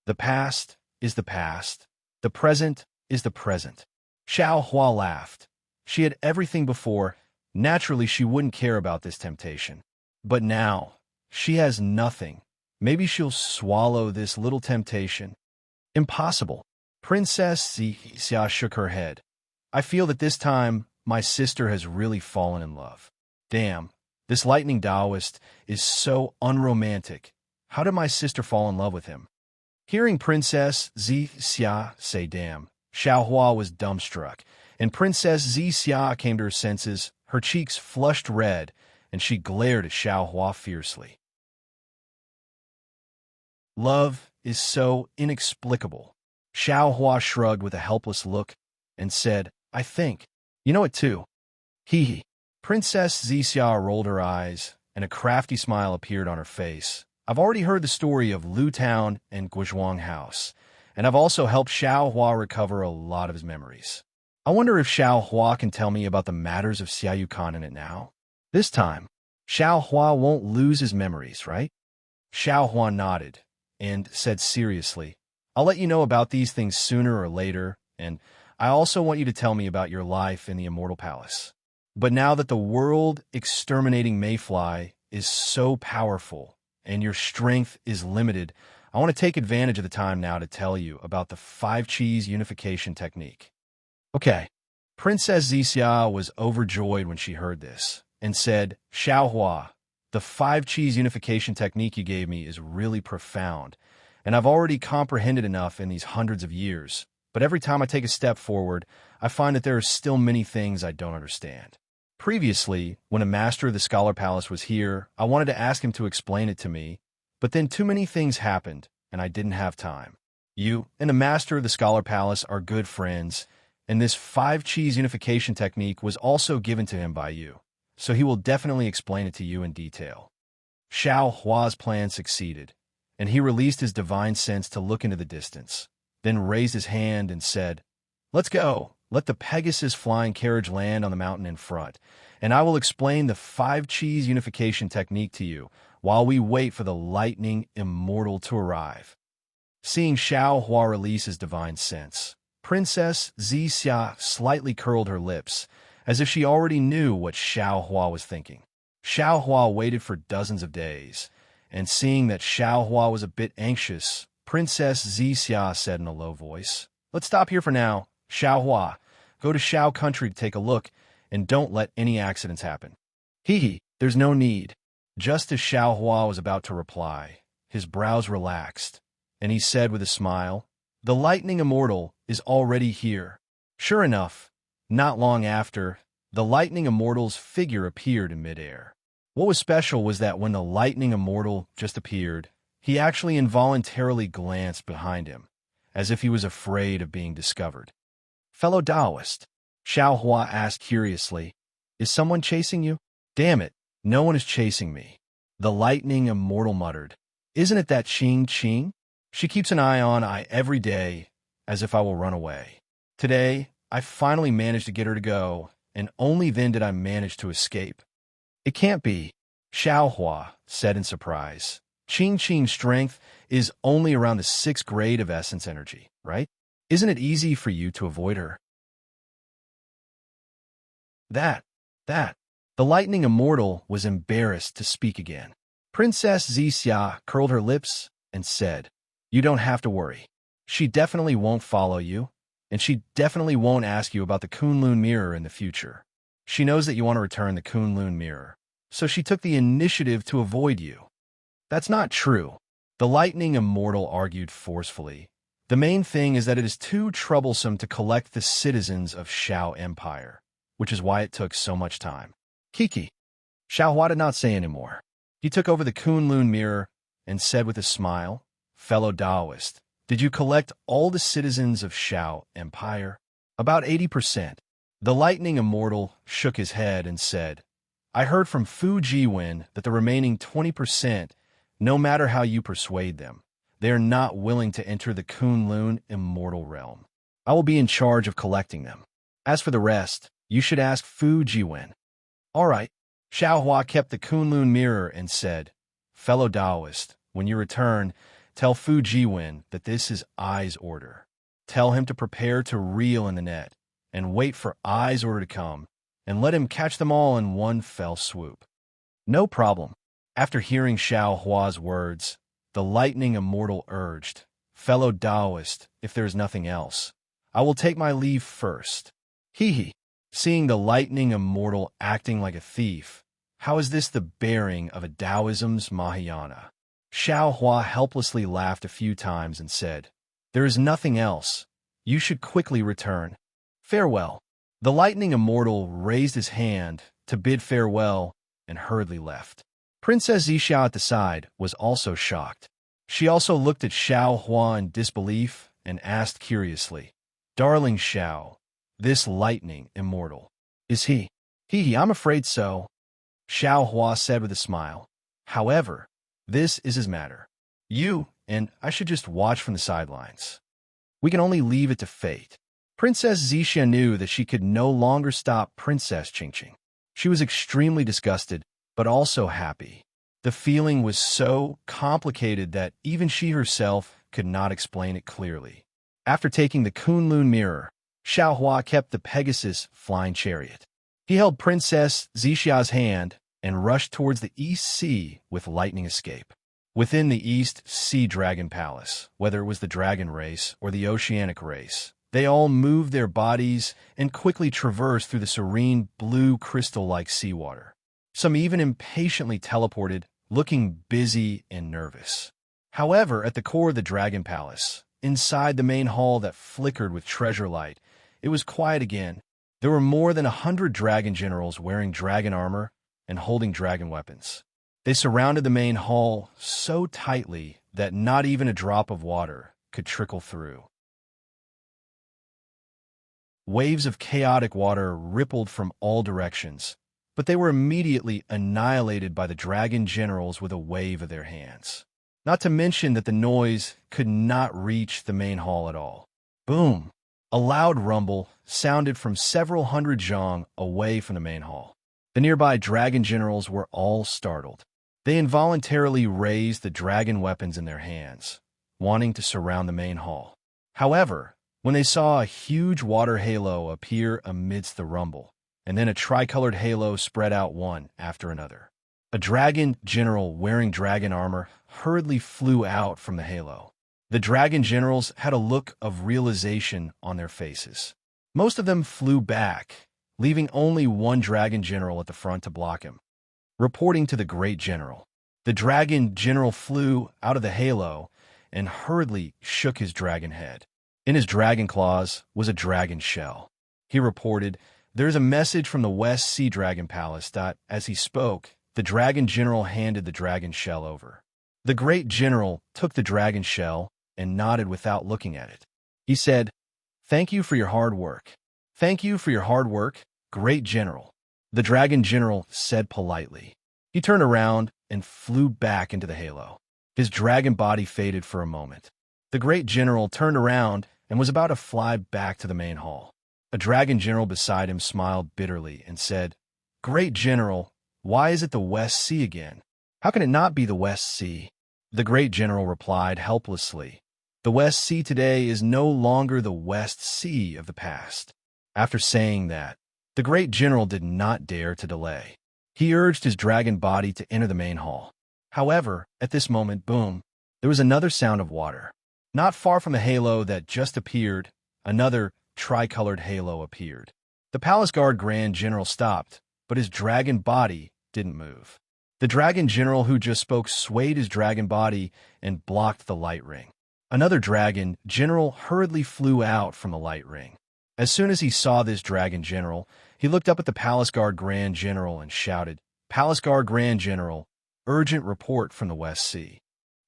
The past is the past. The present is the present." Xiaohua laughed. She had everything before. Naturally, she wouldn't care about this temptation. But now, she has nothing. Maybe she'll swallow this little temptation. "Impossible." Princess Xia shook her head. "I feel that this time my sister has really fallen in love. Damn, this lightning Taoist is so unromantic. How did my sister fall in love with him? Hearing Princess Xia say damn, Xiaohua was dumbstruck, and Princess Xia came to her senses, her cheeks flushed red, and she glared at Xiaohua fiercely. Love is so inexplicable. Xiaohua shrugged with a helpless look and said, I think. You know it too. Hee hee. Princess Xia rolled her eyes, and a crafty smile appeared on her face. I've already heard the story of Lu Town and Guizhuang House, and I've also helped Xiaohua recover a lot of his memories. I wonder if Xiaohua can tell me about the matters of Xiaoyu Continent now. This time, Xiaohua won't lose his memories, right? Xiaohua nodded and said seriously, I'll let you know about these things sooner or later, and I also want you to tell me about your life in the Immortal Palace. But now that the world-exterminating mayfly is so powerful and your strength is limited, I want to take advantage of the time now to tell you about the 5-cheese unification technique. Okay, Princess Xia was overjoyed when she heard this and said, Xiaohua, the 5-cheese unification technique you gave me is really profound, and I've already comprehended enough in these hundreds of years, but every time I take a step forward, I find that there are still many things I don't understand. Previously, when a master of the Scholar Palace was here, I wanted to ask him to explain it to me, but then too many things happened, and I didn't have time. You and the master of the Scholar Palace are good friends, and this 5-cheese unification technique was also given to him by you, so he will definitely explain it to you in detail. Xiaohua's plan succeeded, and he released his divine sense to look into the distance, then raised his hand and said, Let's go. Let the Pegasus flying carriage land on the mountain in front, and I will explain the 5-cheese unification technique to you while we wait for the lightning immortal to arrive. Seeing Xiaohua release his divine sense, Princess Xia slightly curled her lips, as if she already knew what Xiaohua was thinking. Xiaohua waited for dozens of days, and seeing that Xiaohua was a bit anxious, Princess Xia said in a low voice, Let's stop here for now. Xiaohua, go to Xiao country to take a look, and don't let any accidents happen. Hee hee, there's no need. Just as Xiaohua was about to reply, his brows relaxed, and he said with a smile, The lightning immortal is already here. Sure enough, not long after, the lightning immortal's figure appeared in midair. What was special was that when the lightning immortal just appeared, he actually involuntarily glanced behind him, as if he was afraid of being discovered. Fellow Taoist, Xiaohua asked curiously, Is someone chasing you? Damn it, no one is chasing me. The lightning immortal muttered, Isn't it that Qing? She keeps an eye on I every day, as if I will run away. Today, I finally managed to get her to go, and only then did I manage to escape. It can't be, Xiaohua said in surprise. Qing's strength is only around the 6th grade of essence energy, right? Isn't it easy for you to avoid her? That. The lightning immortal was embarrassed to speak again. Princess Xia curled her lips and said, You don't have to worry. She definitely won't follow you, and she definitely won't ask you about the Kunlun mirror in the future. She knows that you want to return the Kunlun mirror, so she took the initiative to avoid you. That's not true, the lightning immortal argued forcefully. The main thing is that it is too troublesome to collect the citizens of Xiao Empire, which is why it took so much time. Kiki. Xiaohua did not say anymore. He took over the Kunlun mirror and said with a smile, Fellow Taoist, did you collect all the citizens of Xiao Empire? About 80%. The lightning immortal shook his head and said, I heard from Fu Jiwen that the remaining 20%, no matter how you persuade them, they are not willing to enter the Kunlun immortal realm. I will be in charge of collecting them. As for the rest, you should ask Fu Jiwen. All right. Xiaohua kept the Kunlun mirror and said, Fellow Taoist, when you return, tell Fu Jiwen that this is I's order. Tell him to prepare to reel in the net, and wait for I's order to come, and let him catch them all in one fell swoop. No problem. After hearing Xiaohua's words, the lightning immortal urged, Fellow Taoist, if there is nothing else, I will take my leave first. Hee hee. Seeing the lightning immortal acting like a thief, how is this the bearing of a Taoism's Mahayana? Xiao Hua helplessly laughed a few times and said, "There is nothing else. You should quickly return. Farewell." The lightning immortal raised his hand to bid farewell and hurriedly left. Princess Zixia at the side was also shocked. She also looked at Xiao Hua in disbelief and asked curiously, "Darling Xiao, this lightning immortal, is he?" I'm afraid so," Xiao Hua said with a smile. "However, this is his matter. You and I should just watch from the sidelines. We can only leave it to fate." Princess Zixia knew that she could no longer stop Princess Qingqing. She was extremely disgusted, but also happy. The feeling was so complicated that even she herself could not explain it clearly. After taking the Kunlun mirror, Xiao Hua kept the Pegasus flying chariot. He held Princess Zixia's hand and rushed towards the East Sea with lightning escape. Within the East Sea Dragon Palace, whether it was the dragon race or the oceanic race, they all moved their bodies and quickly traversed through the serene blue crystal-like seawater. Some even impatiently teleported, looking busy and nervous. However, at the core of the Dragon Palace, inside the main hall that flickered with treasure light, it was quiet again. There were more than 100 dragon generals wearing dragon armor and holding dragon weapons. They surrounded the main hall so tightly that not even a drop of water could trickle through. Waves of chaotic water rippled from all directions, but they were immediately annihilated by the dragon generals with a wave of their hands. Not to mention that the noise could not reach the main hall at all. Boom! A loud rumble sounded from several hundred zhang away from the main hall. The nearby dragon generals were all startled. They involuntarily raised the dragon weapons in their hands, wanting to surround the main hall. However, when they saw a huge water halo appear amidst the rumble, and then a tricolored halo spread out one after another, a dragon general wearing dragon armor hurriedly flew out from the halo. The dragon generals had a look of realization on their faces. Most of them flew back, leaving only one dragon general at the front to block him. Reporting to the great general, the dragon general flew out of the halo and hurriedly shook his dragon head. In his dragon claws was a dragon shell. He reported, "There's a message from the West Sea Dragon Palace." As he spoke, the dragon general handed the dragon shell over. The great general took the dragon shell and nodded without looking at it. He said, "Thank you for your hard work." "Thank you for your hard work, great general," the dragon general said politely. He turned around and flew back into the halo. His dragon body faded for a moment. The great general turned around and was about to fly back to the main hall. A dragon general beside him smiled bitterly and said, "Great general, why is it the West Sea again? How can it not be the West Sea?" The great general replied helplessly, "The West Sea today is no longer the West Sea of the past." After saying that, the great general did not dare to delay. He urged his dragon body to enter the main hall. However, at this moment, boom, there was another sound of water. Not far from the halo that just appeared, another tricolored halo appeared. The palace guard grand general stopped, but his dragon body didn't move. The dragon general who just spoke swayed his dragon body and blocked the light ring. Another dragon general hurriedly flew out from the light ring. As soon as he saw this dragon general, he looked up at the palace guard grand general and shouted, "Palace guard grand general, urgent report from the West Sea.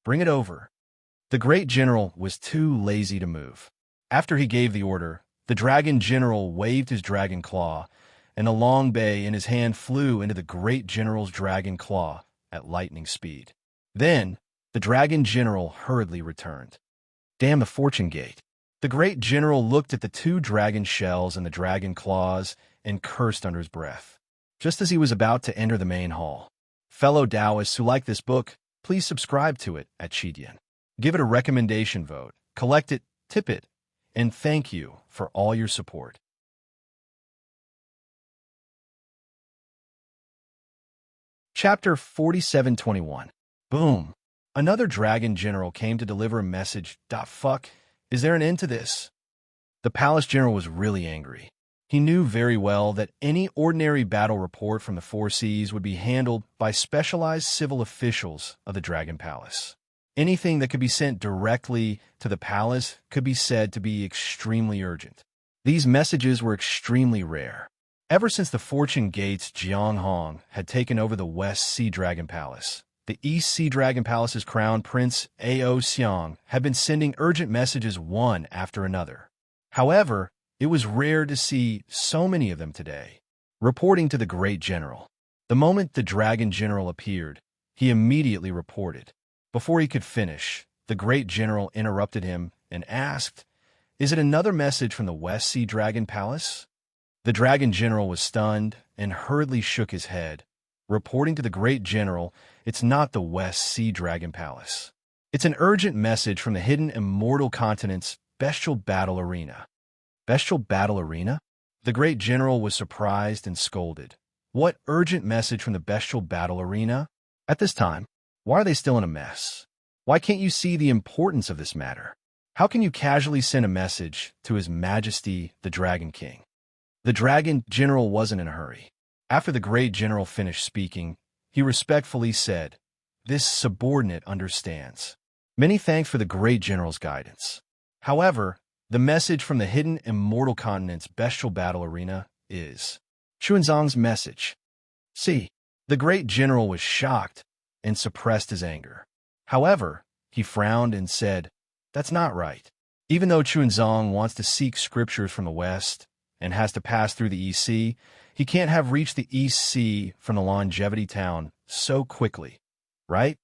Bring it over." The great general was too lazy to move. After he gave the order, the dragon general waved his dragon claw, and a long bay in his hand flew into the great general's dragon claw at lightning speed. Then, the dragon general hurriedly returned. Damn the fortune gate. The great general looked at the two dragon shells and the dragon claws and cursed under his breath, just as he was about to enter the main hall. Fellow Taoists who like this book, please subscribe to it at Chidian. Give it a recommendation vote, collect it, tip it, and thank you for all your support. Chapter 4721. Boom. Another dragon general came to deliver a message. Fuck. Is there an end to this? The palace general was really angry. He knew very well that any ordinary battle report from the Four Seas would be handled by specialized civil officials of the Dragon Palace. Anything that could be sent directly to the palace could be said to be extremely urgent. These messages were extremely rare. Ever since the Fortune Gate's Jiang Hong had taken over the West Sea Dragon Palace, the East Sea Dragon Palace's crown prince, Ao Xiang, had been sending urgent messages one after another. However, it was rare to see so many of them today. Reporting to the great general. The moment the dragon general appeared, he immediately reported. Before he could finish, the great general interrupted him and asked, "Is it another message from the West Sea Dragon Palace?" The dragon general was stunned and hurriedly shook his head. Reporting to the great general, "It's not the West Sea Dragon Palace. It's an urgent message from the hidden immortal continent's bestial battle arena." Bestial battle arena? The great general was surprised and scolded. What urgent message from the bestial battle arena? At this time, why are they still in a mess? Why can't you see the importance of this matter? How can you casually send a message to His Majesty the Dragon King? The dragon general wasn't in a hurry. After the great general finished speaking, he respectfully said, "This subordinate understands. Many thanks for the great general's guidance. However, the message from the hidden immortal continent's bestial battle arena is Xuanzang's message." See, the great general was shocked and suppressed his anger. However, he frowned and said, "That's not right. Even though Xuanzang wants to seek scriptures from the West and has to pass through the East Sea, he can't have reached the East Sea from the Longevity Town so quickly, right?"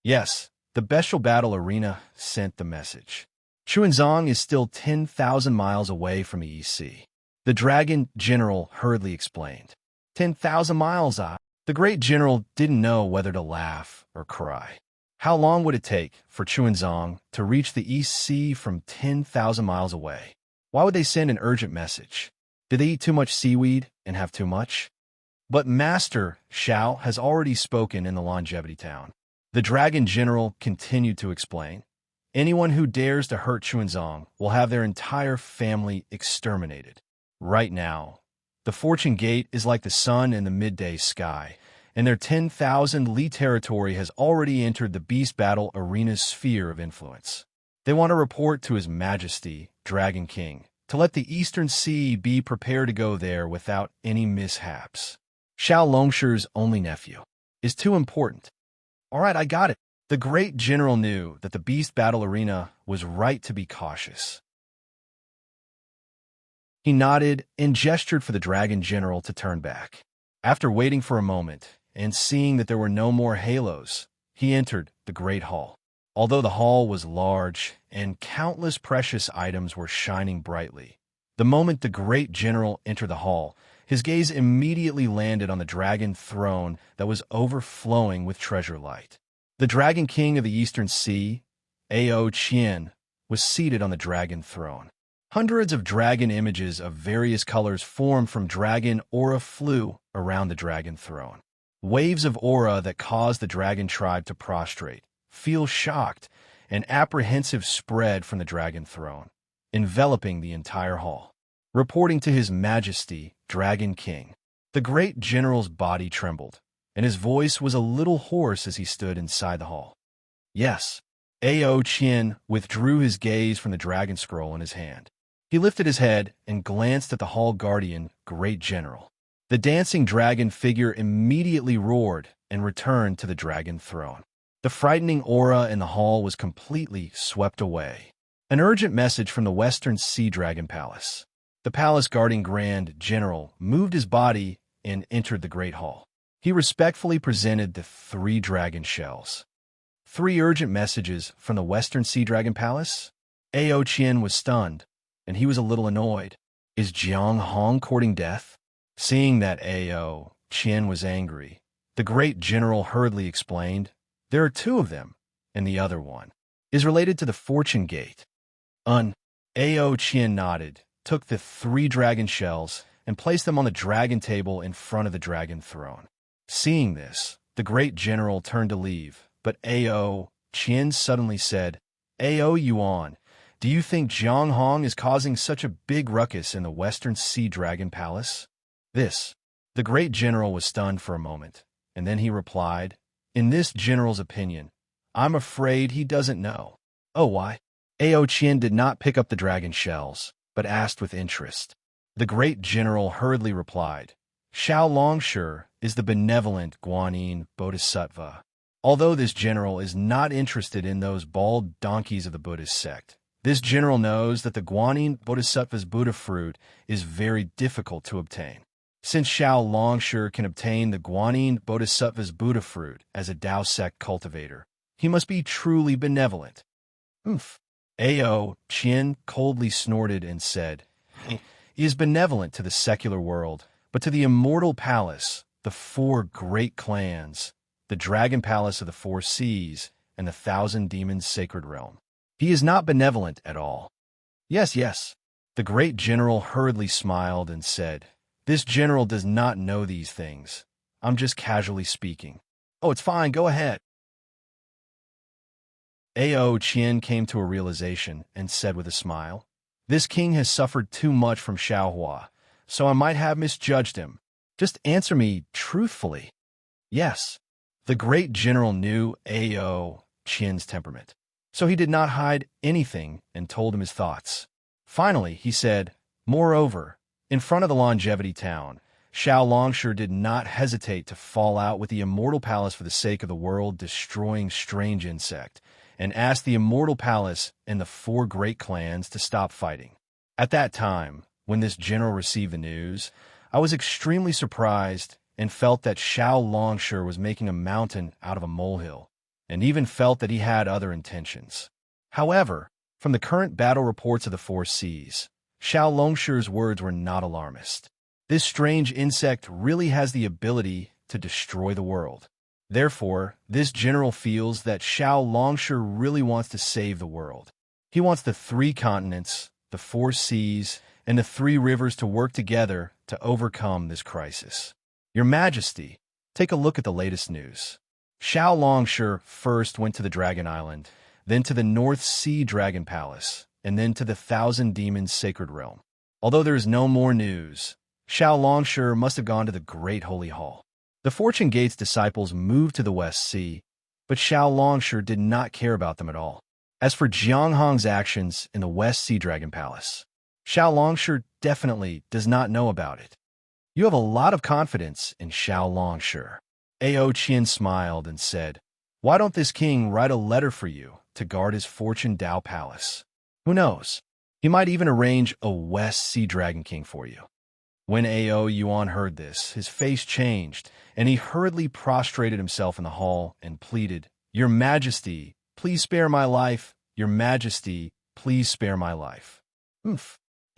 Yes, the bestial battle arena sent the message. Xuanzang is still 10,000 miles away from the East Sea. The dragon general hurriedly explained. 10,000 miles, ah? The great general didn't know whether to laugh or cry. How long would it take for Xuanzang to reach the East Sea from 10,000 miles away? Why would they send an urgent message? Did they eat too much seaweed and have too much? But Master Xiao has already spoken in the Longevity Town. The dragon general continued to explain. Anyone who dares to hurt Xuanzang will have their entire family exterminated. Right now, the Fortune Gate is like the sun in the midday sky, and their 10,000 li territory has already entered the Beast Battle Arena's sphere of influence. They want to report to His Majesty, Dragon King, to let the Eastern Sea be prepared to go there without any mishaps. Xiao Longshi's only nephew is too important. All right, I got it. The great general knew that the Beast Battle Arena was right to be cautious. He nodded and gestured for the dragon general to turn back. After waiting for a moment and seeing that there were no more halos, he entered the great hall. Although the hall was large and countless precious items were shining brightly, the moment the great general entered the hall, his gaze immediately landed on the dragon throne that was overflowing with treasure light. The Dragon King of the Eastern Sea, Ao Qian, was seated on the dragon throne. Hundreds of dragon images of various colors formed from dragon aura flew around the dragon throne. Waves of aura that caused the dragon tribe to prostrate, feel shocked, and apprehensive spread from the dragon throne, enveloping the entire hall. Reporting to His Majesty, Dragon King, the great general's body trembled, and his voice was a little hoarse as he stood inside the hall. Yes, Ao Qian withdrew his gaze from the dragon scroll in his hand. He lifted his head and glanced at the hall guardian, Great General. The dancing dragon figure immediately roared and returned to the dragon throne. The frightening aura in the hall was completely swept away. An urgent message from the Western Sea Dragon Palace. The palace guarding Grand General moved his body and entered the great hall. He respectfully presented the 3 dragon shells. 3 urgent messages from the Western Sea Dragon Palace? Ao Qian was stunned, and he was a little annoyed. Is Jiang Hong courting death? Seeing that Ao Qian was angry, the great general hurriedly explained, "There are 2 of them, and the other one is related to the Fortune Gate." Ao Qian nodded, took the 3 dragon shells, and placed them on the dragon table in front of the dragon throne. Seeing this, the great general turned to leave, but Ao Qian suddenly said, "Ao Yuan, Do you think Jiang Hong is causing such a big ruckus in the Western Sea Dragon Palace? The great general was stunned for a moment, and then he replied, in this general's opinion, I'm afraid he doesn't know. Oh, why? Ao Qian did not pick up the dragon shells, but asked with interest. The great general hurriedly replied, Xiao Longshu is the benevolent Guanyin Bodhisattva. Although this general is not interested in those bald donkeys of the Buddhist sect, this general knows that the Guanyin Bodhisattva's Buddha fruit is very difficult to obtain. Since Xiao Longshu can obtain the Guanyin Bodhisattva's Buddha fruit as a Tao sect cultivator, he must be truly benevolent. Ao Qian coldly snorted and said, He is benevolent to the secular world, but to the immortal palace, the 4 great clans, the Dragon Palace of the 4 Seas, and the 1,000 Demons' sacred realm, he is not benevolent at all. Yes. The great general hurriedly smiled and said, This general does not know these things. I'm just casually speaking. Oh, it's fine, go ahead. Ao Qian came to a realization and said with a smile, This king has suffered too much from Xiaohua, so I might have misjudged him. Just answer me truthfully. Yes. The great general knew Ao Qian's temperament, so he did not hide anything and told him his thoughts. Finally, he said, Moreover, in front of the longevity town, Xiao Longshu did not hesitate to fall out with the immortal palace for the sake of the world-destroying strange insect, and asked the immortal palace and the 4 great clans to stop fighting. At that time, when this general received the news, I was extremely surprised and felt that Xiao Longshu was making a mountain out of a molehill, and even felt that he had other intentions. However, from the current battle reports of the 4 Seas, Xiao Longshu's words were not alarmist. This strange insect really has the ability to destroy the world. Therefore, this general feels that Xiao Longshu really wants to save the world. He wants the 3 continents, the 4 seas, and the 3 rivers to work together to overcome this crisis. Your Majesty, take a look at the latest news. Xiao Longshu first went to the Dragon Island, then to the North Sea Dragon Palace, and then to the 1,000 Demons' sacred realm. Although there is no more news, Xiao Longshu must have gone to the Great Holy Hall. The Fortune Gate's disciples moved to the West Sea, but Xiao Longshu did not care about them at all. As for Jiang Hong's actions in the West Sea Dragon Palace, Xiao Longshu definitely does not know about it. You have a lot of confidence in Xiao Longshu. Ao Qian smiled and said, Why don't this king write a letter for you to guard his Fortune Dao Palace? Who knows? He might even arrange a West Sea Dragon King for you. When Ao Yuan heard this, his face changed, and he hurriedly prostrated himself in the hall and pleaded, Your Majesty, please spare my life. Your Majesty, please spare my life. Ao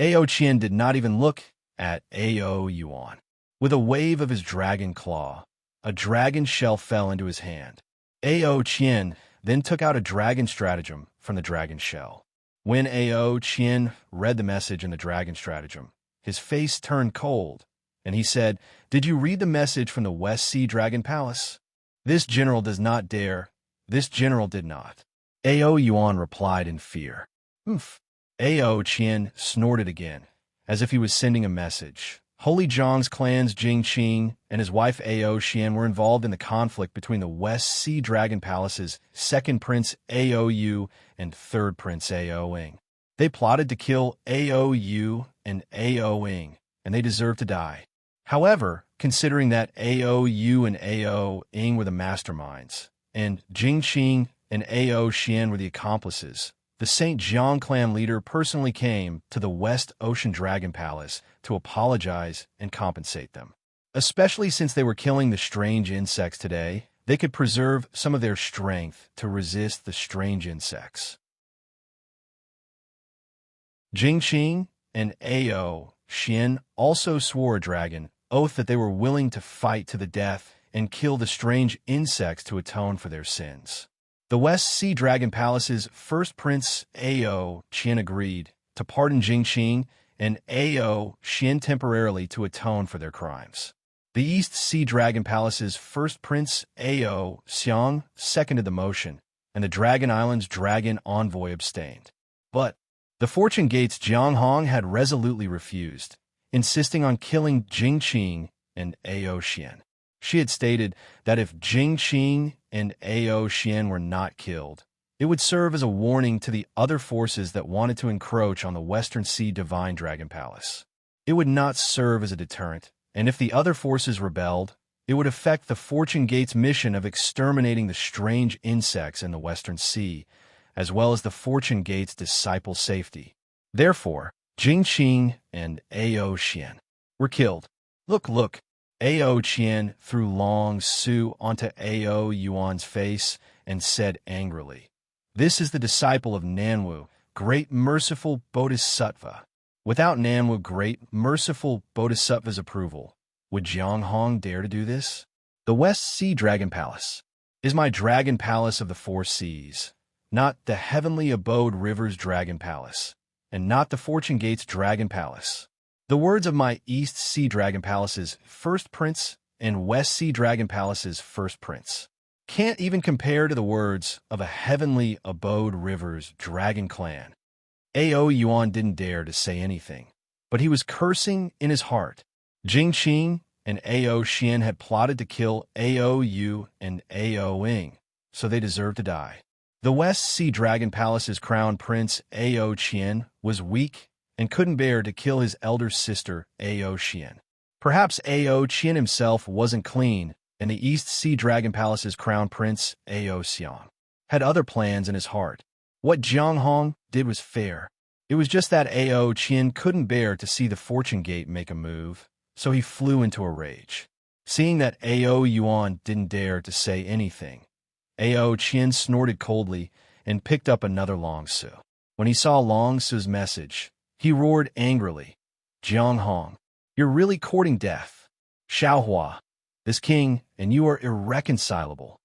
Qian did not even look at Ao Yuan. With a wave of his dragon claw, a dragon shell fell into his hand. Ao Qian then took out a dragon stratagem from the dragon shell. When Ao Qian read the message in the dragon stratagem, his face turned cold, and he said, Did you read the message from the West Sea Dragon Palace? This general does not dare. This general did not. Ao Yuan replied in fear. Ao Qian snorted again, as if he was sending a message. Holy Zhang's clans Jingqing and his wife Ao Xian were involved in the conflict between the West Sea Dragon Palace's 2nd Prince Ao Yu and 3rd Prince Ao Ing. They plotted to kill Ao Yu and Ao Ing, and they deserved to die. However, considering that Ao Yu and Ao Ing were the masterminds, and Jingqing and Ao Xian were the accomplices, the St. Jiang clan leader personally came to the West Ocean Dragon Palace to apologize and compensate them. Especially since they were killing the strange insects today, they could preserve some of their strength to resist the strange insects. Jingqing and Ao Xian also swore a dragon oath that they were willing to fight to the death and kill the strange insects to atone for their sins. The West Sea Dragon Palace's 1st Prince Ao Qian agreed to pardon Jingqing and Ao Xian temporarily to atone for their crimes. The East Sea Dragon Palace's 1st Prince Ao Xiang seconded the motion, and the Dragon Island's dragon envoy abstained. But The Fortune Gate's Jiang Hong had resolutely refused, insisting on killing Jing Qing and Ao Xian. She had stated that if Jing Qing and Ao Xian were not killed, it would serve as a warning to the other forces that wanted to encroach on the Western Sea Divine Dragon Palace. It would not serve as a deterrent, and if the other forces rebelled, it would affect the Fortune Gate's mission of exterminating the strange insects in the Western Sea, as well as the Fortune Gate's disciples' safety. Therefore, Jing Qing and Ao Xian were killed. Look, Ao Qian threw Long Su onto Ao Yuan's face and said angrily, "This is the disciple of Nanwu, great merciful Bodhisattva." Without Nanwu, great merciful Bodhisattva's approval, would Jiang Hong dare to do this? The West Sea Dragon Palace is my dragon palace of the four seas, not the heavenly abode River's Dragon Palace, and not the Fortune Gate's Dragon Palace. The words of my East Sea Dragon Palace's first prince and West Sea Dragon Palace's first prince can't even compare to the words of a heavenly abode River's Dragon Clan. Ao Yuan didn't dare to say anything, but he was cursing in his heart. Jing Qing and Ao Xian had plotted to kill Ao Yu and Ao Ing, so they deserved to die. The West Sea Dragon Palace's crown prince, Ao Qian, was weak and couldn't bear to kill his elder sister, Ao Xian. Perhaps Ao Qian himself wasn't clean, and the East Sea Dragon Palace's crown prince, Ao Xiang, had other plans in his heart. What Jiang Hong did was fair. It was just that Ao Qian couldn't bear to see the Fortune Gate make a move, so he flew into a rage. Seeing that Ao Yuan didn't dare to say anything, Ao Qian snorted coldly and picked up another Long Su. When he saw Long Su's message, he roared angrily, "Jiang Hong, you're really courting death. Xiaohua, this king and you are irreconcilable."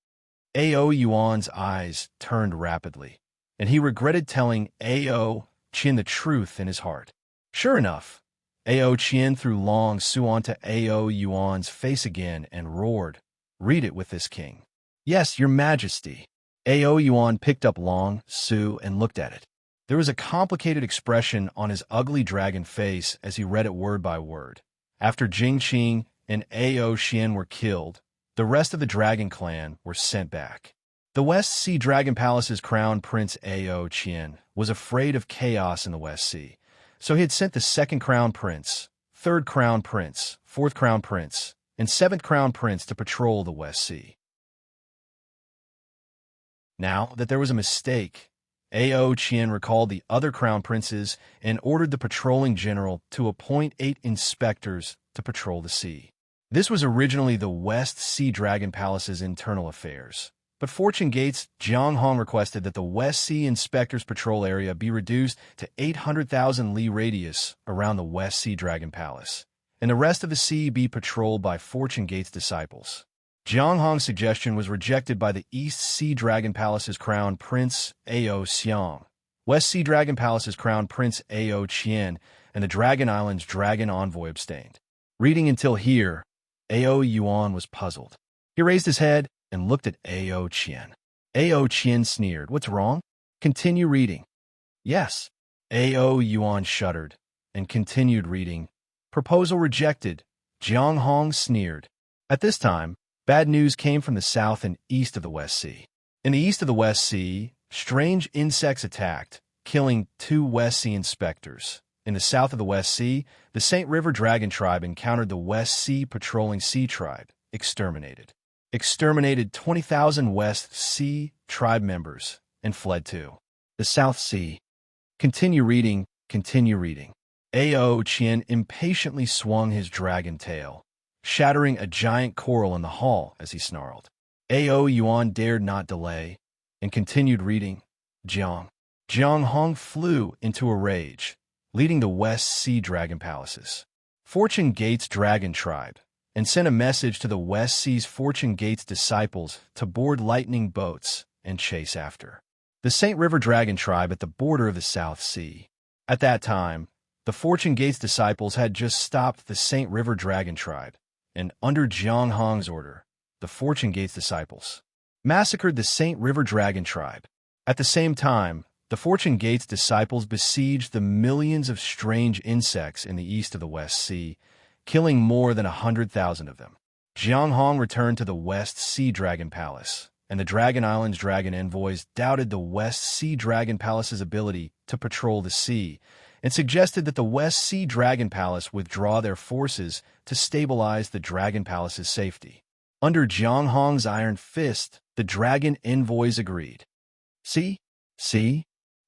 Ao Yuan's eyes turned rapidly, and he regretted telling Ao Qian the truth in his heart. Sure enough, Ao Qian threw Long Su onto Ao Yuan's face again and roared, "Read it with this king." "Yes, your majesty." Ao Yuan picked up Long Su and looked at it. There was a complicated expression on his ugly dragon face as he read it word by word. After Jing Qing and Ao Xian were killed, the rest of the dragon clan were sent back. The West Sea Dragon Palace's crown prince Ao Qian was afraid of chaos in the West Sea, so he had sent the second crown prince, third crown prince, fourth crown prince, and seventh crown prince to patrol the West Sea. Now that there was a mistake, Ao Qian recalled the other crown princes and ordered the patrolling general to appoint 8 inspectors to patrol the sea. This was originally the West Sea Dragon Palace's internal affairs, but Fortune Gate's Jiang Hong requested that the West Sea Inspectors Patrol area be reduced to 800,000 li radius around the West Sea Dragon Palace, and the rest of the sea be patrolled by Fortune Gate's disciples. Jiang Hong's suggestion was rejected by the East Sea Dragon Palace's crown prince, Ao Xiang, West Sea Dragon Palace's crown prince, Ao Qian, and the Dragon Island's dragon envoy abstained. Reading until here, Ao Yuan was puzzled. He raised his head and looked at Ao Qian. Ao Qian sneered. "What's wrong?" "Continue reading." "Yes." Ao Yuan shuddered and continued reading. "Proposal rejected." Jiang Hong sneered. At this time, bad news came from the south and east of the West Sea. In the east of the West Sea, strange insects attacked, killing 2 West Sea inspectors. In the south of the West Sea, the St. River Dragon Tribe encountered the West Sea Patrolling Sea Tribe, exterminated 20,000 West Sea Tribe members, and fled to the South Sea. Continue reading. Ao Qian impatiently swung his dragon tail, shattering a giant coral in the hall as he snarled. Ao Yuan dared not delay, and continued reading. Jiang Hong flew into a rage, leading the West Sea Dragon Palaces, Fortune Gate's Dragon Tribe, and sent a message to the West Sea's Fortune Gate's disciples to board lightning boats and chase after the St. River Dragon Tribe at the border of the South Sea. At that time, the Fortune Gate's disciples had just stopped the St. River Dragon Tribe, and under Jiang Hong's order, the Fortune Gate's disciples massacred the St. River Dragon Tribe. At the same time, The Fortune Gate's disciples besieged the millions of strange insects in the east of the West Sea, killing more than 100,000 of them. Jiang Hong returned to the West Sea Dragon Palace, and the Dragon Island's dragon envoys doubted the West Sea Dragon Palace's ability to patrol the sea, and suggested that the West Sea Dragon Palace withdraw their forces to stabilize the Dragon Palace's safety. Under Jiang Hong's iron fist, the dragon envoys agreed. See?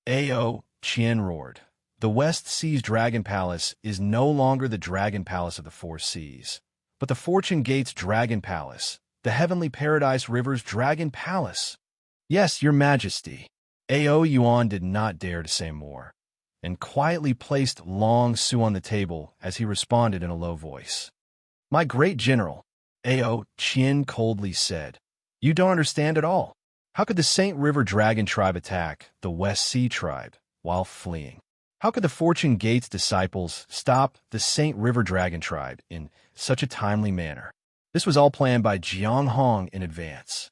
Ao Qian roared. The West Sea's Dragon Palace is no longer the Dragon Palace of the Four Seas, but the Fortune Gate's Dragon Palace, the Heavenly Paradise River's Dragon Palace. Yes, Your Majesty. Ao Yuan did not dare to say more, and quietly placed Long Su on the table as he responded in a low voice. My great general, Ao Qian coldly said, you don't understand at all. How could the Saint River Dragon Tribe attack the West Sea Tribe while fleeing? How could the Fortune Gate's disciples stop the Saint River Dragon Tribe in such a timely manner? This was all planned by Jiang Hong in advance.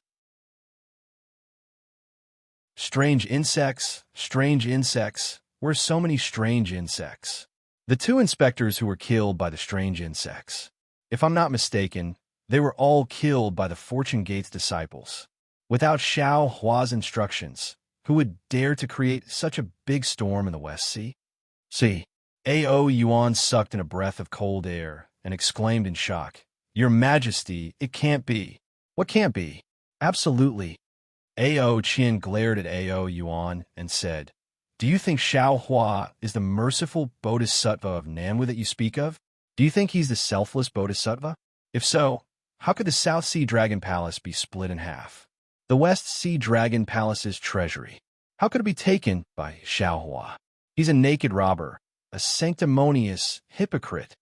Strange insects, where so many strange insects. The two inspectors who were killed by the strange insects. If I'm not mistaken, they were all killed by the Fortune Gate's disciples. Without Xiao Hua's instructions, who would dare to create such a big storm in the West Sea? Ao Yuan sucked in a breath of cold air and exclaimed in shock, Your Majesty, it can't be. What can't be? Absolutely. Ao Qian glared at Ao Yuan and said, Do you think Xiao Hua is the merciful bodhisattva of Nanwu that you speak of? Do you think he's the selfless bodhisattva? If so, how could the South Sea Dragon Palace be split in half? The West Sea Dragon Palace's treasury. How could it be taken by Xiao Hua? He's a naked robber, a sanctimonious hypocrite.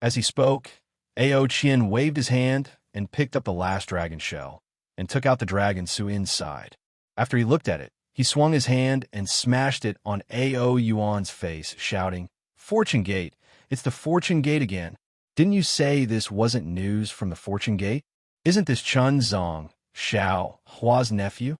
As he spoke, Ao Qian waved his hand and picked up the last dragon shell and took out the dragon Su inside. After he looked at it, he swung his hand and smashed it on Ao Yuan's face, shouting, Fortune Gate, it's the Fortune Gate again. Didn't you say this wasn't news from the Fortune Gate? Isn't this Chun Zong, Xiao Hua's nephew?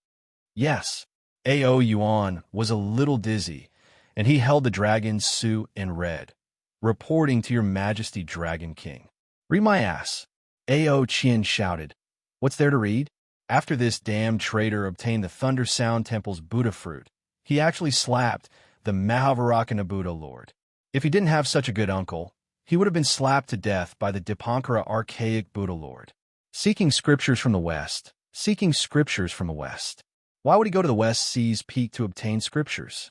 Yes. Ao Yuan was a little dizzy, and he held the dragon Su and read, Reporting to Your Majesty Dragon King. Read my ass. Ao Qian shouted. What's there to read? After this damned traitor obtained the Thunder Sound Temple's Buddha fruit, he actually slapped the Mahavarakana Buddha Lord. If he didn't have such a good uncle, he would have been slapped to death by the Dipankara archaic Buddha Lord. Seeking scriptures from the West. Why would he go to the West Sea's peak to obtain scriptures?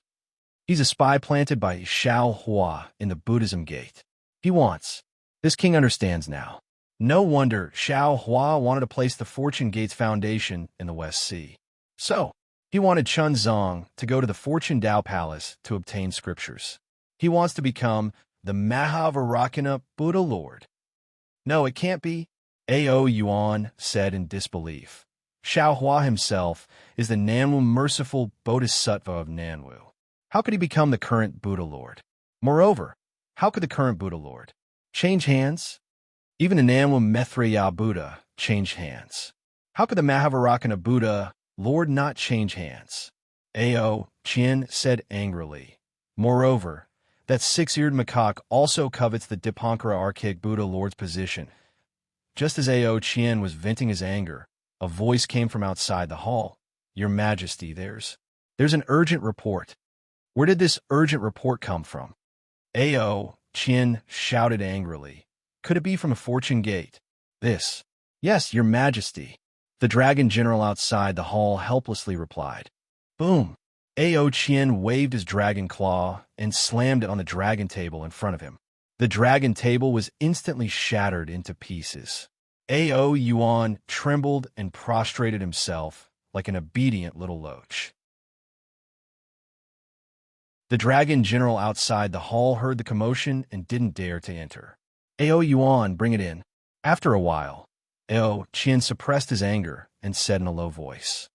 He's a spy planted by Xiao Hua in the Buddhism Gate. He wants. This king understands now. No wonder Xiao Hua wanted to place the Fortune Gate's foundation in the West Sea. So, he wanted Chun Zong to go to the Fortune Dao Palace to obtain scriptures. He wants to become the Mahavarakana Buddha Lord. No, it can't be, Ao Yuan said in disbelief. Xiao Hua himself is the Nanwu merciful bodhisattva of Nanwu. How could he become the current Buddha Lord? Moreover, how could the current Buddha Lord change hands? Even the Nanwu Maitreya Buddha changed hands. How could the Mahavarakana Buddha Lord not change hands? Ao Qian said angrily. Moreover, that six-eared macaque also covets the Dipankara archaic Buddha Lord's position. Just as Ao Qian was venting his anger, a voice came from outside the hall. Your Majesty, there's an urgent report. Where did this urgent report come from? Ao Qian shouted angrily. Could it be from a Fortune Gate? This. Yes, Your Majesty. The dragon general outside the hall helplessly replied. Boom. Ao Qian waved his dragon claw and slammed it on the dragon table in front of him. The dragon table was instantly shattered into pieces. Ao Yuan trembled and prostrated himself like an obedient little loach. The dragon general outside the hall heard the commotion and didn't dare to enter. Ao Yuan, bring it in. After a while, Ao Qian suppressed his anger and said in a low voice.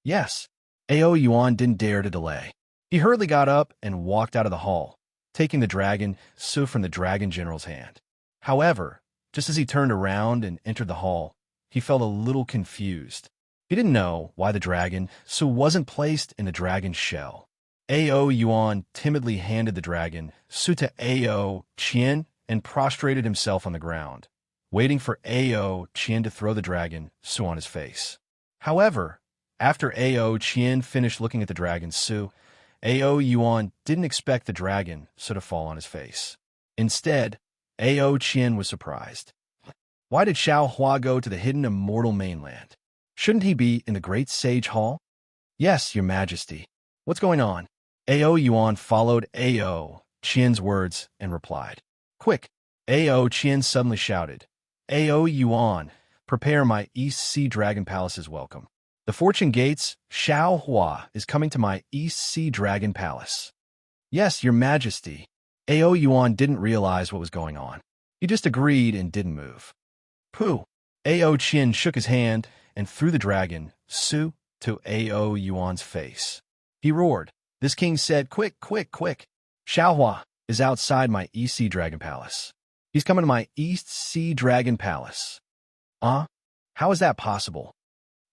Yes. Ao Yuan didn't dare to delay. He hurriedly got up and walked out of the hall, taking the dragon Su from the dragon general's hand. However, just as he turned around and entered the hall, he felt a little confused. He didn't know why the dragon Su wasn't placed in the dragon's shell. Ao Yuan timidly handed the dragon Su to Ao Qian and prostrated himself on the ground, waiting for Ao Qian to throw the dragon Su on his face. However, after Ao Qian finished looking at the dragon Su, Ao Yuan didn't expect the dragon Su to fall on his face. Instead, Ao Qian was surprised. Why did Xiao Hua go to the hidden immortal mainland? Shouldn't he be in the great sage hall? Yes, your majesty. What's going on? Ao Yuan followed Ao Qian's words and replied. Quick! Ao Qian suddenly shouted. Ao Yuan, prepare my East Sea Dragon Palace's welcome. The fortune gates, Xiao Hua, is coming to my East Sea Dragon Palace. Yes, your majesty. Ao Yuan didn't realize what was going on. He just agreed and didn't move. Pooh! Ao Qian shook his hand and threw the dragon, Su, to Ao Yuan's face. He roared. This king said, quick, quick, quick. Xiao Hua is outside my East Sea Dragon Palace. He's coming to my East Sea Dragon Palace. How is that possible?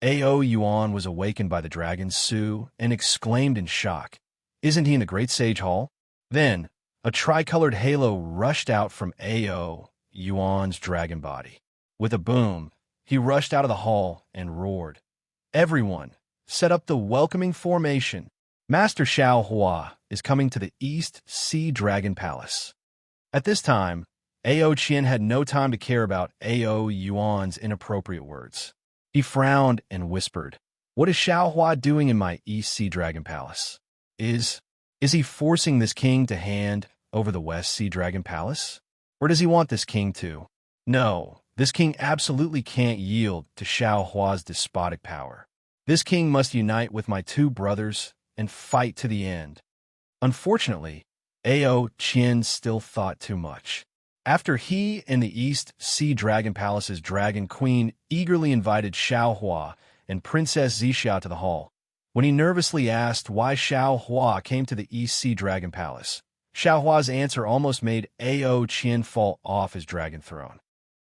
Ao Yuan was awakened by the dragon Su and exclaimed in shock. Isn't he in the Great Sage Hall? Then, a tricolored halo rushed out from Ao Yuan's dragon body. With a boom, he rushed out of the hall and roared. Everyone, set up the welcoming formation. Master Xiao Hua is coming to the East Sea Dragon Palace. At this time, Ao Qian had no time to care about Ao Yuan's inappropriate words. He frowned and whispered, What is Xiao Hua doing in my East Sea Dragon Palace? Is he forcing this king to hand over the West Sea Dragon Palace? Or does he want this king to? No, this king absolutely can't yield to Xiao Hua's despotic power. This king must unite with my two brothers and fight to the end. Unfortunately, Ao Qian still thought too much. After he and the East Sea Dragon Palace's Dragon Queen eagerly invited Xiao Hua and Princess Zixia to the hall, when he nervously asked why Xiao Hua came to the East Sea Dragon Palace, Xiao Hua's answer almost made Ao Qian fall off his dragon throne.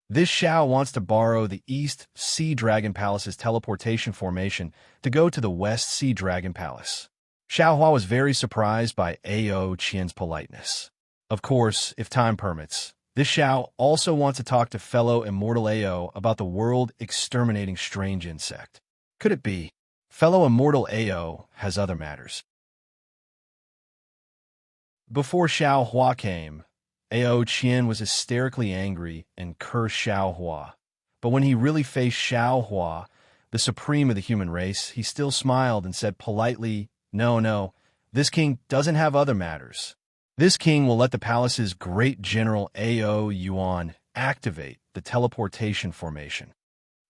This Xiao wants to borrow the East Sea Dragon Palace's teleportation formation to go to the West Sea Dragon Palace. Xiao Hua was very surprised by Ao Qian's politeness. Of course, if time permits, this Xiao also wants to talk to fellow immortal Ao about the world-exterminating strange insect. Could it be? Fellow immortal Ao has other matters. Before Xiao Hua came, Ao Qian was hysterically angry and cursed Xiao Hua. But when he really faced Xiao Hua, the supreme of the human race, he still smiled and said politely, No, this king doesn't have other matters. This king will let the palace's great general Ao Yuan activate the teleportation formation.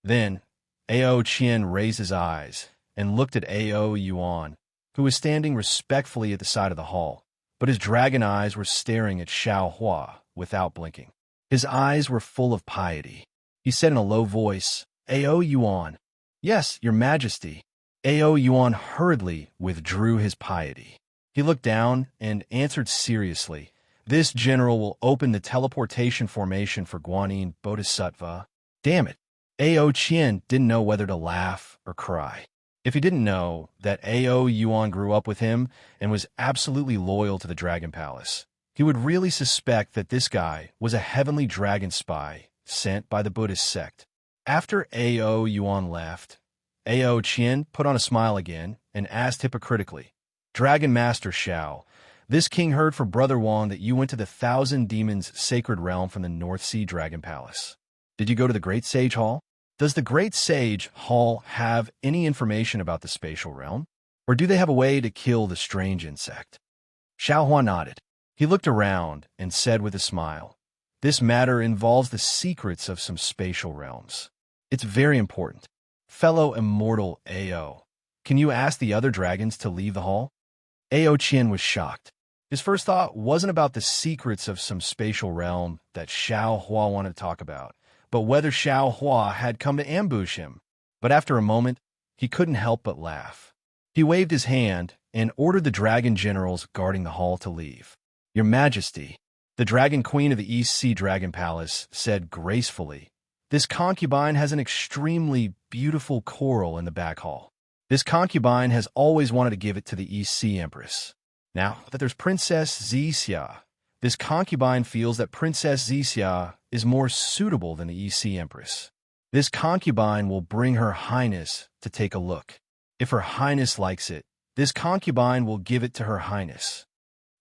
Then, Ao Qian raised his eyes and looked at Ao Yuan, who was standing respectfully at the side of the hall, but his dragon eyes were staring at Xiao Hua without blinking. His eyes were full of piety. He said in a low voice, Ao Yuan. Yes, your majesty. Ao Yuan hurriedly withdrew his piety. He looked down and answered seriously, This general will open the teleportation formation for Guanyin Bodhisattva. Damn it. Ao Qian didn't know whether to laugh or cry. If he didn't know that Ao Yuan grew up with him and was absolutely loyal to the Dragon Palace, he would really suspect that this guy was a heavenly dragon spy sent by the Buddhist sect. After Ao Yuan left, Ao Qian put on a smile again and asked hypocritically, Dragon Master Xiao, this king heard from Brother Wang that you went to the Thousand Demons Sacred Realm from the North Sea Dragon Palace. Did you go to the Great Sage Hall? Does the Great Sage Hall have any information about the spatial realm? Or do they have a way to kill the strange insect? Xiao Hua nodded. He looked around and said with a smile, This matter involves the secrets of some spatial realms. It's very important. Fellow immortal Ao, can you ask the other dragons to leave the hall? Ao Qian was shocked. His first thought wasn't about the secrets of some spatial realm that Xiao Hua wanted to talk about, but whether Xiao Hua had come to ambush him. But after a moment, he couldn't help but laugh. He waved his hand and ordered the dragon generals guarding the hall to leave. Your Majesty, the Dragon Queen of the East Sea Dragon Palace said gracefully, This concubine has an extremely beautiful coral in the back hall. This concubine has always wanted to give it to the East Sea Empress. Now that there's Princess Zixia, this concubine feels that Princess Zixia is more suitable than the EC Empress. This concubine will bring Her Highness to take a look. If Her Highness likes it, this concubine will give it to Her Highness.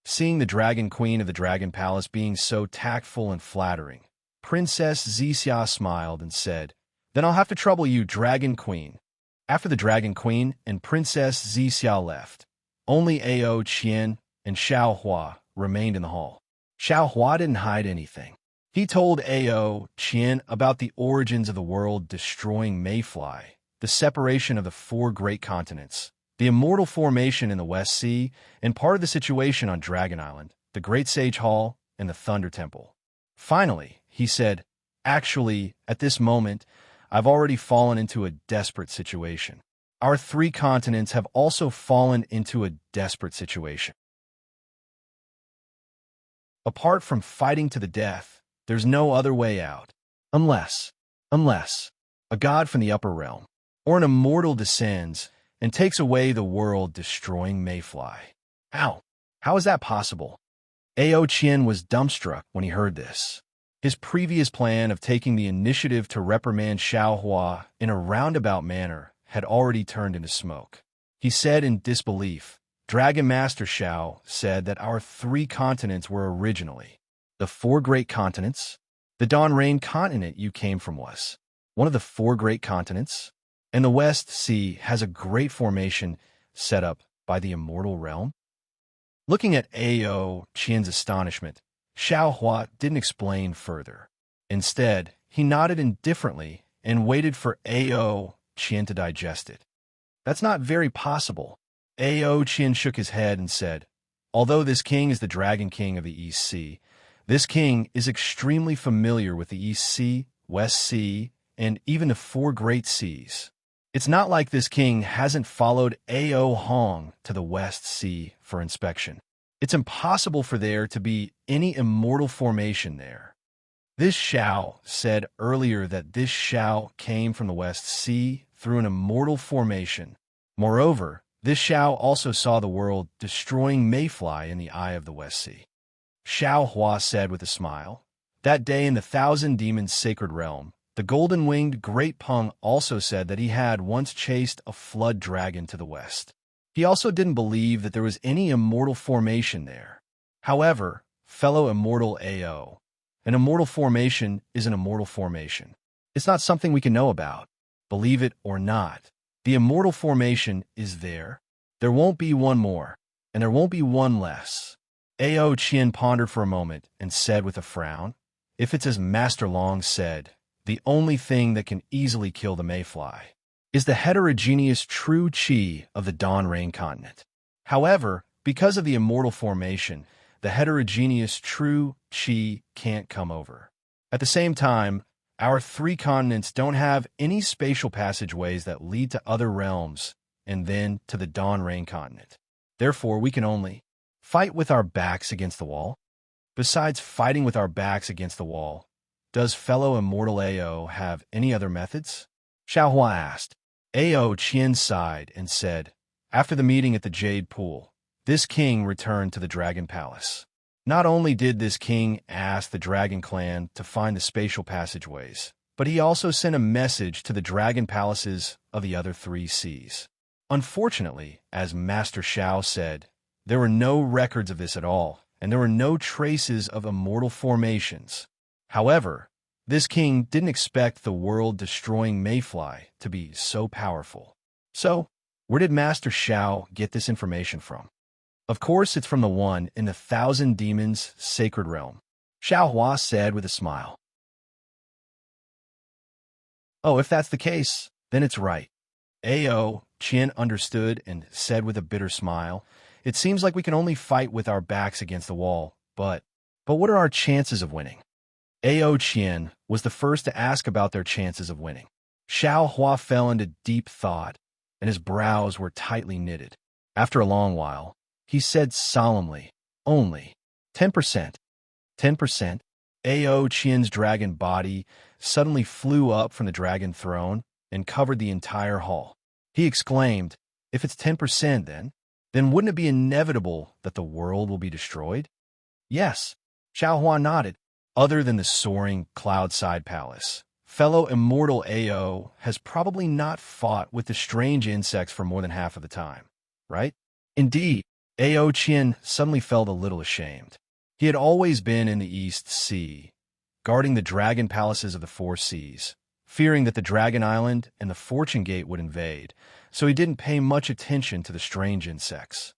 Seeing the Dragon Queen of the Dragon Palace being so tactful and flattering, Princess Zixia smiled and said, "Then I'll have to trouble you, Dragon Queen." After the Dragon Queen and Princess Zixia left, only Ao Qian and Xiao Hua remained in the hall. Xiao Hua didn't hide anything. He told Ao Qian about the origins of the world-destroying mayfly, the separation of the 4 great continents, the immortal formation in the West Sea, and part of the situation on Dragon Island, the Great Sage Hall, and the Thunder Temple. Finally, he said, "Actually, at this moment, I've already fallen into a desperate situation. Our 3 continents have also fallen into a desperate situation. Apart from fighting to the death, there's no other way out. Unless a god from the upper realm, or an immortal descends and takes away the world-destroying mayfly." How is that possible? Ao Qian was dumbstruck when he heard this. His previous plan of taking the initiative to reprimand Xiao Hua in a roundabout manner had already turned into smoke. He said in disbelief, "Dragon Master Xiao said that our 3 continents were originally the 4 great continents. The Dawn Rain continent you came from was one of the 4 great continents, and the West Sea has a great formation set up by the immortal realm." Looking at Ao Qian's astonishment, Xiao Hua didn't explain further. Instead, he nodded indifferently and waited for Ao Qian to digest it. "That's not very possible." Ao Qian shook his head and said, "Although this king is the Dragon King of the East Sea, this king is extremely familiar with the East Sea, West Sea, and even the 4 great seas. It's not like this king hasn't followed Ao Hong to the West Sea for inspection. It's impossible for there to be any immortal formation there. This Xiao said earlier that this Xiao came from the West Sea through an immortal formation. Moreover, this Xiao also saw the world destroying mayfly in the eye of the West Sea." Xiao Hua said with a smile, "That day in the 1,000 Demons' sacred realm, the golden-winged Great Peng also said that he had once chased a flood dragon to the west. He also didn't believe that there was any immortal formation there. However, fellow immortal Ao, an immortal formation is an immortal formation. It's not something we can know about. Believe it or not, the immortal formation is there. There won't be one more, and there won't be one less." Ao Qian pondered for a moment and said with a frown, "If it's as Master Long said, the only thing that can easily kill the mayfly is the heterogeneous true qi of the Dawn Rain continent. However, because of the immortal formation, the heterogeneous true qi can't come over. At the same time, our 3 continents don't have any spatial passageways that lead to other realms and then to the Dawn Rain continent. Therefore, we can only fight with our backs against the wall. Besides fighting with our backs against the wall, does fellow immortal Ao have any other methods?" Xiao Hua asked. Ao Qian sighed and said, "After the meeting at the Jade Pool, this king returned to the Dragon Palace. Not only did this king ask the Dragon Clan to find the spatial passageways, but he also sent a message to the Dragon Palaces of the other 3 seas. Unfortunately, as Master Xiao said, there were no records of this at all, and there were no traces of immortal formations. However, this king didn't expect the world-destroying mayfly to be so powerful. So, where did Master Xiao get this information from? Of course, it's from the one in the 1,000 Demons' sacred realm," Xiao Hua said with a smile. "Oh, if that's the case, then it's right." Ao Qian understood and said with a bitter smile, "It seems like we can only fight with our backs against the wall, but what are our chances of winning?" Ao Qian was the first to ask about their chances of winning. Xiao Hua fell into deep thought, and his brows were tightly knitted. After a long while, he said solemnly, "Only 10%. 10%? Ao Qian's dragon body suddenly flew up from the dragon throne and covered the entire hall. He exclaimed, "If it's 10% then, then wouldn't it be inevitable that the world will be destroyed? Yes, Xiaohua nodded. Other than the soaring cloud-side palace, fellow immortal Ao has probably not fought with the strange insects for more than half of the time, right? Indeed, Ao Qian suddenly felt a little ashamed. He had always been in the East Sea, guarding the dragon palaces of the Four Seas, fearing that the Dragon Island and the Fortune Gate would invade, so he didn't pay much attention to the strange insects.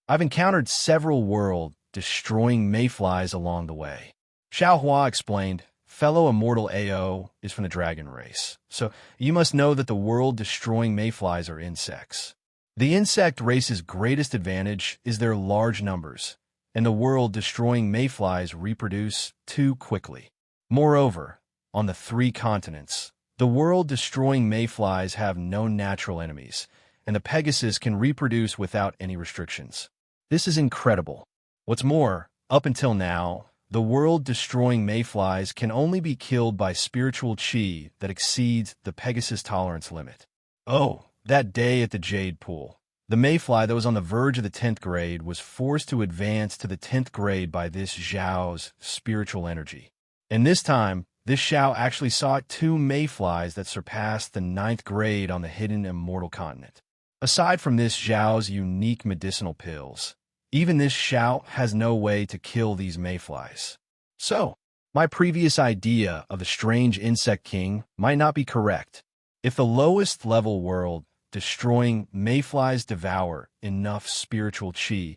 I've encountered several world-destroying mayflies along the way. Xiaohua explained, fellow immortal Ao is from the dragon race, so you must know that the world-destroying mayflies are insects. The insect race's greatest advantage is their large numbers, and the world-destroying mayflies reproduce too quickly. Moreover, on the 3 continents, the world-destroying mayflies have no natural enemies, and the Pegasus can reproduce without any restrictions. This is incredible. What's more, up until now, the world-destroying mayflies can only be killed by spiritual qi that exceeds the Pegasus tolerance limit. Oh, that day at the Jade Pool. The mayfly that was on the verge of the 10th grade was forced to advance to the 10th grade by this Zhao's spiritual energy. And this time, this Xiao actually saw 2 mayflies that surpassed the 9th grade on the hidden immortal continent. Aside from this Zhao's unique medicinal pills, even this Xiao has no way to kill these mayflies. So, my previous idea of the strange insect king might not be correct. If the lowest level world destroying mayflies devour enough spiritual qi,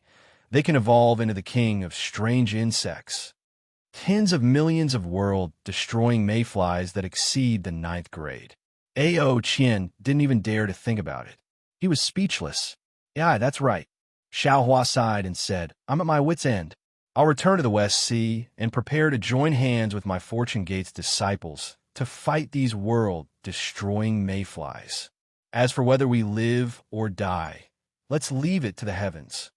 they can evolve into the king of strange insects. Tens of millions of world-destroying mayflies that exceed the 9th grade. Ao Qian didn't even dare to think about it. He was speechless. Yeah, that's right. Xiaohua sighed and said, I'm at my wit's end. I'll return to the West Sea and prepare to join hands with my Fortune Gate's disciples to fight these world-destroying mayflies. As for whether we live or die, let's leave it to the heavens.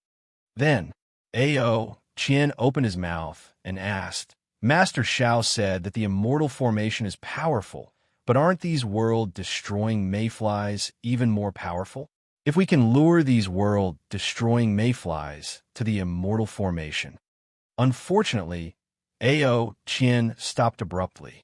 Then, Ao Qian opened his mouth and asked, Master Xiao said that the immortal formation is powerful, but aren't these world-destroying mayflies even more powerful? If we can lure these world-destroying mayflies to the immortal formation. Unfortunately, Ao Qian stopped abruptly.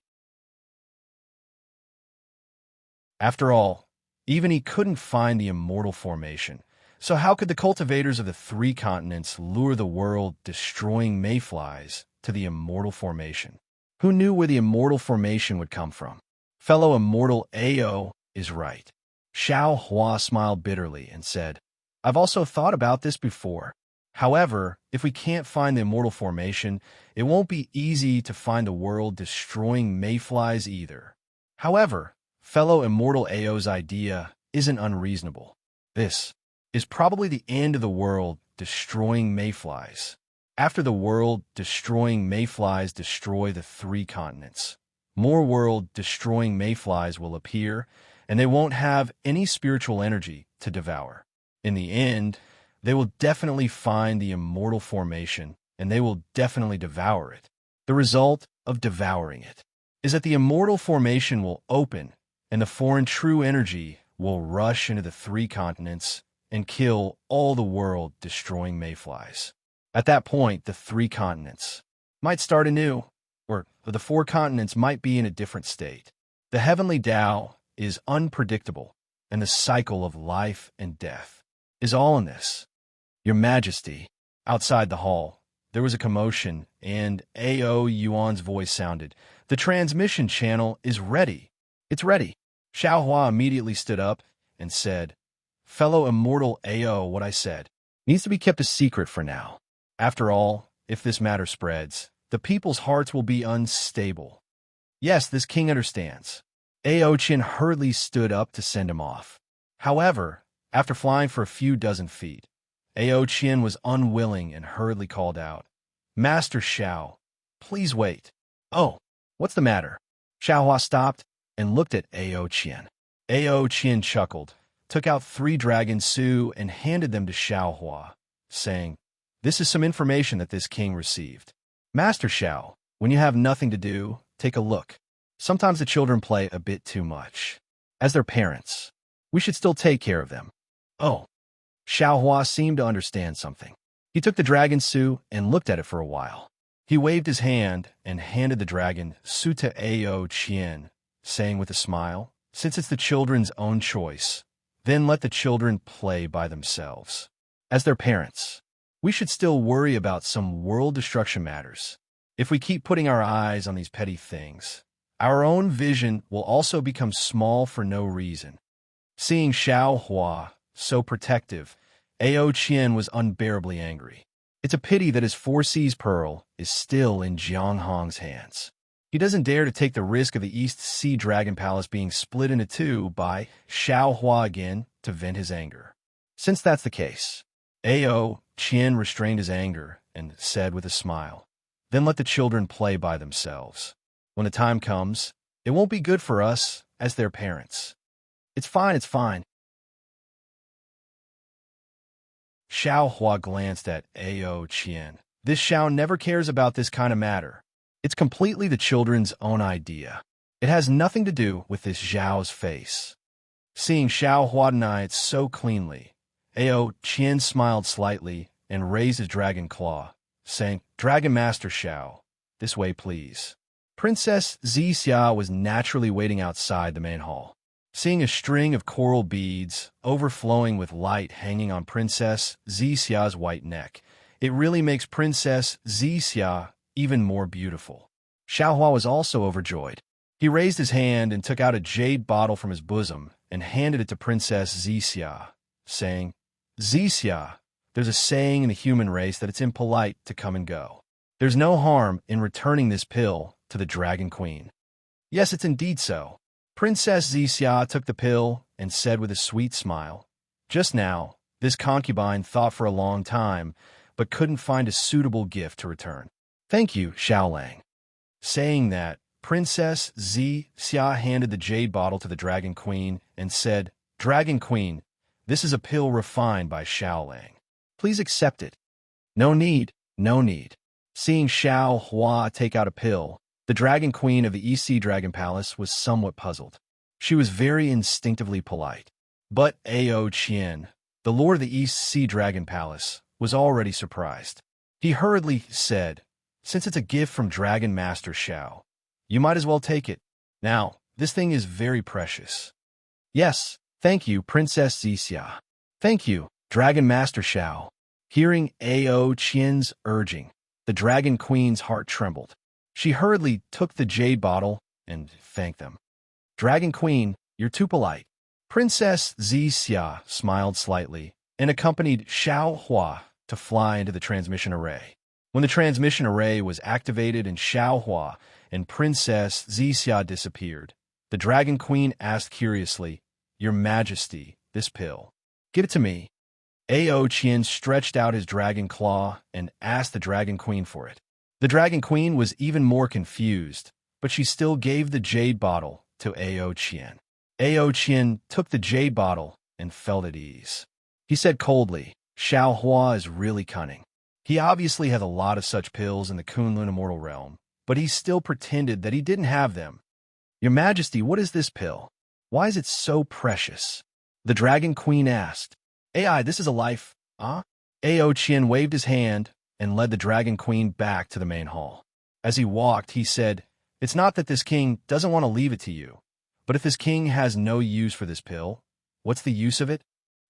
After all, even he couldn't find the immortal formation, so how could the cultivators of the 3 continents lure the world-destroying mayflies to the immortal formation? Who knew where the immortal formation would come from? Fellow immortal Ao is right. Xiaohua smiled bitterly and said, I've also thought about this before. However, if we can't find the immortal formation, it won't be easy to find the world-destroying mayflies either. However, fellow immortal Ao's idea isn't unreasonable. This is probably the end of the world-destroying mayflies. After the world-destroying mayflies destroy the 3 continents, more world-destroying mayflies will appear, and they won't have any spiritual energy to devour. In the end, they will definitely find the immortal formation, and they will definitely devour it. The result of devouring it is that the immortal formation will open, and the foreign true energy will rush into the 3 continents and kill all the world-destroying mayflies. At that point, the 3 continents might start anew, or the 4 continents might be in a different state. The heavenly Tao is unpredictable, and the cycle of life and death is all in this. Your Majesty, outside the hall, there was a commotion, and Ao Yuan's voice sounded. The transmission channel is ready. It's ready. Xiaohua immediately stood up and said, Fellow immortal Ao, what I said needs to be kept a secret for now. After all, if this matter spreads, the people's hearts will be unstable. Yes, this king understands. Ao Qian hurriedly stood up to send him off. However, after flying for a few dozen feet, Ao Qian was unwilling and hurriedly called out, Master Xiao, please wait. Oh, what's the matter? Xiaohua stopped and looked at Ao Qian. Ao Qian chuckled, took out 3 dragon su and handed them to Xiaohua, saying, This is some information that this king received. Master Xiao, when you have nothing to do, take a look. Sometimes the children play a bit too much. As their parents, we should still take care of them. Oh, Xiao Hua seemed to understand something. He took the dragon Su and looked at it for a while. He waved his hand and handed the dragon Su to Ao Qian, saying with a smile, "Since it's the children's own choice, then let the children play by themselves. As their parents, we should still worry about some world destruction matters. If we keep putting our eyes on these petty things, our own vision will also become small for no reason." Seeing Xiao Hua so protective, Ao Qian was unbearably angry. It's a pity that his 4C's pearl is still in Jiang Hong's hands. He doesn't dare to take the risk of the East Sea Dragon Palace being split into two by Xiao Hua again to vent his anger. Since that's the case, Ao Qian restrained his anger and said with a smile, "Then let the children play by themselves. When the time comes, it won't be good for us as their parents. It's fine, it's fine." Xiao Hua glanced at Ao Qian. This Xiao never cares about this kind of matter. It's completely the children's own idea. It has nothing to do with this Zhao's face. Seeing Xiao Hua deny it so cleanly, Ao Qian smiled slightly and raised his dragon claw, saying, "Dragon Master Xiao, this way please." Princess Zixia was naturally waiting outside the main hall. Seeing a string of coral beads overflowing with light hanging on Princess Zixia's white neck, it really makes Princess Zixia even more beautiful. Xiao Hua was also overjoyed. He raised his hand and took out a jade bottle from his bosom and handed it to Princess Zixia, saying, "Zixia, there's a saying in the human race that it's impolite to come and go. There's no harm in returning this pill to the Dragon Queen." "Yes, it's indeed so." Princess Zixia took the pill and said with a sweet smile, "Just now, this concubine thought for a long time, but couldn't find a suitable gift to return. Thank you, Xiaolang." Saying that, Princess Zixia handed the jade bottle to the Dragon Queen and said, "Dragon Queen, this is a pill refined by Xiaolang. Please accept it." "No need, no need." Seeing Xiao Hua take out a pill, the Dragon Queen of the East Sea Dragon Palace was somewhat puzzled. She was very instinctively polite. But Ao Qian, the lord of the East Sea Dragon Palace, was already surprised. He hurriedly said, "Since it's a gift from Dragon Master Xiao, you might as well take it. Now, this thing is very precious." "Yes, thank you, Princess Zixia." "Thank you, Dragon Master Xiao." Hearing Ao Qian's urging, the Dragon Queen's heart trembled. She hurriedly took the jade bottle and thanked them. "Dragon Queen, you're too polite." Princess Zixia smiled slightly and accompanied Xiao Hua to fly into the transmission array. When the transmission array was activated and Xiao Hua and Princess Zixia disappeared, the Dragon Queen asked curiously, "Your Majesty, this pill. Give it to me." Ao Qian stretched out his dragon claw and asked the Dragon Queen for it. The Dragon Queen was even more confused, but she still gave the jade bottle to Ao Qian. Ao Qian took the jade bottle and felt at ease. He said coldly, "Xiao Hua is really cunning. He obviously has a lot of such pills in the Kunlun immortal realm, but he still pretended that he didn't have them." "Your Majesty, what is this pill? Why is it so precious?" the Dragon Queen asked. "AI, this is a life, huh?" Ao Qian waved his hand and led the Dragon Queen back to the main hall. As he walked, he said, "It's not that this king doesn't want to leave it to you, but if this king has no use for this pill, what's the use of it?"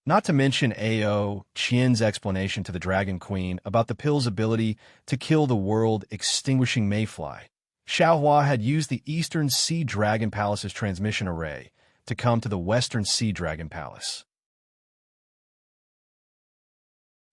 Not to mention Ao Qian's explanation to the Dragon Queen about the pill's ability to kill the world-extinguishing mayfly. Xiao Hua had used the Eastern Sea Dragon Palace's transmission array to come to the Western Sea Dragon Palace.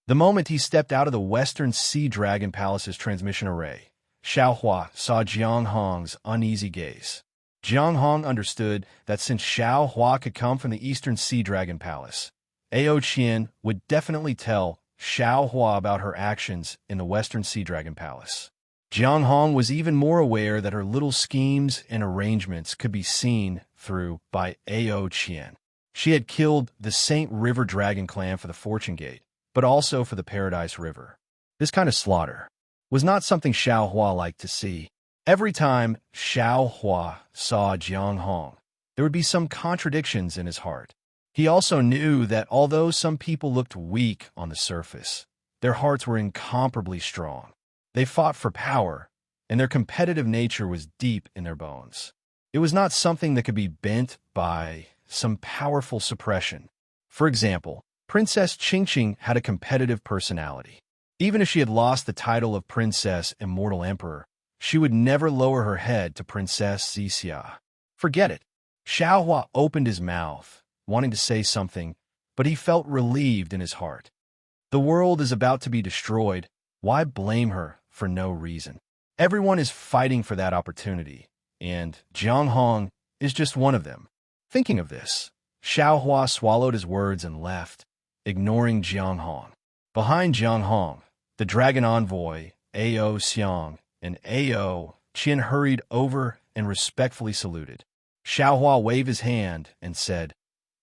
The moment he stepped out of the Western Sea Dragon Palace's transmission array, Xiao Hua saw Jiang Hong's uneasy gaze. Jiang Hong understood that since Xiao Hua could come from the Eastern Sea Dragon Palace, Ao Qian would definitely tell Xiao Hua about her actions in the Western Sea Dragon Palace. Jiang Hong was even more aware that her little schemes and arrangements could be seen through by Ao Qian. She had killed the Saint River Dragon clan for the Fortune Gate, but also for the Paradise River. This kind of slaughter was not something Xiao Hua liked to see. Every time Xiao Hua saw Jiang Hong, there would be some contradictions in his heart. He also knew that although some people looked weak on the surface, their hearts were incomparably strong. They fought for power, and their competitive nature was deep in their bones. It was not something that could be bent by some powerful suppression. For example, Princess Qingqing had a competitive personality. Even if she had lost the title of Princess Immortal Emperor, she would never lower her head to Princess Zixia. Forget it. Xiaohua opened his mouth, wanting to say something, but he felt relieved in his heart. The world is about to be destroyed. Why blame her for no reason? Everyone is fighting for that opportunity, and Jiang Hong is just one of them. Thinking of this, Xiaohua swallowed his words and left, ignoring Jiang Hong. Behind Jiang Hong, the dragon envoy, Ao Xiang, and Ao Qian hurried over and respectfully saluted. Xiaohua waved his hand and said,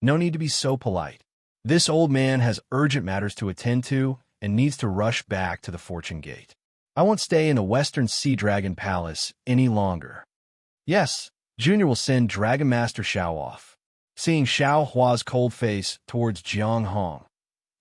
"No need to be so polite. This old man has urgent matters to attend to and needs to rush back to the Fortune Gate. I won't stay in the Western Sea Dragon Palace any longer." "Yes, Junior will send Dragon Master Xiao off." Seeing Xiaohua's cold face towards Jiang Hong,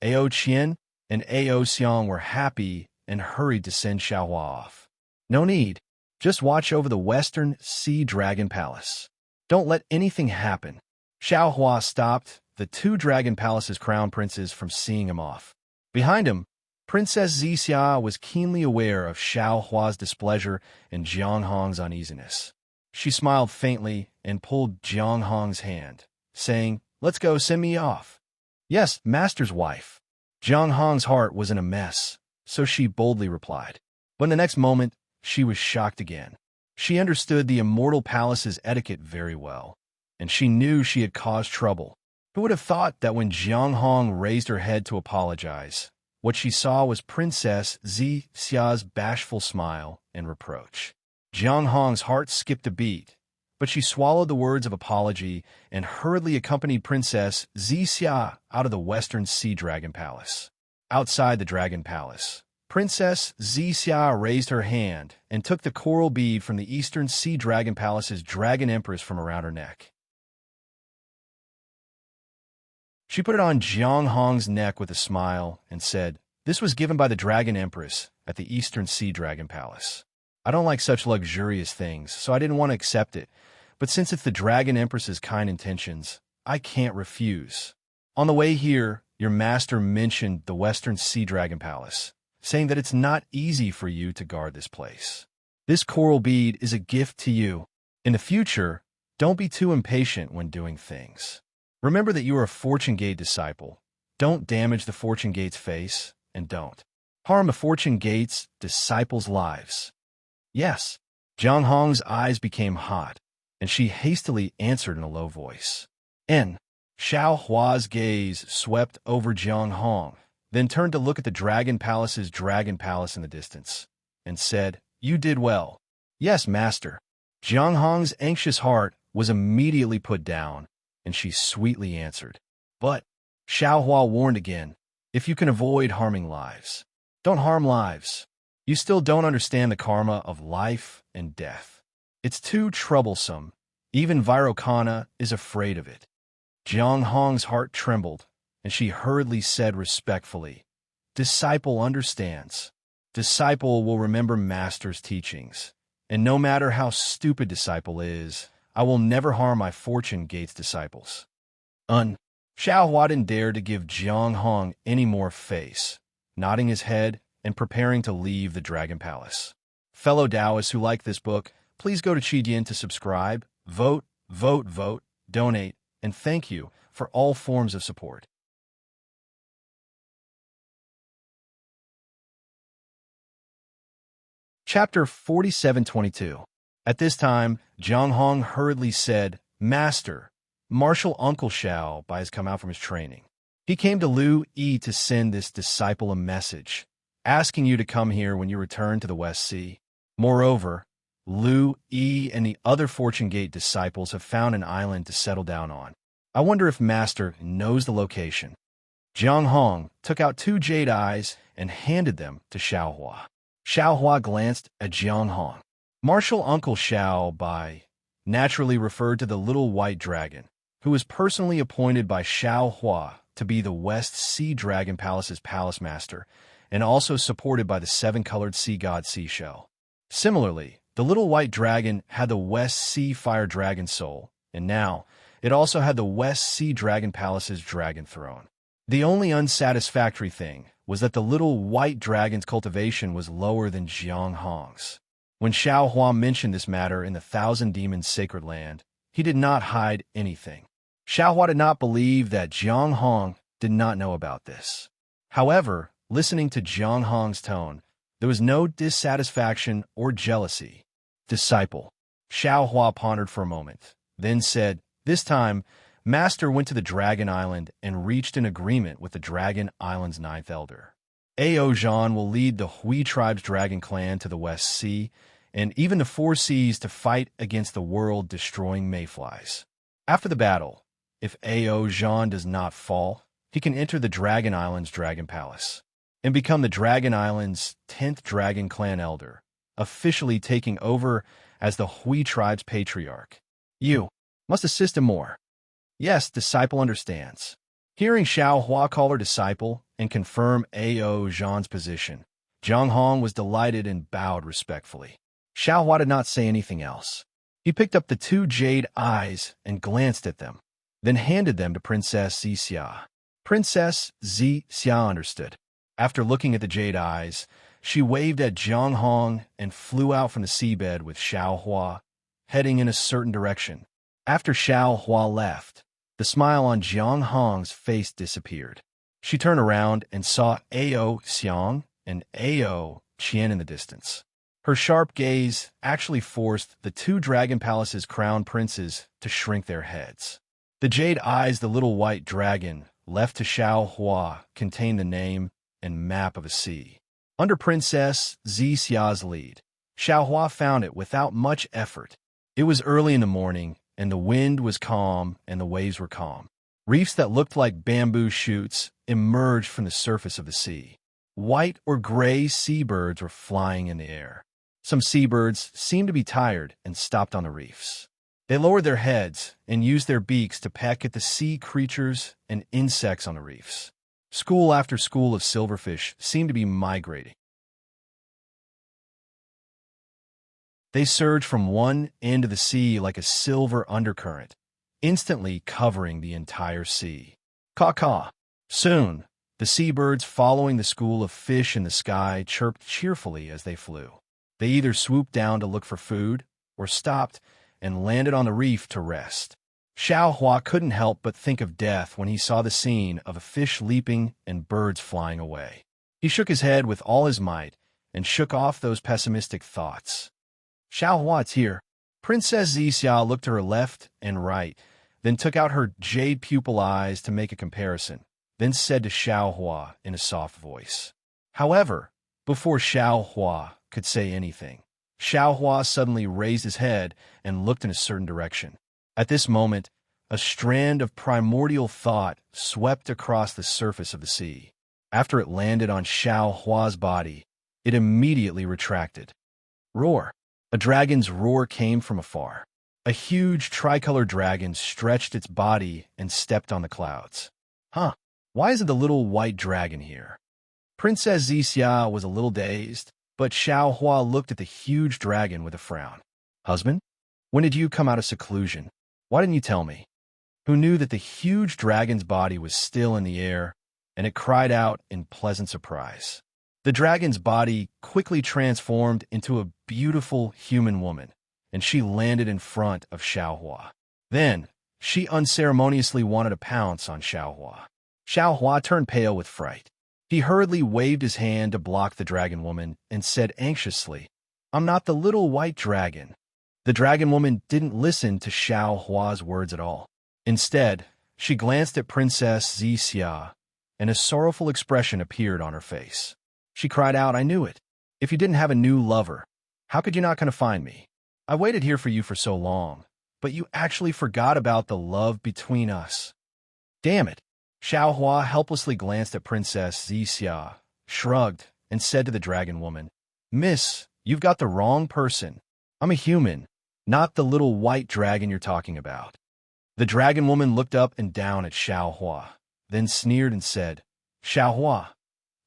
Ao Qian and Ao Xiang were happy and hurried to send Xiaohua off. "No need. Just watch over the Western Sea Dragon Palace. Don't let anything happen." Xiaohua stopped the two Dragon Palace's crown princes from seeing him off. Behind him, Princess Zixia was keenly aware of Xiaohua's displeasure and Jiang Hong's uneasiness. She smiled faintly and pulled Jiang Hong's hand, saying, "Let's go, send me off." "Yes, master's wife." Jiang Hong's heart was in a mess, so she boldly replied. But in the next moment, she was shocked again. She understood the Immortal Palace's etiquette very well, and she knew she had caused trouble. Who would have thought that when Jiang Hong raised her head to apologize, what she saw was Princess Zixia's bashful smile and reproach. Jiang Hong's heart skipped a beat, but she swallowed the words of apology and hurriedly accompanied Princess Zixia out of the Western Sea Dragon Palace. Outside the Dragon Palace, Princess Zixia raised her hand and took the coral bead from the Eastern Sea Dragon Palace's Dragon Empress from around her neck. She put it on Jiang Hong's neck with a smile and said, "This was given by the Dragon Empress at the Eastern Sea Dragon Palace. I don't like such luxurious things, so I didn't want to accept it. But since it's the Dragon Empress's kind intentions, I can't refuse." On the way here, your master mentioned the Western Sea Dragon Palace, saying that it's not easy for you to guard this place. This coral bead is a gift to you. In the future, don't be too impatient when doing things. Remember that you are a Fortune Gate disciple. Don't damage the Fortune Gate's face, and don't harm the Fortune Gate's disciples' lives. "Yes." Jiang Hong's eyes became hot, and she hastily answered in a low voice. Xiaohua's gaze swept over Jiang Hong, then turned to look at the Dragon Palace's Dragon Palace in the distance, and said, "You did well." "Yes, master." Jiang Hong's anxious heart was immediately put down, and she sweetly answered. But Xiaohua warned again, "If you can avoid harming lives, don't harm lives. You still don't understand the karma of life and death. It's too troublesome. Even Vairocana is afraid of it." Jiang Hong's heart trembled, and she hurriedly said respectfully, "Disciple understands. Disciple will remember master's teachings. And no matter how stupid disciple is, I will never harm my Fortune Gate's disciples." Xiaohua didn't dare to give Jiang Hong any more face, nodding his head and preparing to leave the Dragon Palace. Fellow Taoists who like this book, please go to Qidian to subscribe, vote, donate, and thank you for all forms of support. Chapter 4722. At this time, Jiang Hong hurriedly said, "Master, Martial Uncle Xiao Bai has come out from his training. He came to Lu Yi to send this disciple a message, asking you to come here when you return to the West Sea. Moreover, Lu Yi and the other Fortune Gate disciples have found an island to settle down on. I wonder if Master knows the location." Jiang Hong took out 2 jade eyes and handed them to Xiaohua. Xiaohua glanced at Jiang Hong. Martial Uncle Xiao Bai naturally referred to the little white dragon, who was personally appointed by Xiao Hua to be the West Sea Dragon Palace's palace master, and also supported by the seven-colored sea god Seashell. Similarly, the little white dragon had the West Sea Fire Dragon soul, and now it also had the West Sea Dragon Palace's dragon throne. The only unsatisfactory thing was that the little white dragon's cultivation was lower than Jiang Hong's. When Xiao Hua mentioned this matter in the Thousand Demons Sacred Land, he did not hide anything. Xiao Hua did not believe that Jiang Hong did not know about this. However, listening to Jiang Hong's tone, there was no dissatisfaction or jealousy. Disciple. Xiao Hua pondered for a moment, then said, "This time, Master went to the Dragon Island and reached an agreement with the Dragon Island's ninth elder. Ao Zhan will lead the Hui tribe's dragon clan to the West Sea, and even the Four Seas to fight against the world-destroying mayflies. After the battle, if Ao Zhan does not fall, he can enter the Dragon Island's Dragon Palace and become the Dragon Island's 10th Dragon Clan Elder, officially taking over as the Hui tribe's patriarch. You must assist him more." "Yes, disciple understands." Hearing Xiao Hua call her disciple and confirm Ao Zhan's position, Jiang Hong was delighted and bowed respectfully. Xiao Hua did not say anything else. He picked up the two jade eyes and glanced at them, then handed them to Princess Zixia. Princess Zixia understood. After looking at the jade eyes, she waved at Jiang Hong and flew out from the seabed with Xiao Hua, heading in a certain direction. After Xiao Hua left, the smile on Jiang Hong's face disappeared. She turned around and saw Ao Xiang and Ao Qian in the distance. Her sharp gaze actually forced the two Dragon Palace's crown princes to shrink their heads. The jade eyes the little white dragon left to Xiao Hua contained the name and map of a sea. Under Princess Zixia's lead, Xiao Hua found it without much effort. It was early in the morning, and the wind was calm and the waves were calm. Reefs that looked like bamboo shoots emerged from the surface of the sea. White or gray seabirds were flying in the air. Some seabirds seemed to be tired and stopped on the reefs. They lowered their heads and used their beaks to peck at the sea creatures and insects on the reefs. School after school of silverfish seemed to be migrating. They surged from one end of the sea like a silver undercurrent, instantly covering the entire sea. Caw-caw. Soon, the seabirds following the school of fish in the sky chirped cheerfully as they flew. They either swooped down to look for food or stopped and landed on the reef to rest. Xiao Hua couldn't help but think of death when he saw the scene of a fish leaping and birds flying away. He shook his head with all his might and shook off those pessimistic thoughts. "Xiao Hua, it's here." Princess Zixia looked to her left and right, then took out her jade pupil eyes to make a comparison, then said to Xiao Hua in a soft voice. However, before Xiao Hua could say anything, Xiao Hua suddenly raised his head and looked in a certain direction. At this moment, a strand of primordial thought swept across the surface of the sea. After it landed on Xiao Hua's body, it immediately retracted. Roar. A dragon's roar came from afar. A huge tricolor dragon stretched its body and stepped on the clouds. Huh, why isn't the little white dragon here? Princess Zixia was a little dazed, but Xiao Hua looked at the huge dragon with a frown. Husband, when did you come out of seclusion? Why didn't you tell me? Who knew that the huge dragon's body was still in the air, and it cried out in pleasant surprise. The dragon's body quickly transformed into a beautiful human woman, and she landed in front of Xiao Hua. Then, she unceremoniously wanted to pounce on Xiao Hua. Xiao Hua turned pale with fright. He hurriedly waved his hand to block the dragon woman and said anxiously, "I'm not the little white dragon." The dragon woman didn't listen to Xiao Hua's words at all. Instead, she glanced at Princess Zixia, and a sorrowful expression appeared on her face. She cried out, "I knew it. If you didn't have a new lover, how could you not come to find me? I waited here for you for so long, but you actually forgot about the love between us." Damn it. Xiao Hua helplessly glanced at Princess Zixia, shrugged, and said to the dragon woman, "Miss, you've got the wrong person. I'm a human, not the little white dragon you're talking about." The dragon woman looked up and down at Xiao Hua, then sneered and said, Xiao Hua,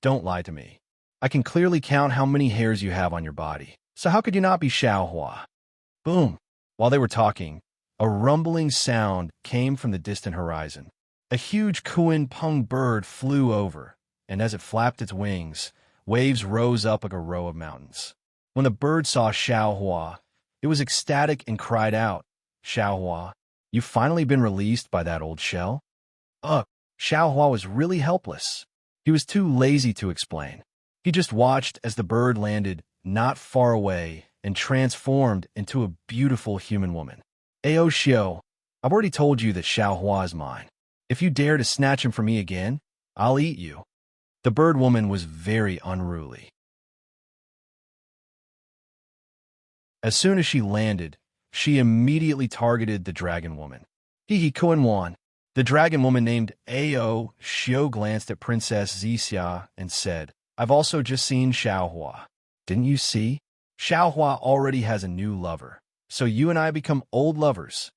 don't lie to me. I can clearly count how many hairs you have on your body, so how could you not be Xiao Hua? Boom! While they were talking, a rumbling sound came from the distant horizon. A huge Kuan Peng bird flew over, and as it flapped its wings, waves rose up like a row of mountains. When the bird saw Xiao Hua, it was ecstatic and cried out, Xiao Hua, you've finally been released by that old shell? Xiao Hua was really helpless. He was too lazy to explain. He just watched as the bird landed not far away and transformed into a beautiful human woman. Ao Xiao, I've already told you that Xiao Hua is mine. If you dare to snatch him from me again, I'll eat you. The bird woman was very unruly. As soon as she landed, she immediately targeted the dragon woman. Hihi Kuan. The dragon woman named Ao Xiao glanced at Princess Zixia and said, I've also just seen Xiao Hua. Didn't you see? Xiao Hua already has a new lover, so you and I become old lovers.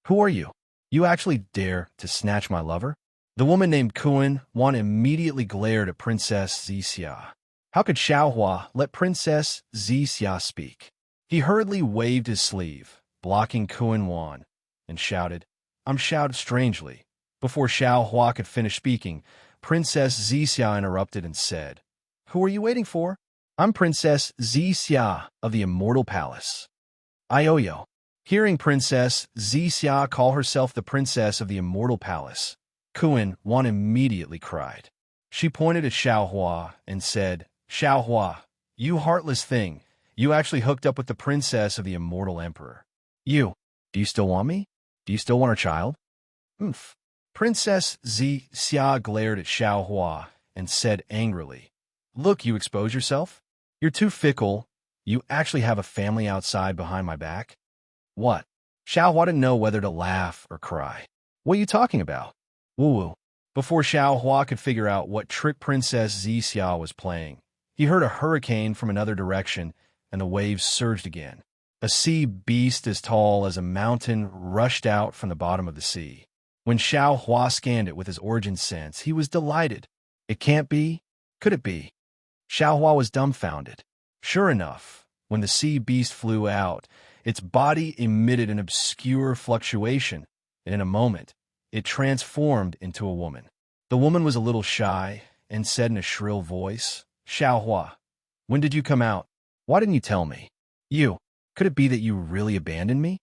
Who are you? You actually dare to snatch my lover? The woman named Kuan immediately glared at Princess Zixia. How could Xiao Hua let Princess Zixia speak? He hurriedly waved his sleeve, blocking Kuan, and shouted, I'm shouted strangely. Before Xiao Hua could finish speaking, Princess Zixia interrupted and said, Who are you waiting for? I'm Princess Zixia of the Immortal Palace. Ioyo. Hearing Princess Zixia call herself the Princess of the Immortal Palace, Kuan immediately cried. She pointed at Xiao Hua and said, Xiao Hua, you heartless thing, you actually hooked up with the Princess of the Immortal Emperor. Do you still want me? Do you still want our child? Princess Zixia glared at Xiao Hua and said angrily, Look, you expose yourself? You're too fickle. You actually have a family outside behind my back? What? Xiao Hua didn't know whether to laugh or cry. What are you talking about? Woo-woo. Before Xiao Hua could figure out what trick Princess Zixia was playing, he heard a hurricane from another direction and the waves surged again. A sea beast as tall as a mountain rushed out from the bottom of the sea. When Xiao Hua scanned it with his origin sense, he was delighted. It can't be? Could it be? Xiao Hua was dumbfounded. Sure enough, when the sea beast flew out, its body emitted an obscure fluctuation, and in a moment, it transformed into a woman. The woman was a little shy and said in a shrill voice, Xiao Hua, when did you come out? Why didn't you tell me? Could it be that you really abandoned me?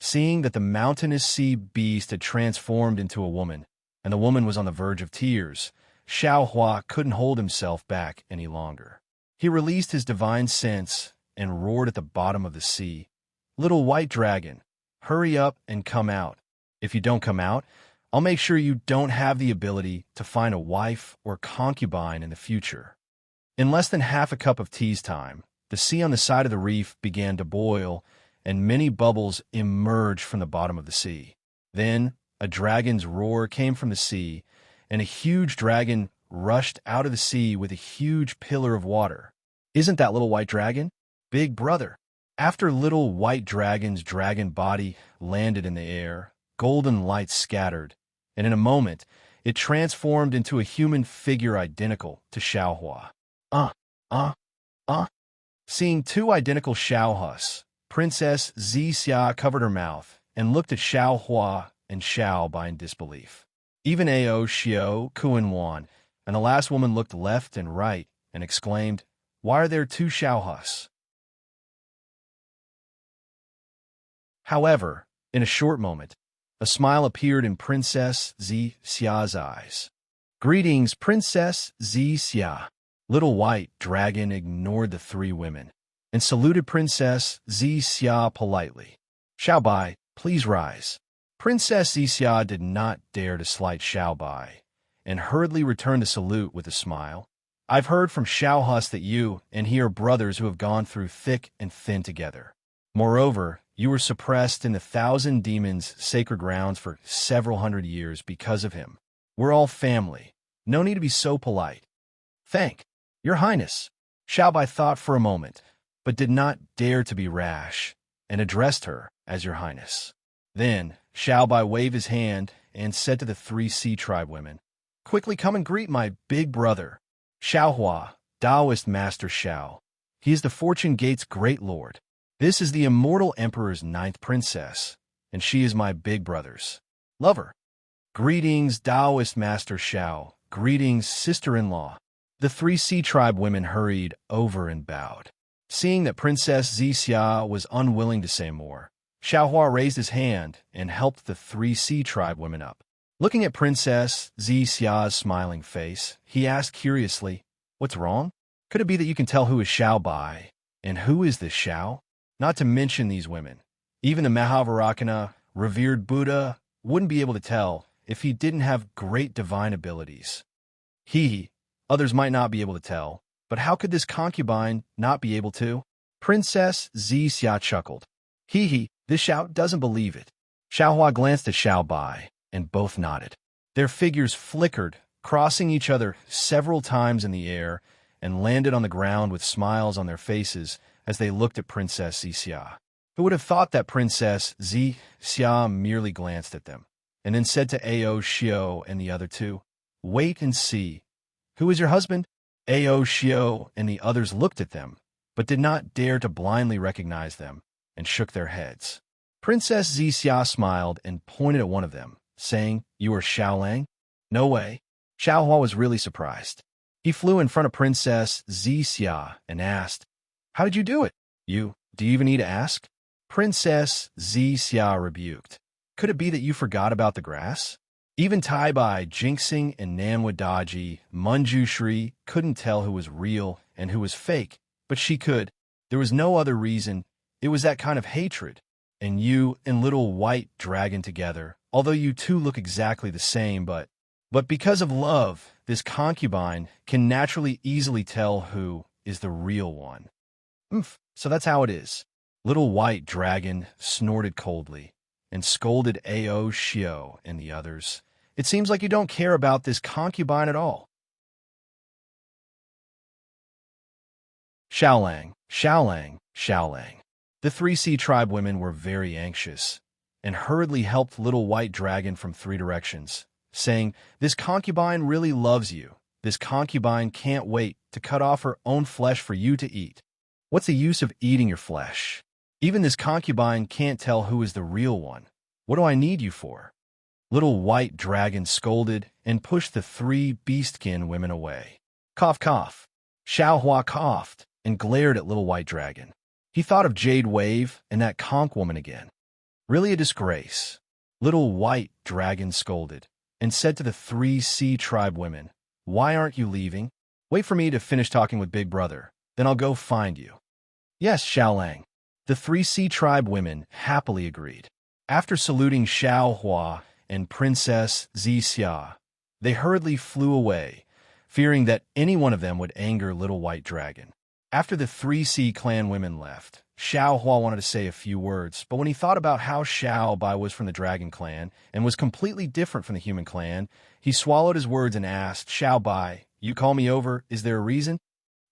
Seeing that the mountainous sea beast had transformed into a woman, and the woman was on the verge of tears, Xiao Hua couldn't hold himself back any longer. He released his divine sense and roared at the bottom of the sea, Little white dragon, hurry up and come out. If you don't come out, I'll make sure you don't have the ability to find a wife or concubine in the future. In less than half a cup of tea's time, the sea on the side of the reef began to boil, and many bubbles emerged from the bottom of the sea. Then, a dragon's roar came from the sea, and a huge dragon rushed out of the sea with a huge pillar of water. Isn't that Little White Dragon? Big brother. After Little White Dragon's dragon body landed in the air, golden light scattered, and in a moment, it transformed into a human figure identical to Xiao Hua. Seeing two identical Xiao Huas, Princess Zixia covered her mouth and looked at Xiao Hua and Xiao Bai in disbelief. Even Ao Xiao, Kuan, and the last woman looked left and right and exclaimed, Why are there two Xiao Huas? However, in a short moment, a smile appeared in Princess Zixia's eyes. Greetings, Princess Zixia. Little White Dragon ignored the three women and saluted Princess Zixia politely. Xiao Bai, please rise. Princess Zixia did not dare to slight Xiao Bai and hurriedly returned the salute with a smile. I've heard from Xiao Hus that you and he are brothers who have gone through thick and thin together. Moreover, you were suppressed in the 1,000 Demons' sacred grounds for several hundred years because of him. We're all family. No need to be so polite. Thank Your Highness. Xiao Bai thought for a moment, but did not dare to be rash, and addressed her as Your Highness. Then, Bai waved his hand and said to the 3C tribe women, "Quickly come and greet my big brother, Xiaohua, Taoist Master Xiao. He is the Fortune Gate's great lord. This is the immortal emperor's 9th princess, and she is my big brother's lover. Greetings, Taoist Master Xiao. Greetings, sister-in-law." The 3C tribe women hurried over and bowed. Seeing that Princess Xia was unwilling to say more, Xiaohua raised his hand and helped the 3C tribe women up. Looking at Princess Xia's smiling face, he asked curiously, "What's wrong? Could it be that you can tell who is Bai? And who is this Xiao? Not to mention these women. Even the Mahavajrana, revered Buddha, wouldn't be able to tell if he didn't have great divine abilities. Others might not be able to tell, but how could this concubine not be able to?" Princess Xia chuckled. This Xiao doesn't believe it. Xiaohua glanced at Bai, and both nodded. Their figures flickered, crossing each other several times in the air, and landed on the ground with smiles on their faces as they looked at Princess Xia. Who would have thought that Princess Xia merely glanced at them, and then said to Ao Xiao and the other two, "Wait and see. Who is your husband?" Ao Xiao and the others looked at them, but did not dare to blindly recognize them, and shook their heads. Princess Xia smiled and pointed at one of them, saying, "You are Xiaolang?" "No way." Xiaohua was really surprised. He flew in front of Princess Xia and asked, "How did you do it? Do you even need to ask?" Princess Xia rebuked. "Could it be that you forgot about the grass?" Even Taibai, Jinxing, and Nanwadaji, Manjushri couldn't tell who was real and who was fake, but she could. There was no other reason. It was that kind of hatred. And you and little white dragon together, although you two look exactly the same, but because of love, this concubine can naturally easily tell who is the real one. So that's how it is. Little white dragon snorted coldly and scolded Ao Xiao and the others. "It seems like you don't care about this concubine at all." Xiaolang, Xiaolang, Xiaolang. The 3C tribe women were very anxious and hurriedly helped little white dragon from 3 directions, saying, "This concubine really loves you. This concubine can't wait to cut off her own flesh for you to eat. What's the use of eating your flesh? Even this concubine can't tell who is the real one. What do I need you for?" Little white dragon scolded and pushed the 3 beastkin women away. Cough, cough. Xiaohua coughed and glared at little white dragon. He thought of Jade Wave and that conch woman again. Really a disgrace. Little white dragon scolded and said to the 3C tribe women, "Why aren't you leaving? Wait for me to finish talking with Big Brother, then I'll go find you." "Yes, Xiaolang." The 3C tribe women happily agreed. After saluting Xiaohua and Princess Xia, they hurriedly flew away, fearing that any one of them would anger Little White Dragon. After the 3C clan women left, Xiaohua wanted to say a few words, but when he thought about how Bai was from the Dragon Clan and was completely different from the Human Clan, he swallowed his words and asked, "Bai, you call me over, is there a reason?"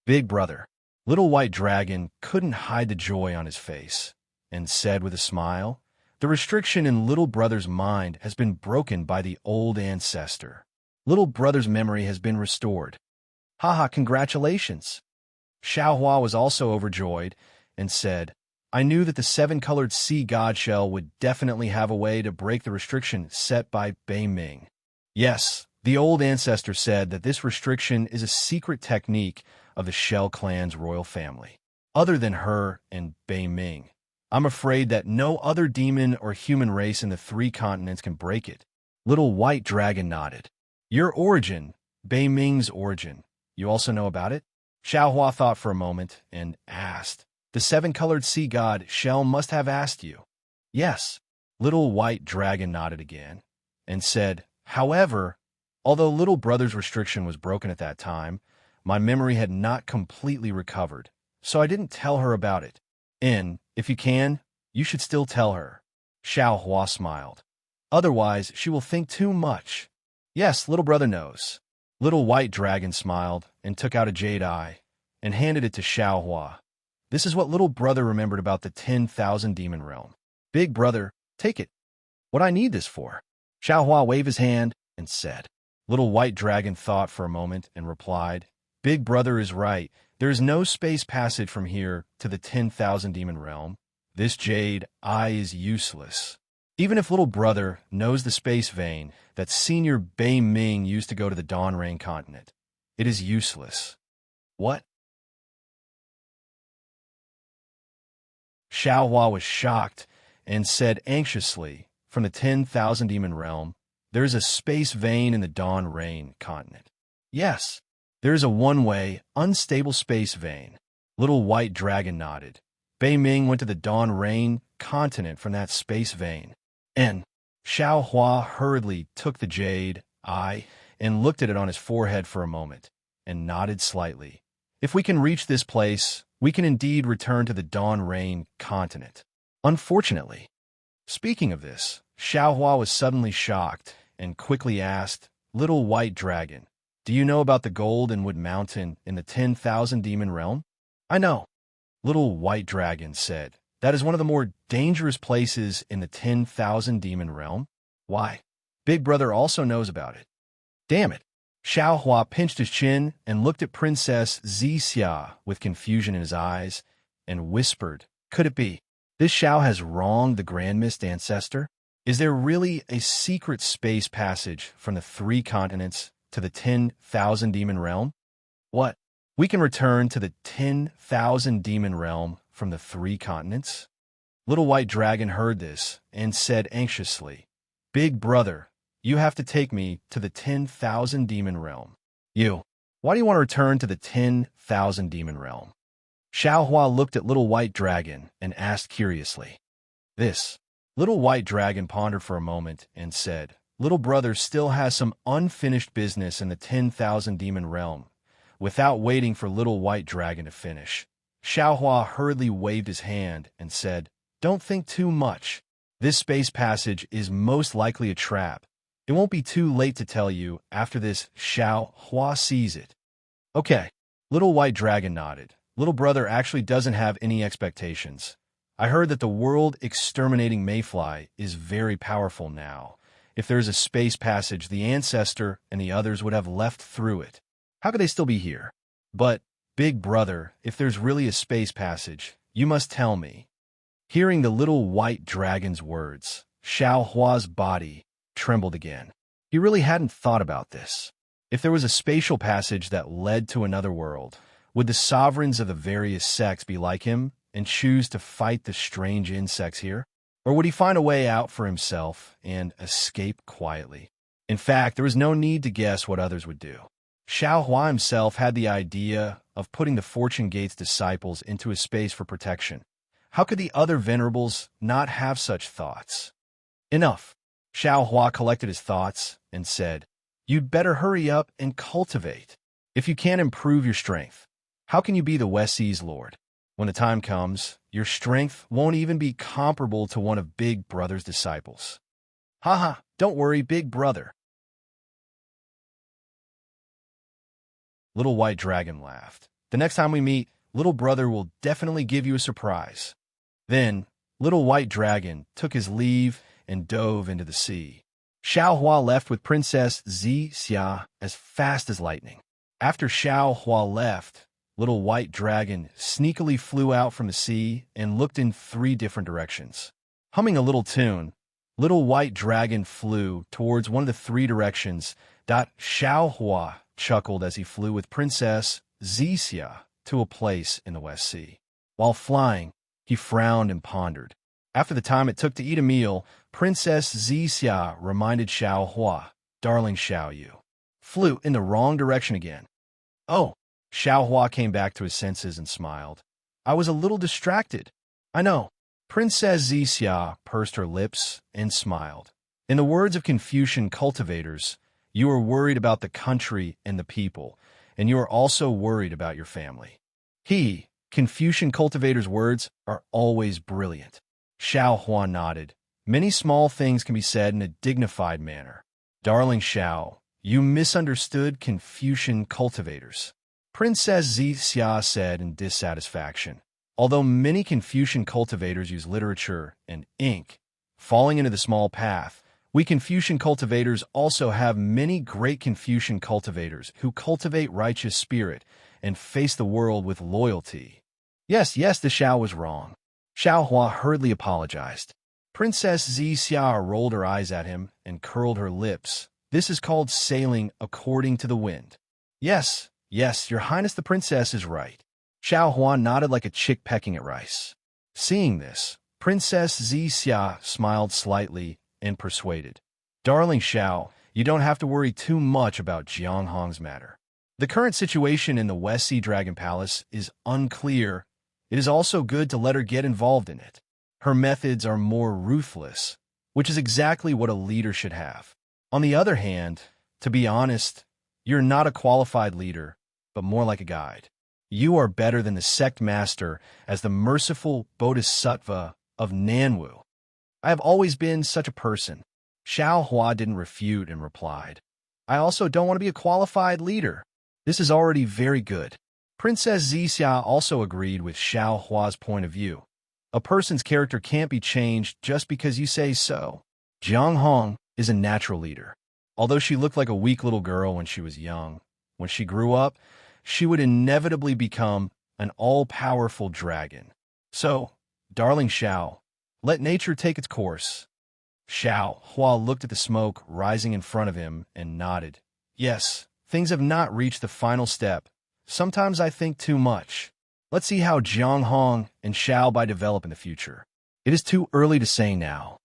"Big Brother." Little White Dragon couldn't hide the joy on his face, and said with a smile, "The restriction in Little Brother's mind has been broken by the old ancestor. Little Brother's memory has been restored." "Haha, congratulations." Xiaohua was also overjoyed and said, "I knew that the 7-colored sea god shell would definitely have a way to break the restriction set by Bei Ming. Yes, the old ancestor said that this restriction is a secret technique of the Shell clan's royal family. Other than her and Bei Ming, I'm afraid that no other demon or human race in the 3 continents can break it." Little White Dragon nodded. "Your origin, Bei Ming's origin, you also know about it?" Xiaohua thought for a moment and asked, "The 7-colored sea god Shell must have asked you." "Yes." Little White Dragon nodded again and said, "However, although Little Brother's restriction was broken at that time, my memory had not completely recovered, so I didn't tell her about it. And, if you can, you should still tell her." Xiaohua smiled. "Otherwise, she will think too much." "Yes, Little Brother knows." Little White Dragon smiled and took out a jade eye and handed it to Xiaohua. "This is what Little Brother remembered about the 10,000 demon realm. Big Brother, take it." What I need this for? Xiaohua waved his hand and said. Little White Dragon thought for a moment and replied, Big Brother is right. There is no space passage from here to the 10,000 demon realm. This jade eye is useless. Even if Little Brother knows the space vein that Senior Bei Ming used to go to the Dawn Rain continent, it is useless. What? Xiaohua was shocked and said anxiously, From the 10,000 demon realm, there is a space vein in the Dawn Rain continent. Yes, there is a one-way, unstable space vein. Little White Dragon nodded. Bei Ming went to the Dawn Rain continent from that space vein. And Xiaohua hurriedly took the jade eye and looked at it on his forehead for a moment, and nodded slightly. If we can reach this place, we can indeed return to the Dawn Rain continent. Unfortunately. Speaking of this, Xiaohua was suddenly shocked and quickly asked, Little White Dragon, do you know about the Gold and Wood Mountain in the 10,000 demon realm? I know. Little White Dragon said, That is one of the more dangerous places in the 10,000 demon realm. Why? Big Brother also knows about it. Damn it. Xiaohua pinched his chin and looked at Princess Zixia with confusion in his eyes and whispered, Could it be? This Xiao has wronged the Grand Mist Ancestor? Is there really a secret space passage from the 3 continents to the 10,000 demon realm? What? We can return to the 10,000 demon realm from the 3 continents? Little White Dragon heard this and said anxiously, Big Brother, you have to take me to the 10,000 demon realm. Why do you want to return to the 10,000 demon realm? Xiaohua looked at Little White Dragon and asked curiously. This. Little White Dragon pondered for a moment and said, Little Brother still has some unfinished business in the 10,000 demon realm. Without waiting for Little White Dragon to finish, Xiaohua hurriedly waved his hand and said, Don't think too much. This space passage is most likely a trap. It won't be too late to tell you after this Xiaohua sees it. Okay. Little White Dragon nodded. Little Brother actually doesn't have any expectations. I heard that the world-exterminating mayfly is very powerful now. If there's a space passage, the Ancestor and the others would have left through it. How could they still be here? But, Big Brother, if there's really a space passage, you must tell me. Hearing the Little White Dragon's words, Xiaohua's body trembled again. He really hadn't thought about this. If there was a spatial passage that led to another world, would the sovereigns of the various sects be like him and choose to fight the strange insects here? Or would he find a way out for himself and escape quietly? In fact, there was no need to guess what others would do. Xiaohua himself had the idea of putting the Fortune Gate's disciples into a space for protection. How could the other venerables not have such thoughts? Enough. Xiaohua collected his thoughts and said, You'd better hurry up and cultivate. If you can't improve your strength, how can you be the West Sea's Lord? When the time comes, your strength won't even be comparable to one of Big Brother's disciples. Haha, don't worry, Big Brother. Little White Dragon laughed. The next time we meet, Little Brother will definitely give you a surprise. Then, Little White Dragon took his leave and dove into the sea. Xiaohua left with Princess Zixia as fast as lightning. After Xiaohua left, Little White Dragon sneakily flew out from the sea and looked in 3 different directions. Humming a little tune, Little White Dragon flew towards one of the 3 directions. Xiaohua chuckled as he flew with Princess Zixia to a place in the West Sea. While flying, he frowned and pondered. After the time it took to eat a meal, Princess Zixia reminded Xiaohua, Darling Xiao, you flew in the wrong direction again. Oh. Xiaohua came back to his senses and smiled. I was a little distracted. I know. Princess Zixia pursed her lips and smiled. In the words of Confucian cultivators, you are worried about the country and the people, and you are also worried about your family. Confucian cultivators' words are always brilliant. Xiaohua nodded. Many small things can be said in a dignified manner. Darling Xiao, you misunderstood Confucian cultivators. Princess Zixia said in dissatisfaction. Although many Confucian cultivators use literature and ink falling into the small path. We Confucian cultivators also have many great Confucian cultivators who cultivate righteous spirit and face the world with loyalty. Yes, the Xiao was wrong. Xiao Hua hurriedly apologized. Princess Xia rolled her eyes at him and curled her lips. This is called sailing according to the wind. Yes, your highness the princess is right. Xiao Hua nodded like a chick pecking at rice. Seeing this, Princess Xia smiled slightly and persuaded. Darling Xiao, you don't have to worry too much about Jiang Hong's matter. The current situation in the West Sea Dragon Palace is unclear. It is also good to let her get involved in it. Her methods are more ruthless, which is exactly what a leader should have. On the other hand, to be honest, you're not a qualified leader, but more like a guide. You are better than the sect master as the merciful bodhisattva of Nanwu. I have always been such a person. Xiao Hua didn't refute and replied, I also don't want to be a qualified leader. This is already very good. Princess Xia also agreed with Xiao Hua's point of view. A person's character can't be changed just because you say so. Jiang Hong is a natural leader. Although she looked like a weak little girl when she was young, when she grew up, she would inevitably become an all-powerful dragon. So, darling Xiao, let nature take its course. Xiao Hua looked at the smoke rising in front of him and nodded. Yes, things have not reached the final step. Sometimes I think too much. Let's see how Jiang Hong and Xiao Bai develop in the future. It is too early to say now.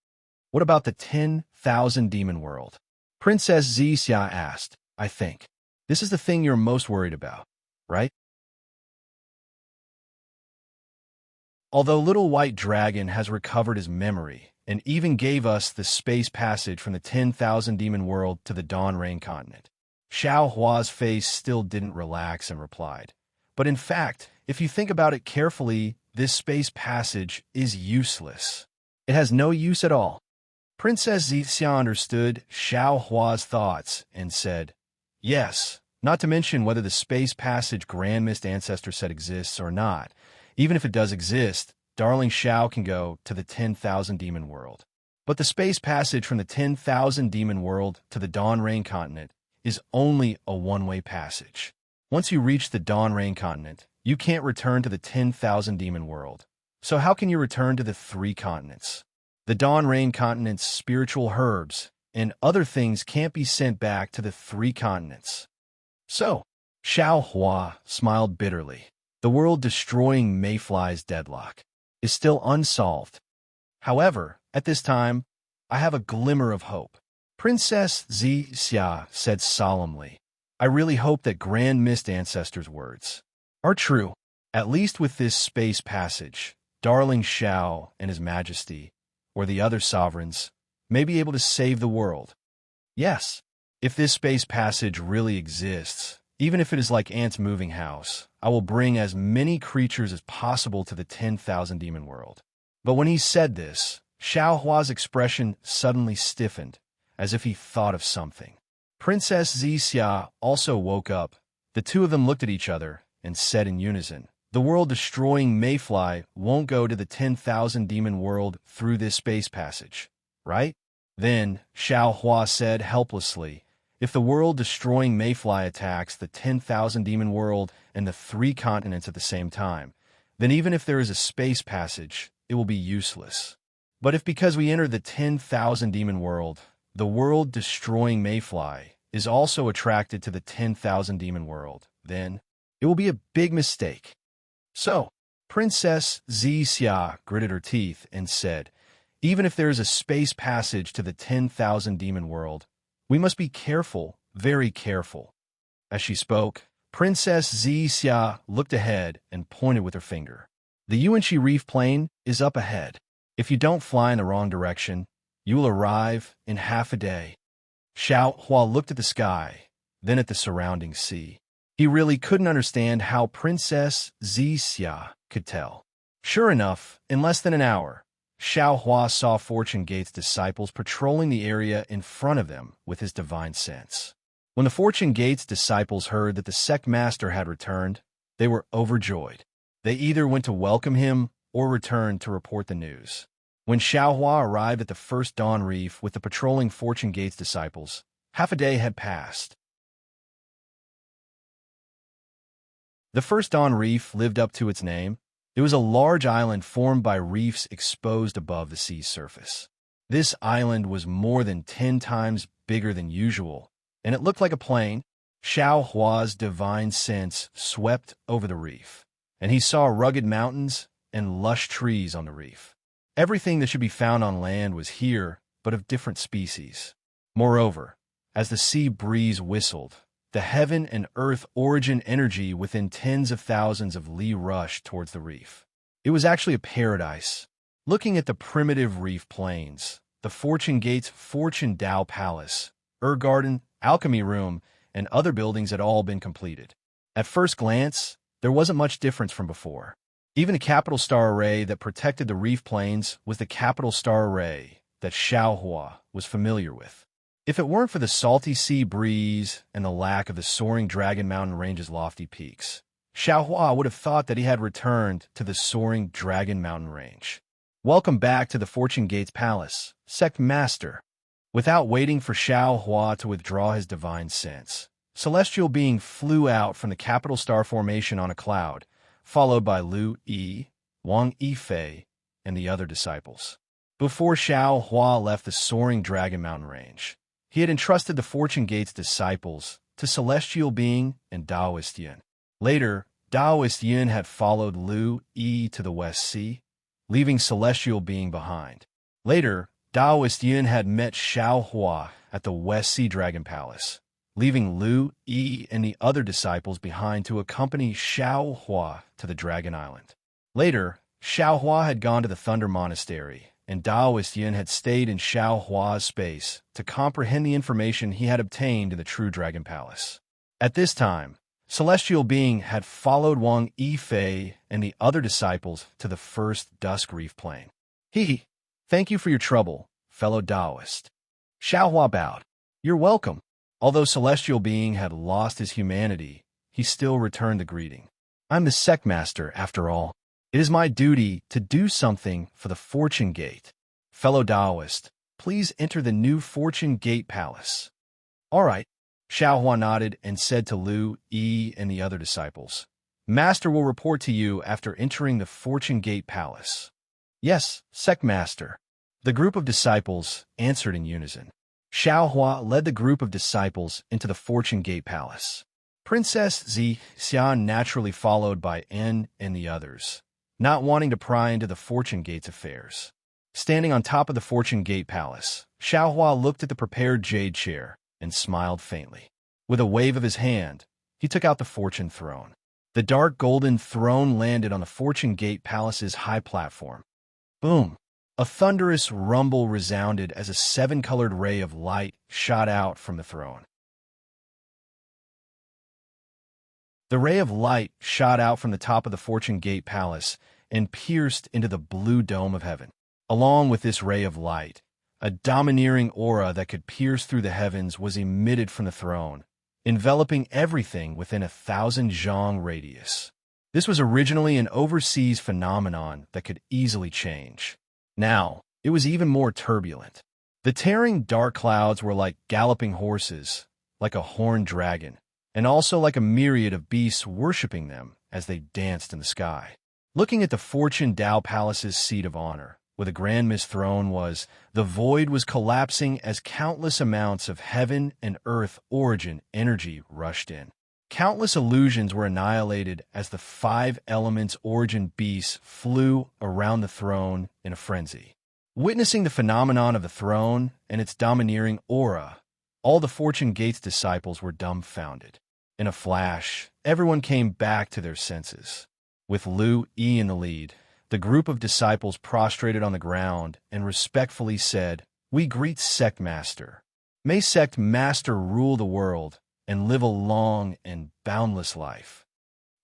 What about the 10,000 demon world? Princess Xia asked. I think. This is the thing you're most worried about, right? Although Little White Dragon has recovered his memory and even gave us the space passage from the 10,000 demon world to the Dawn Rain continent, Xiao Hua's face still didn't relax and replied. But in fact, if you think about it carefully, this space passage is useless. It has no use at all. Princess Xia understood Xiao Hua's thoughts and said, Yes, not to mention whether the space passage Grand Mist Ancestor said exists or not. Even if it does exist, darling Xiao can go to the 10,000 demon world. But the space passage from the 10,000 demon world to the Dawn Rain continent is only a one-way passage. Once you reach the Dawn Rain continent, you can't return to the 10,000 demon world. So how can you return to the 3 continents? The Dawn Rain continent's spiritual herbs and other things can't be sent back to the 3 continents. So, Xiao Hua smiled bitterly. The world-destroying mayfly's deadlock is still unsolved. However, at this time, I have a glimmer of hope. Princess Xia said solemnly, I really hope that Grand Mist Ancestor's words are true. At least with this space passage, darling Xiao and His Majesty, or the other sovereigns, may be able to save the world. Yes, if this space passage really exists, even if it is like Ant's moving house, I will bring as many creatures as possible to the 10,000 demon world. But when he said this, Xiao Hua's expression suddenly stiffened, as if he thought of something. Princess Xia also woke up. The two of them looked at each other and said in unison, The world-destroying mayfly won't go to the 10,000 demon world through this space passage, right? Then, Xiao Hua said helplessly, If the world-destroying mayfly attacks the 10,000 demon world and the 3 continents at the same time, then even if there is a space passage, it will be useless. But if because we enter the 10,000 demon world, the world-destroying mayfly is also attracted to the 10,000 demon world, then it will be a big mistake. So, Princess Xia gritted her teeth and said, Even if there is a space passage to the 10,000 demon world, we must be careful, very careful. As she spoke, Princess Xia looked ahead and pointed with her finger. The Yuanxi Reef Plain is up ahead. If you don't fly in the wrong direction, you will arrive in half a day. Xiao Hua looked at the sky, then at the surrounding sea. He really couldn't understand how Princess Xia could tell. Sure enough, in less than an hour, Xiao Hua saw Fortune Gate's disciples patrolling the area in front of them with his divine sense. When the Fortune Gate's disciples heard that the sect master had returned, they were overjoyed. They either went to welcome him or returned to report the news. When Xiaohua arrived at the first dawn reef with the patrolling Fortune Gate's disciples, half a day had passed. The first dawn reef lived up to its name. It was a large island formed by reefs exposed above the sea's surface. This island was more than 10 times bigger than usual, and it looked like a plane. Xiaohua's divine sense swept over the reef, and he saw rugged mountains and lush trees on the reef. Everything that should be found on land was here, but of different species. Moreover, as the sea breeze whistled, the heaven and earth origin energy within tens of thousands of li rushed towards the reef. It was actually a paradise. Looking at the primitive reef plains, the Fortune Gate's Fortune Dao Palace, Garden, Alchemy Room, and other buildings had all been completed. At first glance, there wasn't much difference from before. Even the capital star array that protected the reef plains was the capital star array that Xiaohua was familiar with. If it weren't for the salty sea breeze and the lack of the soaring Dragon Mountain Range's lofty peaks, Xiaohua would have thought that he had returned to the soaring Dragon Mountain Range. Welcome back to the Fortune Gate's Palace, Sect Master. Without waiting for Xiaohua to withdraw his divine sense, Celestial Being flew out from the capital star formation on a cloud, followed by Lu Yi, Wang Yifei, and the other disciples. Before Xiaohua left the soaring Dragon Mountain Range, he had entrusted the Fortune Gate's disciples to Celestial Being and Taoist Yin. Later, Taoist Yin had followed Lu Yi to the West Sea, leaving Celestial Being behind. Later, Taoist Yin had met Xiaohua at the West Sea Dragon Palace, leaving Lu Yi and the other disciples behind to accompany Xiaohua to the Dragon Island. Later, Xiaohua had gone to the Thunder Monastery, and Taoist Yin had stayed in Xiaohua's space to comprehend the information he had obtained in the True Dragon Palace. At this time, Celestial Being had followed Wang Yifei and the other disciples to the first Dusk Reef Plain. Thank you for your trouble, fellow Taoist. Xiaohua bowed. You're welcome. Although Celestial Being had lost his humanity, he still returned the greeting. I'm the Sect Master, after all. It is my duty to do something for the Fortune Gate. Fellow Taoist, please enter the new Fortune Gate Palace. All right. Xiaohua nodded and said to Lu Yi and the other disciples, Master will report to you after entering the Fortune Gate Palace. Yes, Sect Master. The group of disciples answered in unison. Xiaohua led the group of disciples into the Fortune Gate Palace. Princess Xian naturally followed by En and the others, not wanting to pry into the Fortune Gate's affairs. Standing on top of the Fortune Gate Palace, Xiaohua looked at the prepared jade chair and smiled faintly. With a wave of his hand, he took out the Fortune Throne. The dark golden throne landed on the Fortune Gate Palace's high platform. Boom! A thunderous rumble resounded as a 7-colored ray of light shot out from the throne. The ray of light shot out from the top of the Fortune Gate Palace and pierced into the blue dome of heaven. Along with this ray of light, a domineering aura that could pierce through the heavens was emitted from the throne, enveloping everything within 1,000 zhang radius. This was originally an overseas phenomenon that could easily change. Now, it was even more turbulent. The tearing dark clouds were like galloping horses, like a horned dragon, and also like a myriad of beasts worshipping them as they danced in the sky. Looking at the Fortune Dao Palace's seat of honor, where the Grand Mist throne was, the void was collapsing as countless amounts of heaven and earth origin energy rushed in. Countless illusions were annihilated as the 5 elements origin beasts flew around the throne in a frenzy. Witnessing the phenomenon of the throne and its domineering aura, all the Fortune Gate's disciples were dumbfounded. In a flash, everyone came back to their senses. With Lu Yi in the lead, the group of disciples prostrated on the ground and respectfully said, We greet Sect Master. May Sect Master rule the world and live a long and boundless life.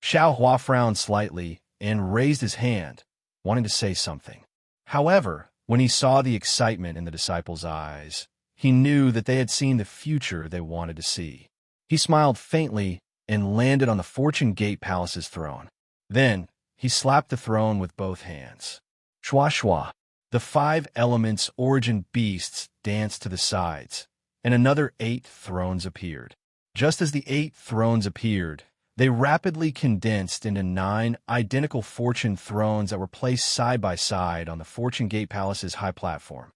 Xiaohua frowned slightly and raised his hand, wanting to say something. However, when he saw the excitement in the disciples' eyes, he knew that they had seen the future they wanted to see. He smiled faintly and landed on the Fortune Gate Palace's throne. Then, he slapped the throne with both hands. Shwa shwa. The 5 elements origin beasts danced to the sides, and another 8 thrones appeared. Just as the 8 thrones appeared, they rapidly condensed into 9 identical fortune thrones that were placed side by side on the Fortune Gate Palace's high platform.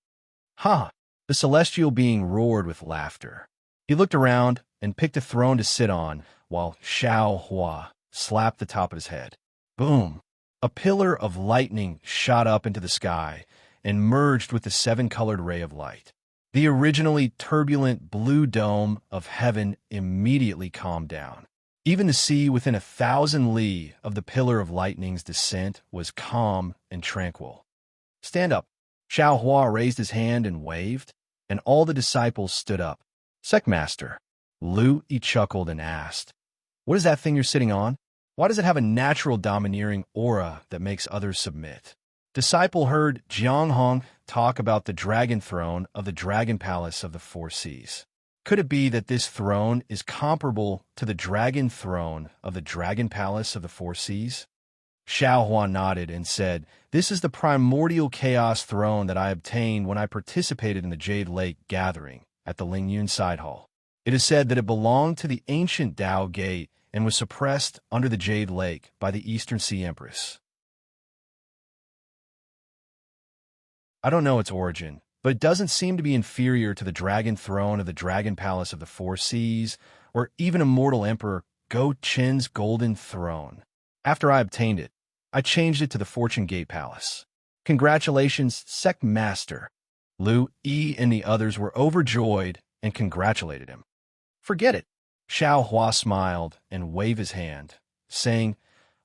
Ha! The celestial being roared with laughter. He looked around and picked a throne to sit on, while Xiao Hua slapped the top of his head. Boom! A pillar of lightning shot up into the sky and merged with the 7-colored ray of light. The originally turbulent blue dome of heaven immediately calmed down. Even the sea within 1,000 li of the pillar of lightning's descent was calm and tranquil. Stand up. Xiao Hua raised his hand and waved, and all the disciples stood up. Secmaster. Lu Yi chuckled and asked, "What is that thing you're sitting on? Why does it have a natural domineering aura that makes others submit?" Disciple heard Jiang Hong talk about the dragon throne of the dragon palace of the 4 seas. Could it be that this throne is comparable to the dragon throne of the dragon palace of the 4 seas? Xiao Hua nodded and said, "This is the primordial chaos throne that I obtained when I participated in the Jade Lake gathering at the Lingyun Side Hall. It is said that it belonged to the ancient Dao Gate and was suppressed under the Jade Lake by the Eastern Sea Empress. I don't know its origin, but it doesn't seem to be inferior to the dragon throne of the dragon palace of the 4 seas, or even immortal Emperor Go Chen's golden throne. After I obtained it, I changed it to the Fortune Gate Palace. Congratulations, Sect Master." Lu Yi and the others were overjoyed and congratulated him. "Forget it." Xiao Hua smiled and waved his hand, saying,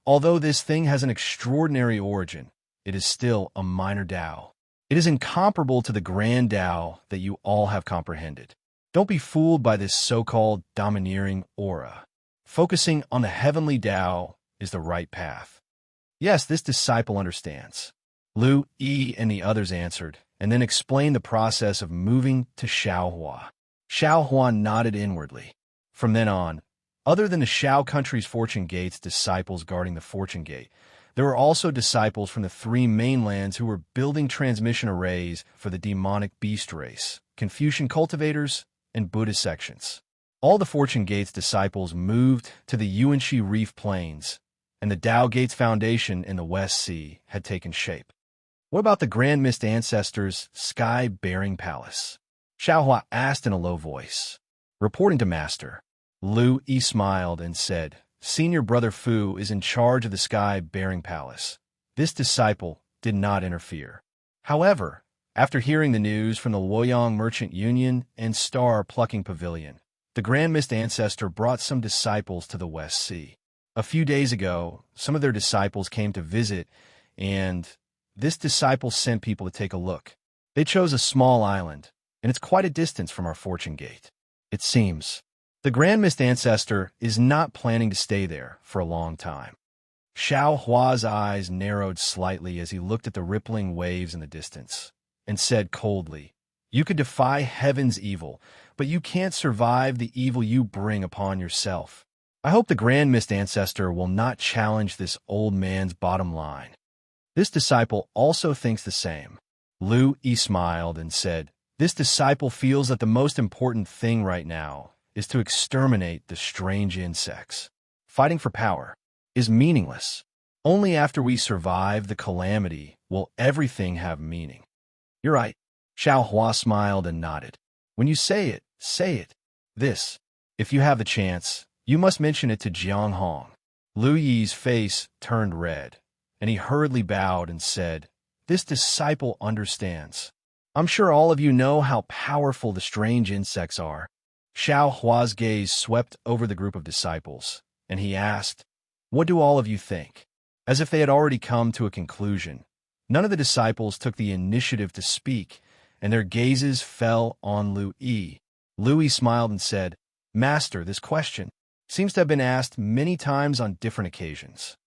"Although this thing has an extraordinary origin, it is still a minor Dao. It is incomparable to the grand Dao that you all have comprehended. Don't be fooled by this so-called domineering aura. Focusing on the heavenly Dao is the right path." "Yes, this disciple understands." Lu Yi and the others answered, and then explained the process of moving to Xiao Hua. Xiao Hua nodded inwardly. From then on, other than the Xiao country's Fortune Gate's disciples guarding the Fortune Gate, there were also disciples from the 3 mainlands who were building transmission arrays for the demonic beast race, Confucian cultivators, and Buddhist sections. All the Fortune Gate's disciples moved to the Yuanxi Reef Plains, and the Dao Gate's foundation in the West Sea had taken shape. "What about the Grand Mist Ancestors' Sky-Bearing Palace?" Xiao Hua asked in a low voice. Reporting to Master, Lu Yi smiled and said, "Senior Brother Fu is in charge of the Sky-Bearing Palace. This disciple did not interfere. However, after hearing the news from the Luoyang Merchant Union and Star Plucking Pavilion, the Grand Mist Ancestor brought some disciples to the West Sea. A few days ago, some of their disciples came to visit, and this disciple sent people to take a look. They chose a small island, and it's quite a distance from our Fortune Gate. It seems the Grand Mist Ancestor is not planning to stay there for a long time." Xiao Hua's eyes narrowed slightly as he looked at the rippling waves in the distance, and said coldly, "You could defy heaven's evil, but you can't survive the evil you bring upon yourself. I hope the Grand Mist Ancestor will not challenge this old man's bottom line." This disciple also thinks the same. Lu Yi smiled and said, "This disciple feels that the most important thing right now is to exterminate the strange insects. Fighting for power is meaningless. Only after we survive the calamity will everything have meaning." "You're right." Xiao Hua smiled and nodded. "When you say it, say it. This, if you have the chance, you must mention it to Jiang Hong." Lu Yi's face turned red, and he hurriedly bowed and said, "This disciple understands. I'm sure all of you know how powerful the strange insects are." Xiao Hua's gaze swept over the group of disciples, and he asked, "What do all of you think?" As if they had already come to a conclusion, none of the disciples took the initiative to speak, and their gazes fell on Lu Yi. Lu Yi smiled and said, "Master, this question seems to have been asked many times on different occasions.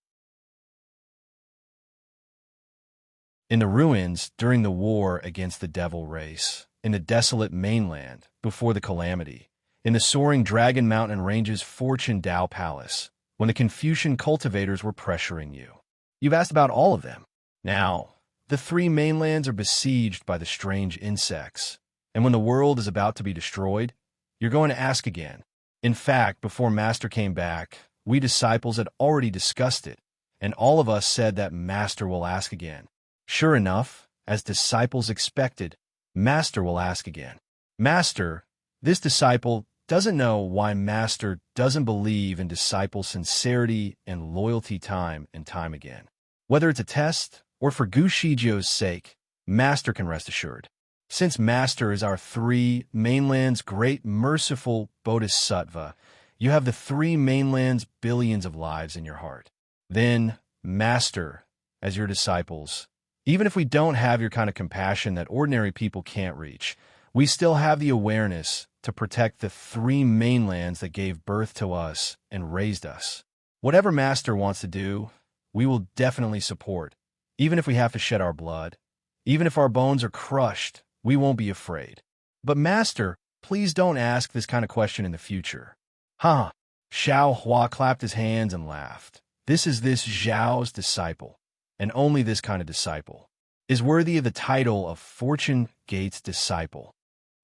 In the ruins during the war against the devil race, in the desolate mainland before the calamity, in the soaring Dragon Mountain Range's Fortune Dao Palace, when the Confucian cultivators were pressuring you. You've asked about all of them. Now, The three mainlands are besieged by the strange insects, and when the world is about to be destroyed, you're going to ask again. In fact, before Master came back, we disciples had already discussed it, and all of us said that Master will ask again. Sure enough, as disciples expected, Master will ask again. Master, this disciple doesn't know why Master doesn't believe in disciple sincerity and loyalty time and time again. Whether it's a test or for Gu Shijio's sake, Master can rest assured. Since Master is our three mainlands' great merciful Bodhisattva, you have the three mainlands' billions of lives in your heart. Then, Master, as your disciples, even if we don't have your kind of compassion that ordinary people can't reach, we still have the awareness to protect the three mainlands that gave birth to us and raised us. Whatever Master wants to do, we will definitely support, even if we have to shed our blood. Even if our bones are crushed, we won't be afraid. But Master, please don't ask this kind of question in the future. Huh? Xiao Hua clapped his hands and laughed. This Zhao's disciple, and only this kind of disciple, is worthy of the title of Fortune Gate's disciple.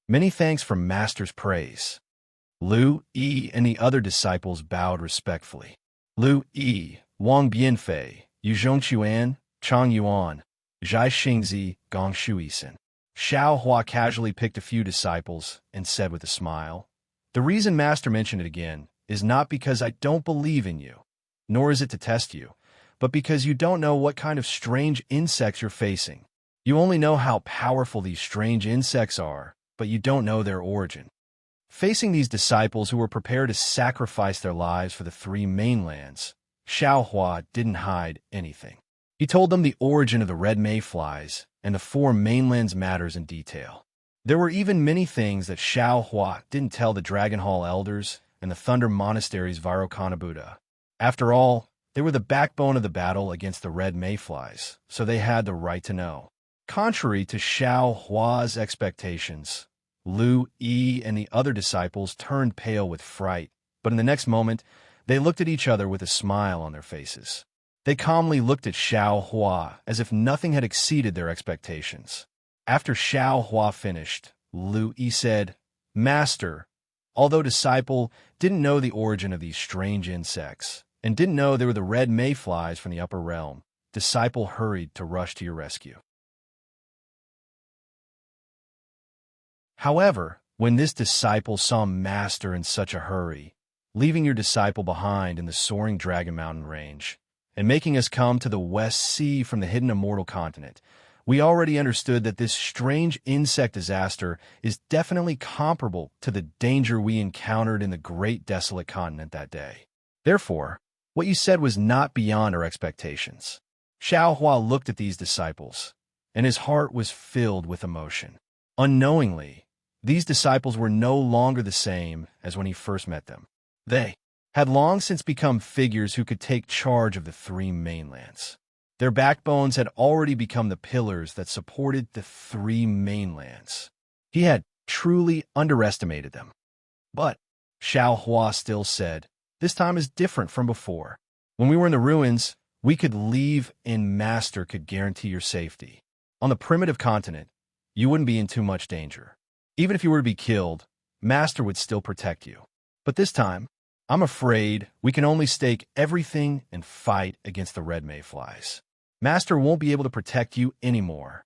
Many thanks for Master's praise. Lu Yi and the other disciples bowed respectfully. Lu Yi, Wang Bianfei, Yu Zhongquan, Chang Yuan, Zhai Xingzi, Gong Shuisen. Xiao Hua casually picked a few disciples and said with a smile, "The reason Master mentioned it again is not because I don't believe in you, nor is it to test you, but because you don't know what kind of strange insects you're facing. You only know how powerful these strange insects are, but you don't know their origin." Facing these disciples who were prepared to sacrifice their lives for the three mainlands, Xiao Hua didn't hide anything. He told them the origin of the red mayflies and the four mainlands matters in detail. There were even many things that Xiao Hua didn't tell the Dragon Hall elders and the Thunder Monastery's Vairocana Buddha. After all, they were the backbone of the battle against the red mayflies, so they had the right to know. Contrary to Xiao Hua's expectations, Lu Yi and the other disciples turned pale with fright, but in the next moment, they looked at each other with a smile on their faces. They calmly looked at Xiao Hua as if nothing had exceeded their expectations. After Xiao Hua finished, Lu Yi said, "Master, although disciple didn't know the origin of these strange insects, and didn't know they were the red mayflies from the upper realm, disciple hurried to rush to your rescue." However, when this disciple saw Master in such a hurry, leaving your disciple behind in the soaring Dragon Mountain range, and making us come to the West Sea from the hidden immortal continent, we already understood that this strange insect disaster is definitely comparable to the danger we encountered in the great desolate continent that day. Therefore, what you said was not beyond our expectations. Xiao Hua looked at these disciples, and his heart was filled with emotion. Unknowingly, these disciples were no longer the same as when he first met them. They had long since become figures who could take charge of the three mainlands. Their backbones had already become the pillars that supported the three mainlands. He had truly underestimated them. But, Xiao Hua still said, this time is different from before. When we were in the ruins, we could leave and Master could guarantee your safety. On the primitive continent, you wouldn't be in too much danger. Even if you were to be killed, Master would still protect you. But this time, I'm afraid we can only stake everything and fight against the red mayflies. Master won't be able to protect you anymore.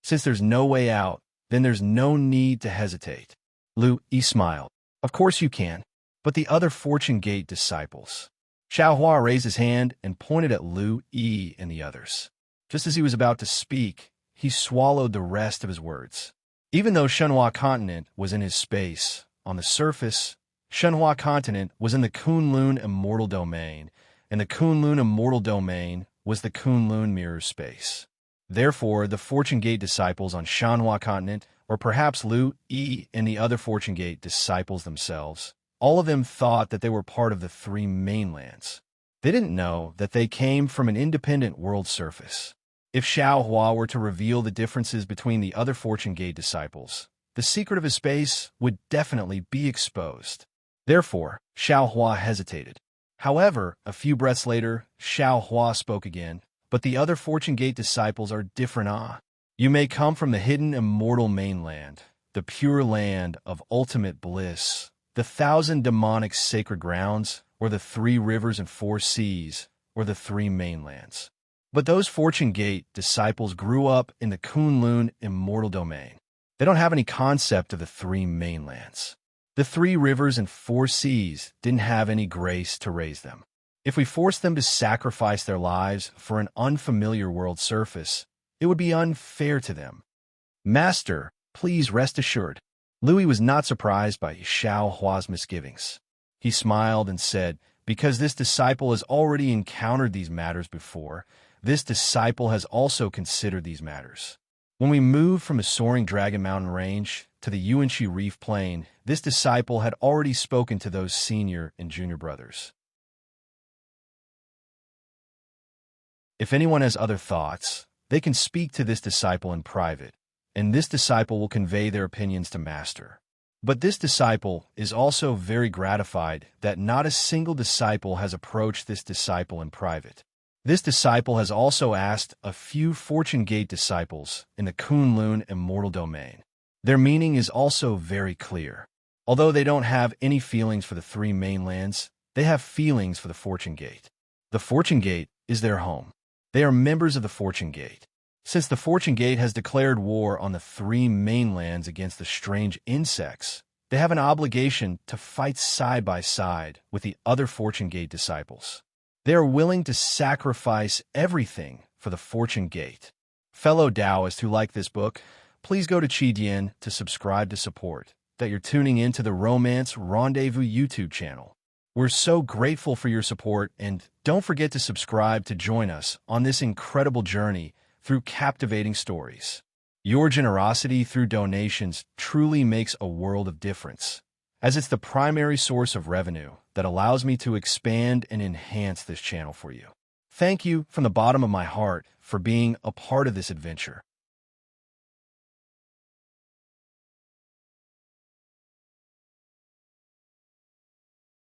Since there's no way out, then there's no need to hesitate. Lu Yi smiled. Of course you can. But the other Fortune Gate disciples. Xiao Hua raised his hand and pointed at Lu Yi and the others. Just as he was about to speak, he swallowed the rest of his words. Even though Shenhua Continent was in his space, on the surface, Shenhua Continent was in the Kunlun Immortal Domain, and the Kunlun Immortal Domain was the Kunlun Mirror Space. Therefore, the Fortune Gate disciples on Shenhua Continent, or perhaps Lu Yi and the other Fortune Gate disciples themselves, all of them thought that they were part of the three mainlands. They didn't know that they came from an independent world surface. If Xiao Hua were to reveal the differences between the other Fortune Gate disciples, the secret of his space would definitely be exposed. Therefore, Xiao Hua hesitated. However, a few breaths later, Xiao Hua spoke again, But the other Fortune Gate disciples are different. You may come from the hidden immortal mainland, the pure land of ultimate bliss, the 1,000 demonic sacred grounds, or the 3 rivers and 4 seas, or the 3 mainlands. But those Fortune Gate disciples grew up in the Kunlun immortal domain. They don't have any concept of the 3 mainlands. The 3 rivers and 4 seas didn't have any grace to raise them. If we forced them to sacrifice their lives for an unfamiliar world surface, it would be unfair to them. Master, please rest assured. Louis was not surprised by Xiao Hua's misgivings. He smiled and said, because this disciple has already encountered these matters before, this disciple has also considered these matters. When we moved from the soaring Dragon Mountain Range to the Yuanxi Reef Plain, this disciple had already spoken to those senior and junior brothers. If anyone has other thoughts, they can speak to this disciple in private, and this disciple will convey their opinions to Master. But this disciple is also very gratified that not a single disciple has approached this disciple in private. This disciple has also asked a few Fortune Gate disciples in the Kunlun immortal domain. Their meaning is also very clear. Although they don't have any feelings for the 3 mainlands, they have feelings for the Fortune Gate. The Fortune Gate is their home. They are members of the Fortune Gate. Since the Fortune Gate has declared war on the 3 mainlands against the strange insects, they have an obligation to fight side by side with the other Fortune Gate disciples. They are willing to sacrifice everything for the Fortune Gate. Fellow Taoists who like this book, please go to Qidian to subscribe to support that you're tuning into the Romance Rendezvous YouTube channel. We're so grateful for your support, and don't forget to subscribe to join us on this incredible journey through captivating stories. Your generosity through donations truly makes a world of difference, as it's the primary source of revenue that allows me to expand and enhance this channel for you. Thank you from the bottom of my heart for being a part of this adventure.